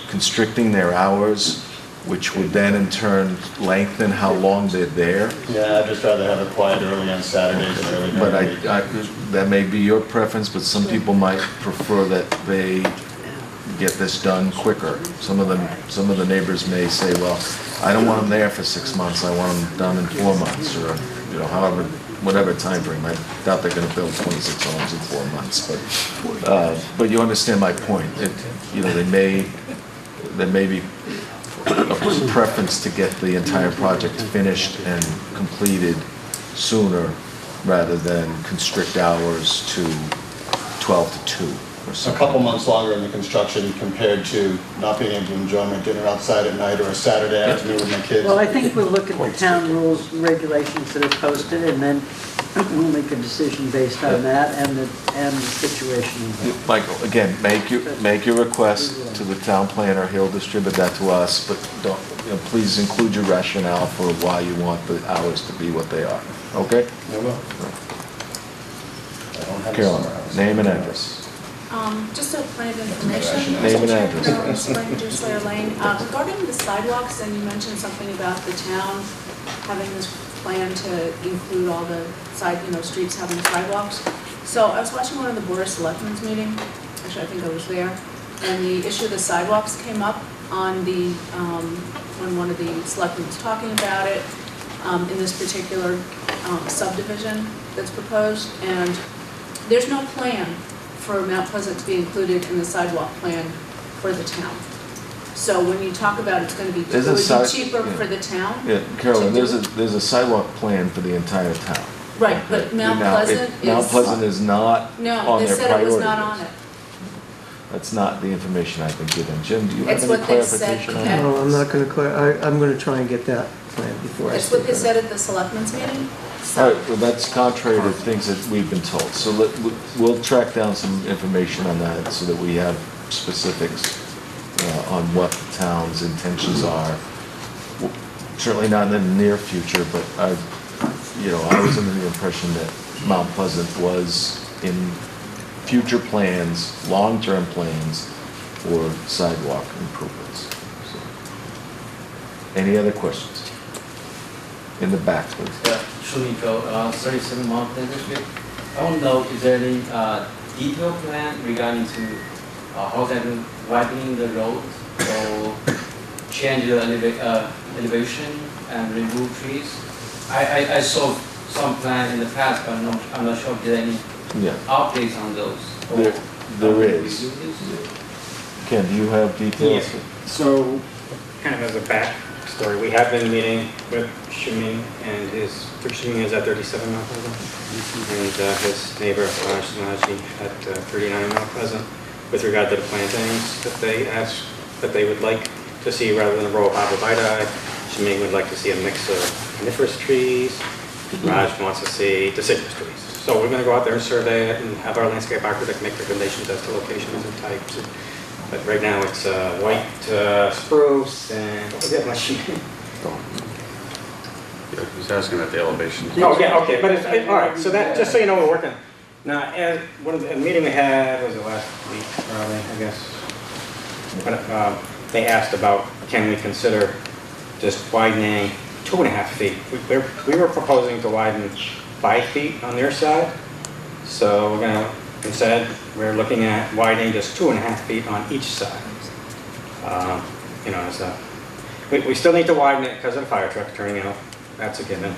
constricting their hours, which would then in turn lengthen how long they're there. Yeah, I'd just rather have it quiet early on Saturdays and early But during the week. that may be your preference, but some people might prefer that they get this done quicker. Some of the neighbors may say, well, I don't want them there for 6 months, I want them done in 4 months, or, you know, however, whatever time frame. I doubt they're gonna build 26 homes in 4 months, but you understand my point. You know, there may be a preference to get the entire project finished and completed sooner rather than constrict hours to 12 to 2 or A something. couple months longer in the construction compared to not being able to enjoy my dinner outside at night or a Saturday afternoon with my kids. Well, I think we'll look at the town rules and regulations that are posted, and then we'll make a decision based on that and the situation. Michael, again, make your request to the town planner, he'll distribute that to us, but don't, you know, please include your rationale for why you want the hours to be what they are, okay? I will. I don't have a Carolyn, summer house. name and address. Just a point of information. Name and Mr. address. Chairman, Spring to Slayer Lane. Regarding the sidewalks, and you mentioned something about the town having this plan to include all the streets having sidewalks. So I was watching one of the Board of Selectmen's meeting, actually I think I was there, and the issue of the sidewalks came up on the, when one of the selectmen was talking about it, in this particular subdivision that's proposed, and there's no plan for Mount Pleasant to be included in the sidewalk plan for the town. So when you talk about it's going to be, it would be cheaper for the town? Yeah, Carolyn, there's a sidewalk plan for the entire town. Right, but Mount Pleasant is... Mount Pleasant is not No, on they their said it priority was not on list. it. That's not the information I've been given. Jim, do you have It's any what they said. clarification on that? No, I'm not going to I'm going to try and get that plan before I It's speak what they on it. said at the selectmen's meeting. All right, well, that's contrary to things that we've been told. So we'll track down some information on that so that we have specifics on what the town's intentions are. Certainly not in the near future, but I was under the impression that Mount Pleasant was in future plans, long-term plans for sidewalk improvements. So, any other questions? In the back, please. Yeah, Shumiko, 37 Mount Pleasant Street. I want to know, is there any detailed plan regarding to how they're widening the road or change the elevation and remove trees? I saw some plan in the past, but I'm not sure if there are any updates on those. There is. Ken, do you have details? Yes. So, kind of as a back story, we have been meeting with Shuming and Shuming is at 37 Mount Pleasant, and his neighbor, Sanaji, at 39 Mount Pleasant, with regard to the plantings that they would like to see rather than a row of arborvitae. Shuming would like to see a mix of coniferous trees. Raj wants to see deciduous trees. So we're going to go out there and survey it and have our landscape architect make recommendations as to locations and types. But right now it's white spruce and what was the other one? Yeah, he's asking about the elevation. Oh, yeah, okay, but it's, all right, so that, just so you know, we're working. Now, one of the meeting we had, was it last week, probably, I guess? But, they asked about, can we consider just widening 2.5 feet? We were proposing to widen 5 feet on their side. So we're gonna, instead, we're looking at widening just 2.5 feet on each side. We still need to widen it because of the fire truck turning out. That's a given.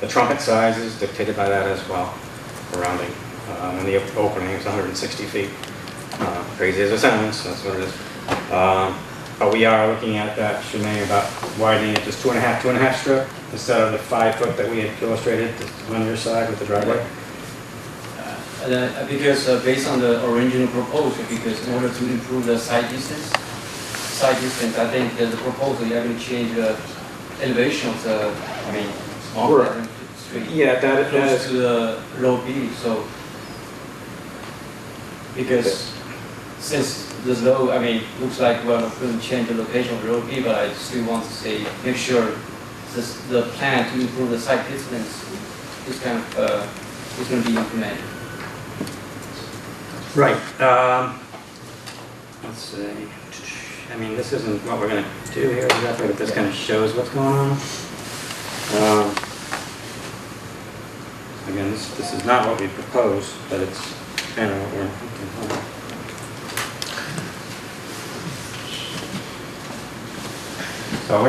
The trumpet size is dictated by that as well, the rounding. And the opening is 160 feet. Crazy as it sounds, that's what it is. But we are looking at that, Shanae, about widening it just 2.5 strip instead of the 5 foot that we had illustrated on your side with the driveway. Because based on the original proposal, because in order to improve the side distance, I think that the proposal, you have to change the elevation of the, Mount Pleasant Street. Yeah, that close is to the road B, so, because since the road, looks like we're not going to change the location of the road B, but I still want to say, make sure the plan to improve the site distance is kind of, is going to be implemented. right. Let's see. This isn't what we're going to do here exactly, but this kind of shows what's going on. Again, this is not what we proposed, but it's kind of what we're thinking. So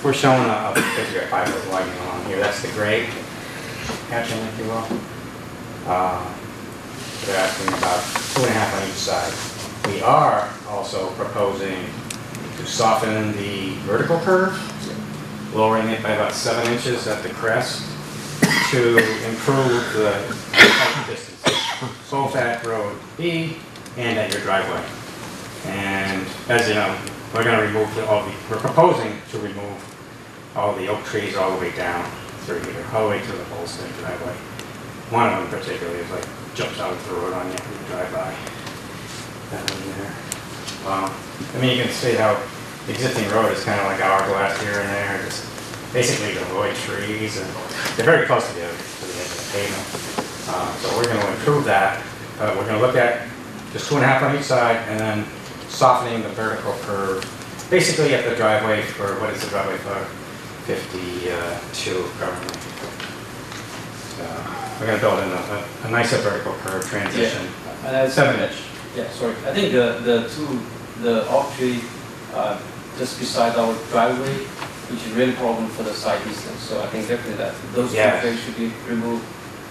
we're showing a 5 foot widening along here. That's the grade hatching, if you will. They're asking about 2.5 on each side. We are also proposing to soften the vertical curve, lowering it by about 7 inches at the crest to improve the height distance, both at road B and at your driveway. And as you know, we're going to remove we're proposing to remove all the oak trees all the way down through here, all the way to the whole state driveway. One of them particularly is like jumps out of the road on you when you drive by. That one there. You can see how the existing road is kind of like hourglass here and there, just basically to avoid trees, and they're very close to the edge of the pavement. So we're going to improve that. We're going to look at just 2.5 on each side, and then softening the vertical curve, basically at the driveway for, what is the driveway for? 52 currently. We're going to build in a nicer vertical curve transition. Yeah. 7 inch. Yeah, sorry. I think the oak tree just beside our driveway, which is really problem for the side distance. So I think definitely that those two trees should be removed.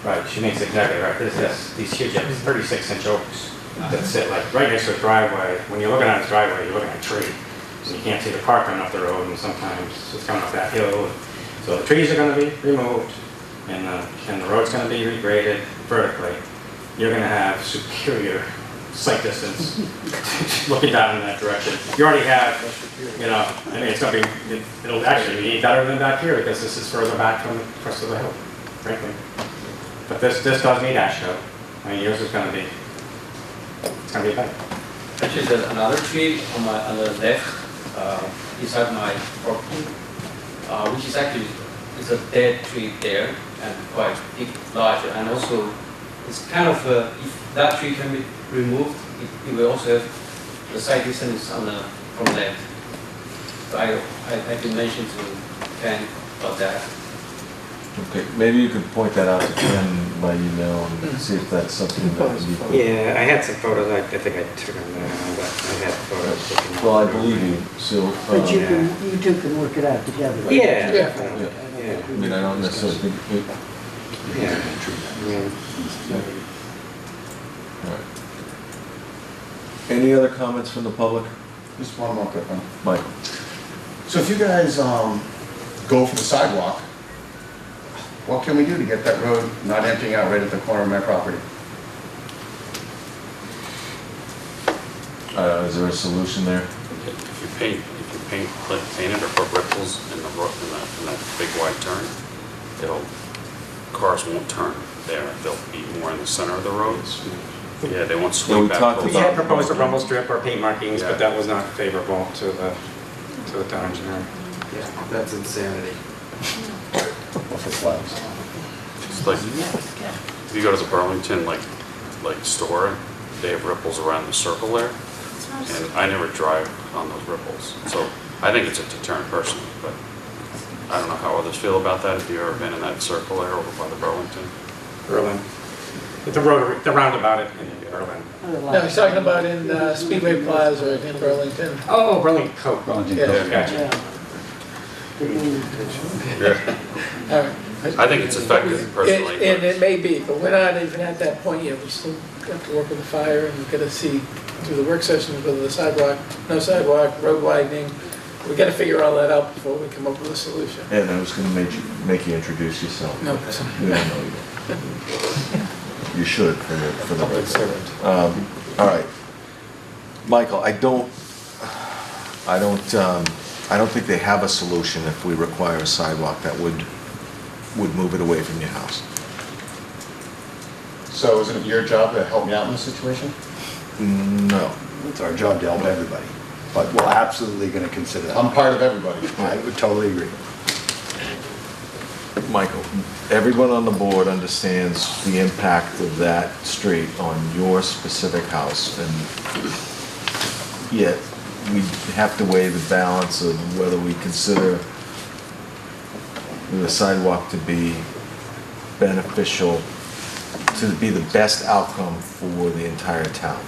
Right, she makes exactly right. These huge 36-inch oaks that sit like right next to the driveway. When you're looking at this driveway, you're looking at a tree. So you can't see the car coming up the road, and sometimes it's coming up that hill. So the trees are going to be removed, and the road's going to be regraded vertically. You're going to have superior sight distance, looking down in that direction. You already have, you know, I mean, it's gonna be, it'll actually be better than back here because this is further back from the rest of the hill, frankly. But this does need ASHTO. I mean, yours is gonna be, it's gonna be better. Actually, there's another tree on the left, beside my property, which is actually, it's a dead tree there and quite big, large, and also it's kind of, if that tree can be removed, it will also have the side distance on the, from left. So I did mention to Ken about that. Okay, maybe you could point that out to Ken by email and see if that's something that would be. Yeah, I had some photos, I think I took them down, but I had photos. Well, I believe you, so. But you two can work it out together. Right? Yeah. Yeah. I mean, I don't necessarily think. All right. Any other comments from the public? Just one more quick one. Michael? So if you guys go for the sidewalk, what can we do to get that road not emptying out right at the corner of my property? Is there a solution there? If you paint it or put ripples in that big wide turn, cars won't turn there. They'll be more in the center of the road. Yeah, they won't swing back. We had proposed a rumble strip or paint markings, but that was not favorable to the town engineer. Yeah, that's insanity. It's like, if you go to the Burlington like store, they have ripples around the circle there, and I never drive on those ripples. So I think it's a deterrent personally, but I don't know how others feel about that. If you've ever been in that circle there over by the Burlington. Berlin. The roundabout in Berlin. No, he's talking about in Speedway Plaza in Burlington. Oh, Burlington Coke. Yeah. Gotcha. Yeah. All right. I think it's effective personally. And it may be, but we're not even at that point yet. We still have to work with the fire, and we've got to see through the work sessions whether the sidewalk, no sidewalk, road widening. We've got to figure all that out before we come up with a solution. And I was going to make you introduce yourself. No. We don't know you. You should for the public servant. All right, Michael. I don't think they have a solution if we require a sidewalk that would move it away from your house. So isn't it your job to help me out in this situation? No. It's our job to help everybody, but we're absolutely going to consider that. I'm part of everybody. I would totally agree. Michael, everyone on the board understands the impact of that street on your specific house, and yet we have to weigh the balance of whether we consider the sidewalk to be beneficial, to be the best outcome for the entire town.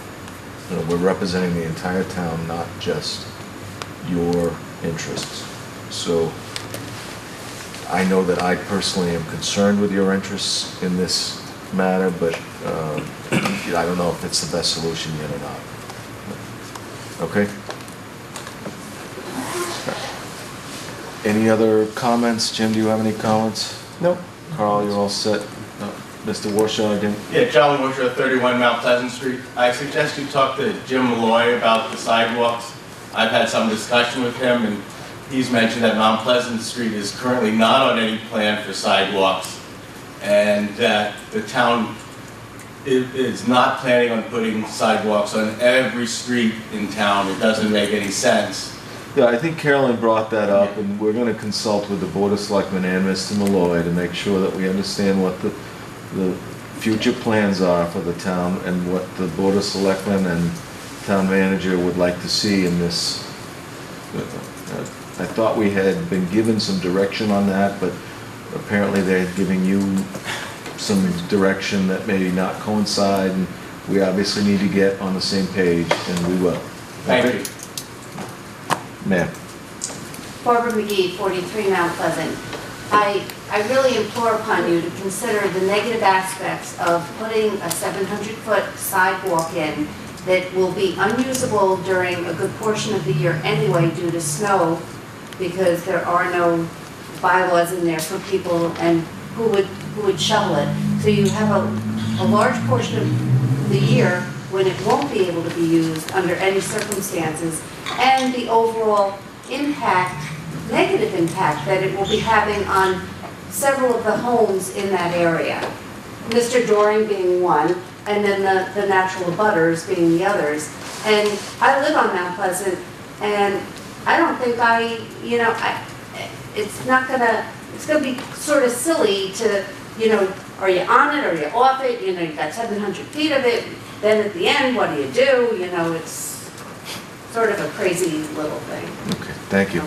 You know, we're representing the entire town, not just your interests. So I know that I personally am concerned with your interests in this matter, but I don't know if it's the best solution yet or not. Okay? Any other comments? Jim, do you have any comments? Nope. Carl, you're all set? Mr. Warshaw again? Yeah, John Warshaw, 31 Mount Pleasant Street. I suggest you talk to Jim Malloy about the sidewalks. I've had some discussion with him, and he's mentioned that Mount Pleasant Street is currently not on any plan for sidewalks, and that the town is not planning on putting sidewalks on every street in town. It doesn't make any sense. Yeah, I think Carolyn brought that up, and we're going to consult with the Board of Selectmen and Mr. Malloy to make sure that we understand what the future plans are for the town and what the Board of Selectmen and town manager would like to see in this. I thought we had been given some direction on that, but apparently they're giving you some direction that may not coincide, and we obviously need to get on the same page, and we will. Thank you. Ma'am. Barbara McGee, 43 Mount Pleasant. I really implore upon you to consider the negative aspects of putting a 700-foot sidewalk in that will be unusable during a good portion of the year anyway due to snow, because there are no bylaws in there for people and who would shovel it. So you have a large portion of the year when it won't be able to be used under any circumstances, and the overall impact, negative impact that it will be having on several of the homes in that area. Mr. Doring being one, and then the natural abutters being the others. And I live on Mount Pleasant, and I don't think it's gonna be sort of silly to, are you on it, or are you off it? You've got 700 feet of it, then at the end, what do? It's sort of a crazy little thing. Okay, thank you.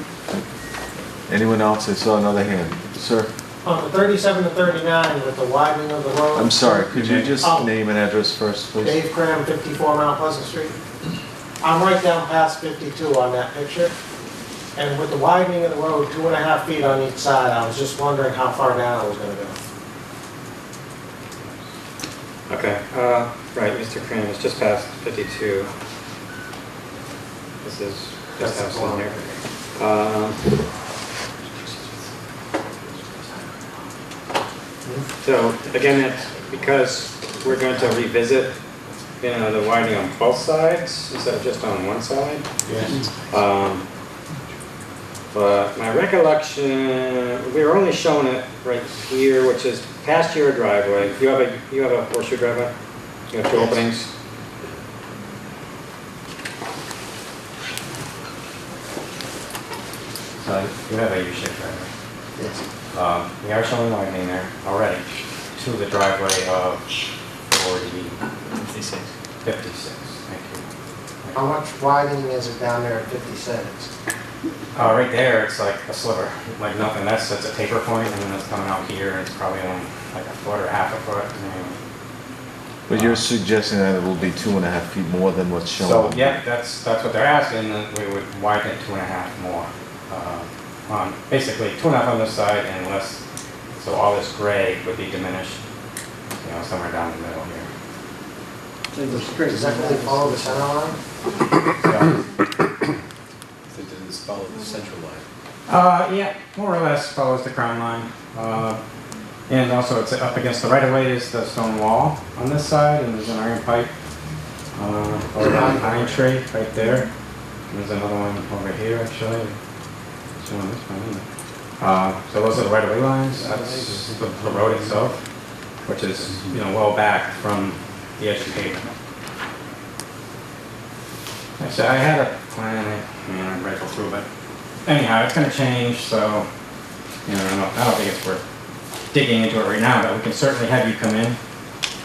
Anyone else? I saw another hand. Sir? On the 37 to 39 with the widening of the road. I'm sorry, could you just name and address first, please? Dave Cram, 54 Mount Pleasant Street. I'm right down past 52 on that picture. And with the widening of the road, 2.5 feet on each side, I was just wondering how far down it was going to go. Okay, right, Mr. Cram is just past 52. This is this house in here. So again, it's because we're going to revisit, the widening on both sides instead of just on one side. Yes. But my recollection, we were only showing it right here, which is past your driveway. You have a horseshoe driveway? You have two openings? So you have a U-shaped driveway. Yes. We are showing widening there already to the driveway of 56. Thank you. How much widening is it down there at 56? Right there, it's like a sliver, like nothing. That's a taper point, and then it's coming out here, and it's probably only like a foot or half a foot. But you're suggesting that it will be 2.5 feet more than what's shown? So, yeah, that's what they're asking, and we would widen it 2.5 more. Basically 2.5 on this side and less, so all this gray would be diminished, somewhere down the middle here. So does that really follow the center line? Does this follow the central line? Yeah, more or less follows the crown line. And also it's up against the right-of-way is the stone wall on this side, and there's an iron pipe, or a pine tree right there. And there's another one over here, actually. Showing this one, isn't it? So those are the right-of-way lines. That's the road itself, which is, well back from the edge of the pavement. Actually, I had a plan, I read through, but anyhow, it's going to change, so, I don't think it's worth digging into it right now, but we can certainly have you come in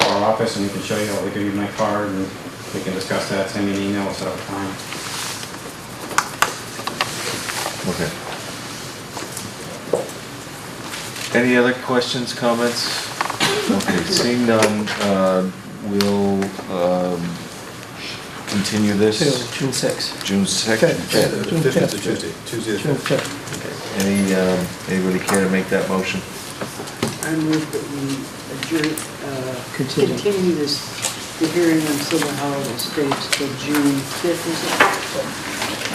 to our office and we can show you what we do with my card, and we can discuss that. Send me an email, we'll set up a time. Okay. Any other questions, comments? Okay, seeing none, we'll continue this. To June 6th. June 2nd? June 5th. Tuesday. June 5th. Okay. Anybody care to make that motion? I move that we adjourn, Continue. continue the hearing on Silver Hollow Estates till June 5th, is it?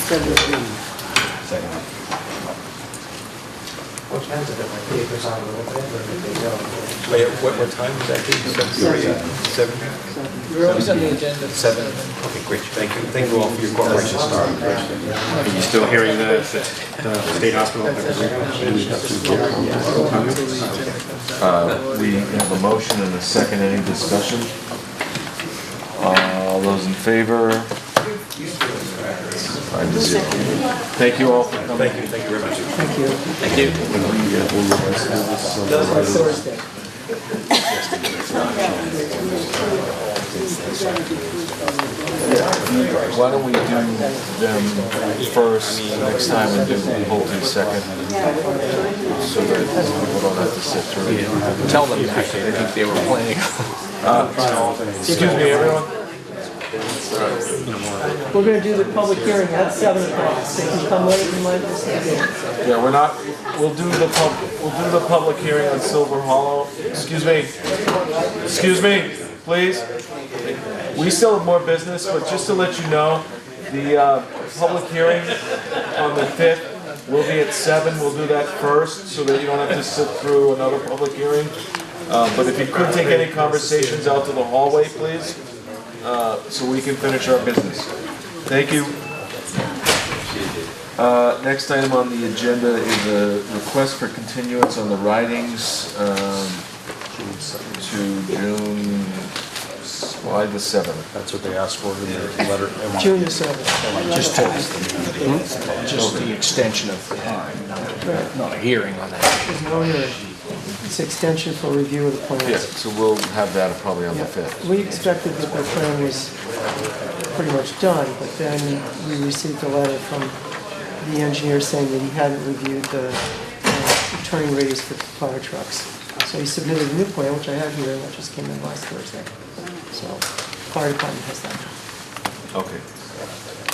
7th. Second. What time's it, my papers on a little bit, or did they go? What time is that? 7? We're always on the agenda. 7. Okay, great. Thank you. Thank you all for your cooperation. Are you still hearing the state hospital? We have a motion and a second. Any discussion? All those in favor? 5-0. Thank you all for coming. Thank you very much. Thank you. Thank you. Thursday. Why don't we do them first next time and do Holton second? So that people don't have to sit through it. Tell them, actually, I think they were planning. Excuse me, everyone? We're going to do the public hearing at 7 o'clock. They can come late and might miss the game. Yeah, we'll do the public hearing on Silver Hollow. Excuse me, please. We still have more business, but just to let you know, the public hearing on the 5th will be at 7. We'll do that first so that you don't have to sit through another public hearing. But if you could take any conversations out to the hallway, please. so we can finish our business. Thank you. Next item on the agenda is a request for continuance on the writings to June, why the 7th? That's what they asked for in their letter. June the 7th. Just the extension of time, not a hearing on that. There's no hearing. It's extension for review of the plans. Yeah, so we'll have that probably on the Yeah. 5th. We expected that the plan was pretty much done, but then we received a letter from the engineer saying that he hadn't reviewed the turning radius for fire trucks. So he submitted a new plan, which I have here, and that just came in last Thursday. So, fire department has that. Okay.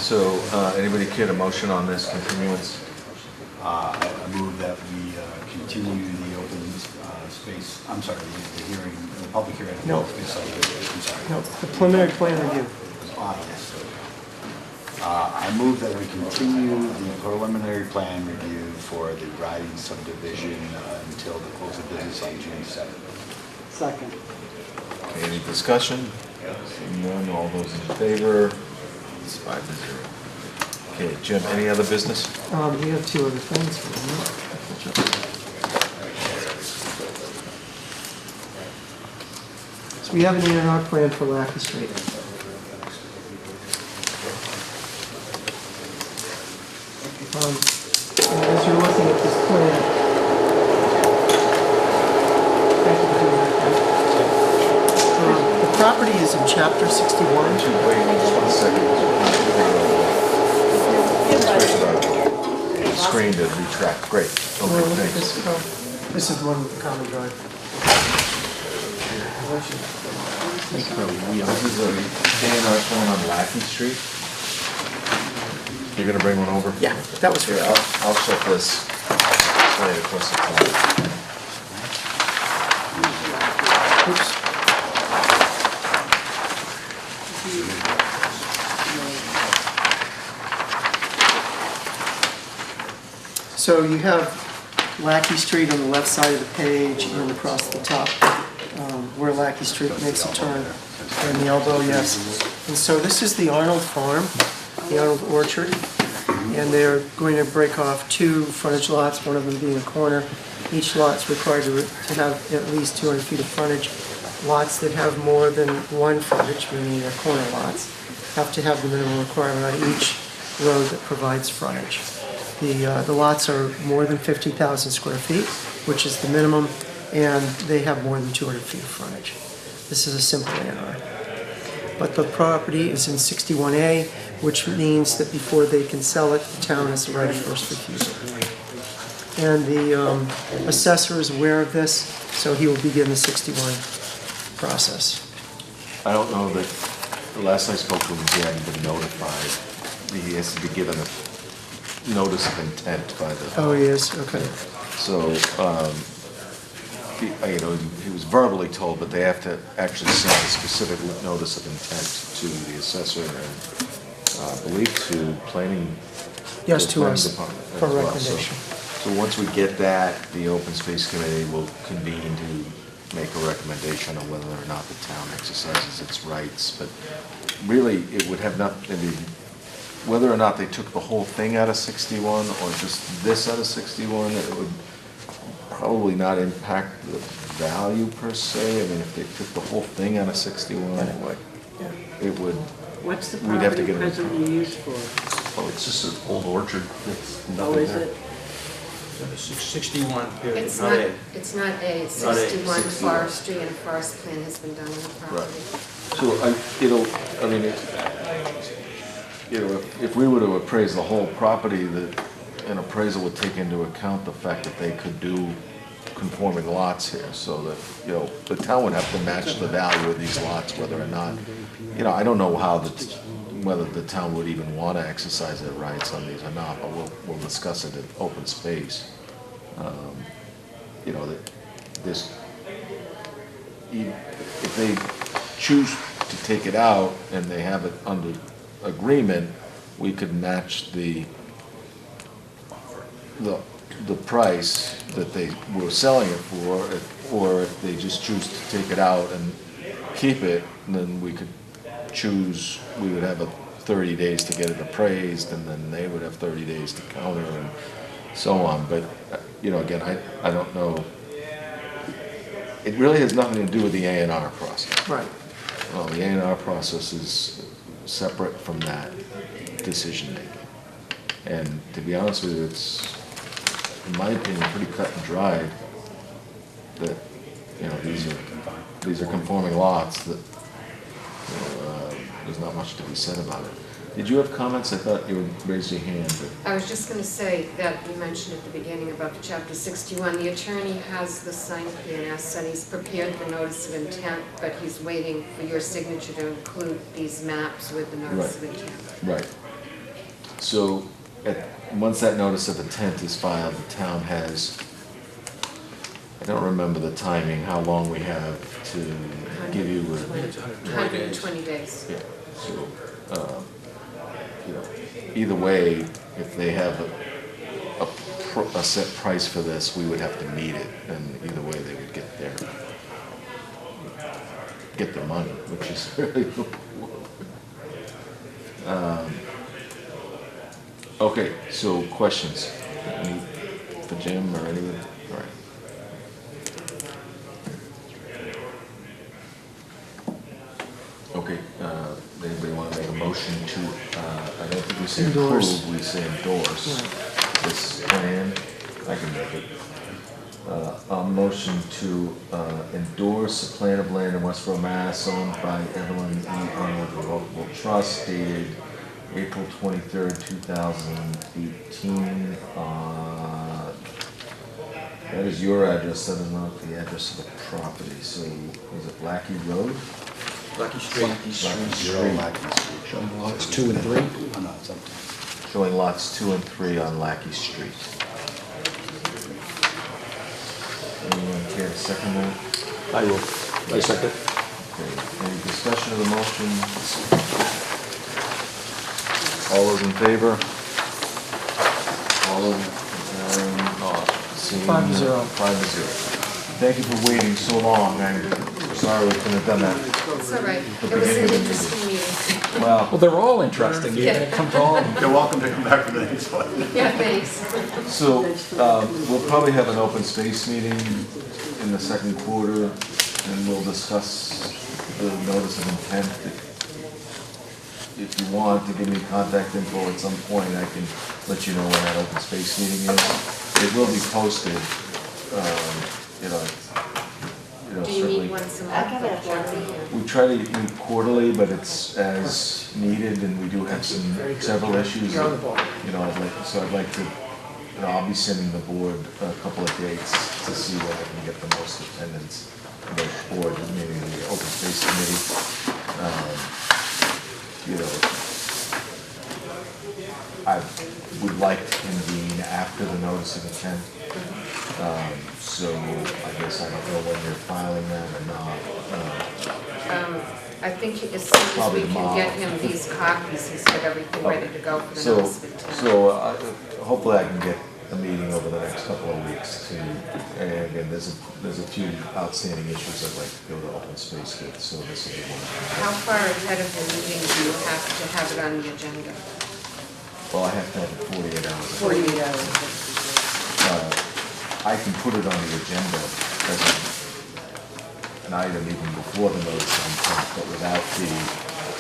So, anybody care to motion on this continuance? I move that we continue the open space, I'm sorry, the hearing, the public hearing. No. I'm sorry. No, the preliminary plan review. I move that we continue the preliminary plan review for the Riding subdivision until the close of business on June 7th. Second. Okay, any discussion? Seeing none, all those in favor? It's 5-0. Okay, Jim, any other business? We have two other things. So we have an A&R plan for Lackey Street. And as you're looking at this plan, thank you for doing that. The property is in chapter 61. Wait, just 1 second. Screen to retract, great. Okay, thanks. This is one with the common drive. This is a A&R plan on Lackey Street. You're gonna bring one over? Yeah, that was for I'll set this right across the top. Oops. So you have Lackey Street on the left side of the page and across the top, where Lackey Street makes a turn, and the elbow, yes. And so this is the Arnold Farm, the Arnold Orchard, and they're going to break off two frontage lots, one of them being a corner. Each lot's required to have at least 200 feet of frontage. Lots that have more than one frontage, meaning they're corner lots, have to have the minimum requirement on each road that provides frontage. The lots are more than 50,000 square feet, which is the minimum, and they have more than 200 feet of frontage. This is a simple A&R. But the property is in 61A, which means that before they can sell it, the town has the right of first refusal. And the assessor is aware of this, so he will begin the 61 process. I don't know that, the last I spoke to him, he hadn't been notified. He has to be given a notice of intent by the... Oh, he is? Okay. So, he was verbally told, but they have to actually send a specific notice of intent to the assessor and I believe to planning. Yes, the to planning us, department as for well. recommendation. So once we get that, the Open Space Committee will convene to make a recommendation on whether or not the town exercises its rights. But really, it would have nothing to do, whether or not they took the whole thing out of 61 or just this out of 61, it would probably not impact the value per se. I mean, if they took the whole thing out of 61, it would. What's the we'd have to property get presently used for? Oh, it's just an old orchard. Oh, is it? 61 period, It's not not, A. it's not A, it's Not A, 61 61. forestry, and a forest plan has been done on the property. So if we were to appraise the whole property, an appraisal would take into account the fact that they could do conforming lots here, so that, the town would have to match the value of these lots, whether or not, I don't know whether the town would even want to exercise their rights on these or not, but we'll discuss it in open space. If they choose to take it out and they have it under agreement, we could match the price that they were selling it for, or if they just choose to take it out and keep it, then we could choose, we would have 30 days to get it appraised, and then they would have 30 days to counter and so on. But, again, I don't know. It really has nothing to do with the A&R process. Right. Well, the A&R process is separate from that decision-making. And to be honest with you, it's, in my opinion, pretty cut and dried that, these are conforming lots that, there's not much to be said about it. Did you have comments? I thought you would raise your hand. But I was just going to say that you mentioned at the beginning about the chapter 61. The attorney has the signed PNS and he's prepared the notice of intent, but he's waiting for your signature to include these maps with the notice of intent. Right. So, once that notice of intent is filed, the town has, I don't remember the timing, how long we have to give you 120 days. Yeah. So, either way, if they have a set price for this, we would have to meet it, and either way, they would get their money, which is really okay. So questions? Any for Jim or anyone? All right. Okay, anybody want to make a motion to, I don't think we say Endorse. approve, we say endorse this plan? I can make it. A motion to endorse a plan of land in Westborough, Mass. Owned by Evelyn E. Arnold Revocable Trust dated April 23rd, 2018. That is your address, that is not the address of the property. So, is it Lackey Road? Lucky Street. Showing lots 2 and 3? Showing lots 2 and 3 on Lackey Street. Anyone care to second that? I will. I second. Okay, any discussion of the motion? All those in favor? All those, seeing 5-0. 5-0. Thank you for waiting so long. I'm sorry we couldn't have done that. It's all right. It was an interesting meeting. Well, they're all interesting. Yeah. It comes all. You're welcome to come back for the next one. Yeah, thanks. So, we'll probably have an open space meeting in the second quarter, and we'll discuss the notice of intent. If you want to give me contact info at some point, I can let you know when that open space meeting is. It will be posted, Do you certainly. meet once a month or quarterly? We try to meet quarterly, but it's as needed, and we do have several issues. You're on the ball. I'd like to, I'll be sending the board a couple of dates to see where I can get the most attendance. The board, meaning the open space committee. I would like to convene after the notice of intent. So I guess I don't know when you're filing that or not. I think as soon as Probably we can tomorrow. get him these copies, he's got everything ready to go for the So, notice of intent. hopefully I can get a meeting over the next couple of weeks to, and again, there's a few outstanding issues I'd like to go to open space with, so this will be one. How far ahead of the meeting do you have to have it on the agenda? Well, I have to have it 48 hours. 48 hours. I can put it on the agenda as an item even before the notice of intent, but without the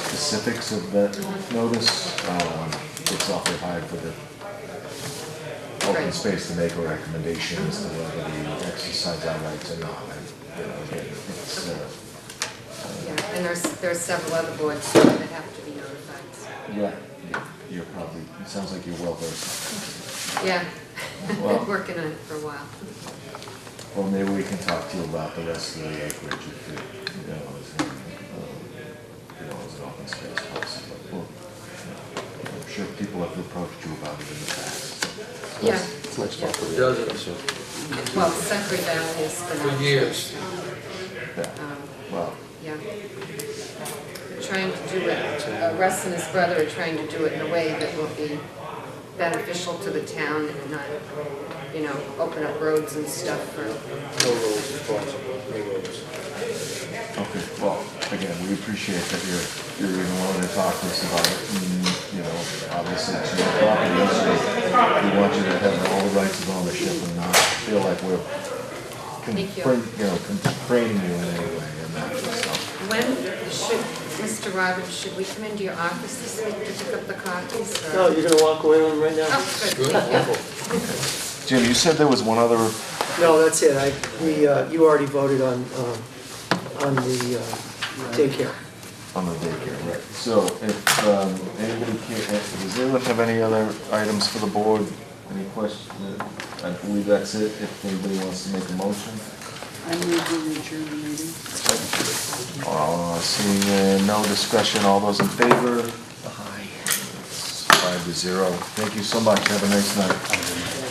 specifics of that notice, it's awfully hard for the open space to make a recommendation as to whether the exercise our rights or not. Again, it's, Yeah, and there's several other boards that have to be notified. yeah, you're probably, it sounds like you're well versed. Yeah, Well- been working on it for a while. Well, maybe we can talk to you about the rest of the acreage if you, as an open space policy. But I'm sure people have approached you about it in the past. Yeah. It's nice spot for me. Well, Sudbury Valley has been For out. years. Yeah, well, Yeah. Trying to do it, Russ and his brother are trying to do it in a way that will be beneficial to the town and not, open up roads and stuff for. No roads, if possible, no roads. Okay, well, again, we appreciate that you're even willing to talk to us about it. Obviously, it's your property, so we want you to have all the rights of ownership and not feel like we're Thank you. constraining you in any way and that stuff. When should, Mr. Roberts, should we come into your office this week to pick up the copies? or- No, you're gonna walk away with them right now? Oh, good, thank you. Jim, you said there was one other, No, that's it. You already voted on the daycare. on the daycare, right? So if anybody does anyone have any other items for the board? Any questions? I believe that's it. If anybody wants to make a motion. I move to adjourn the meeting. Seeing no discussion, all those in favor? Aye. 5-0. Thank you so much. Have a nice night.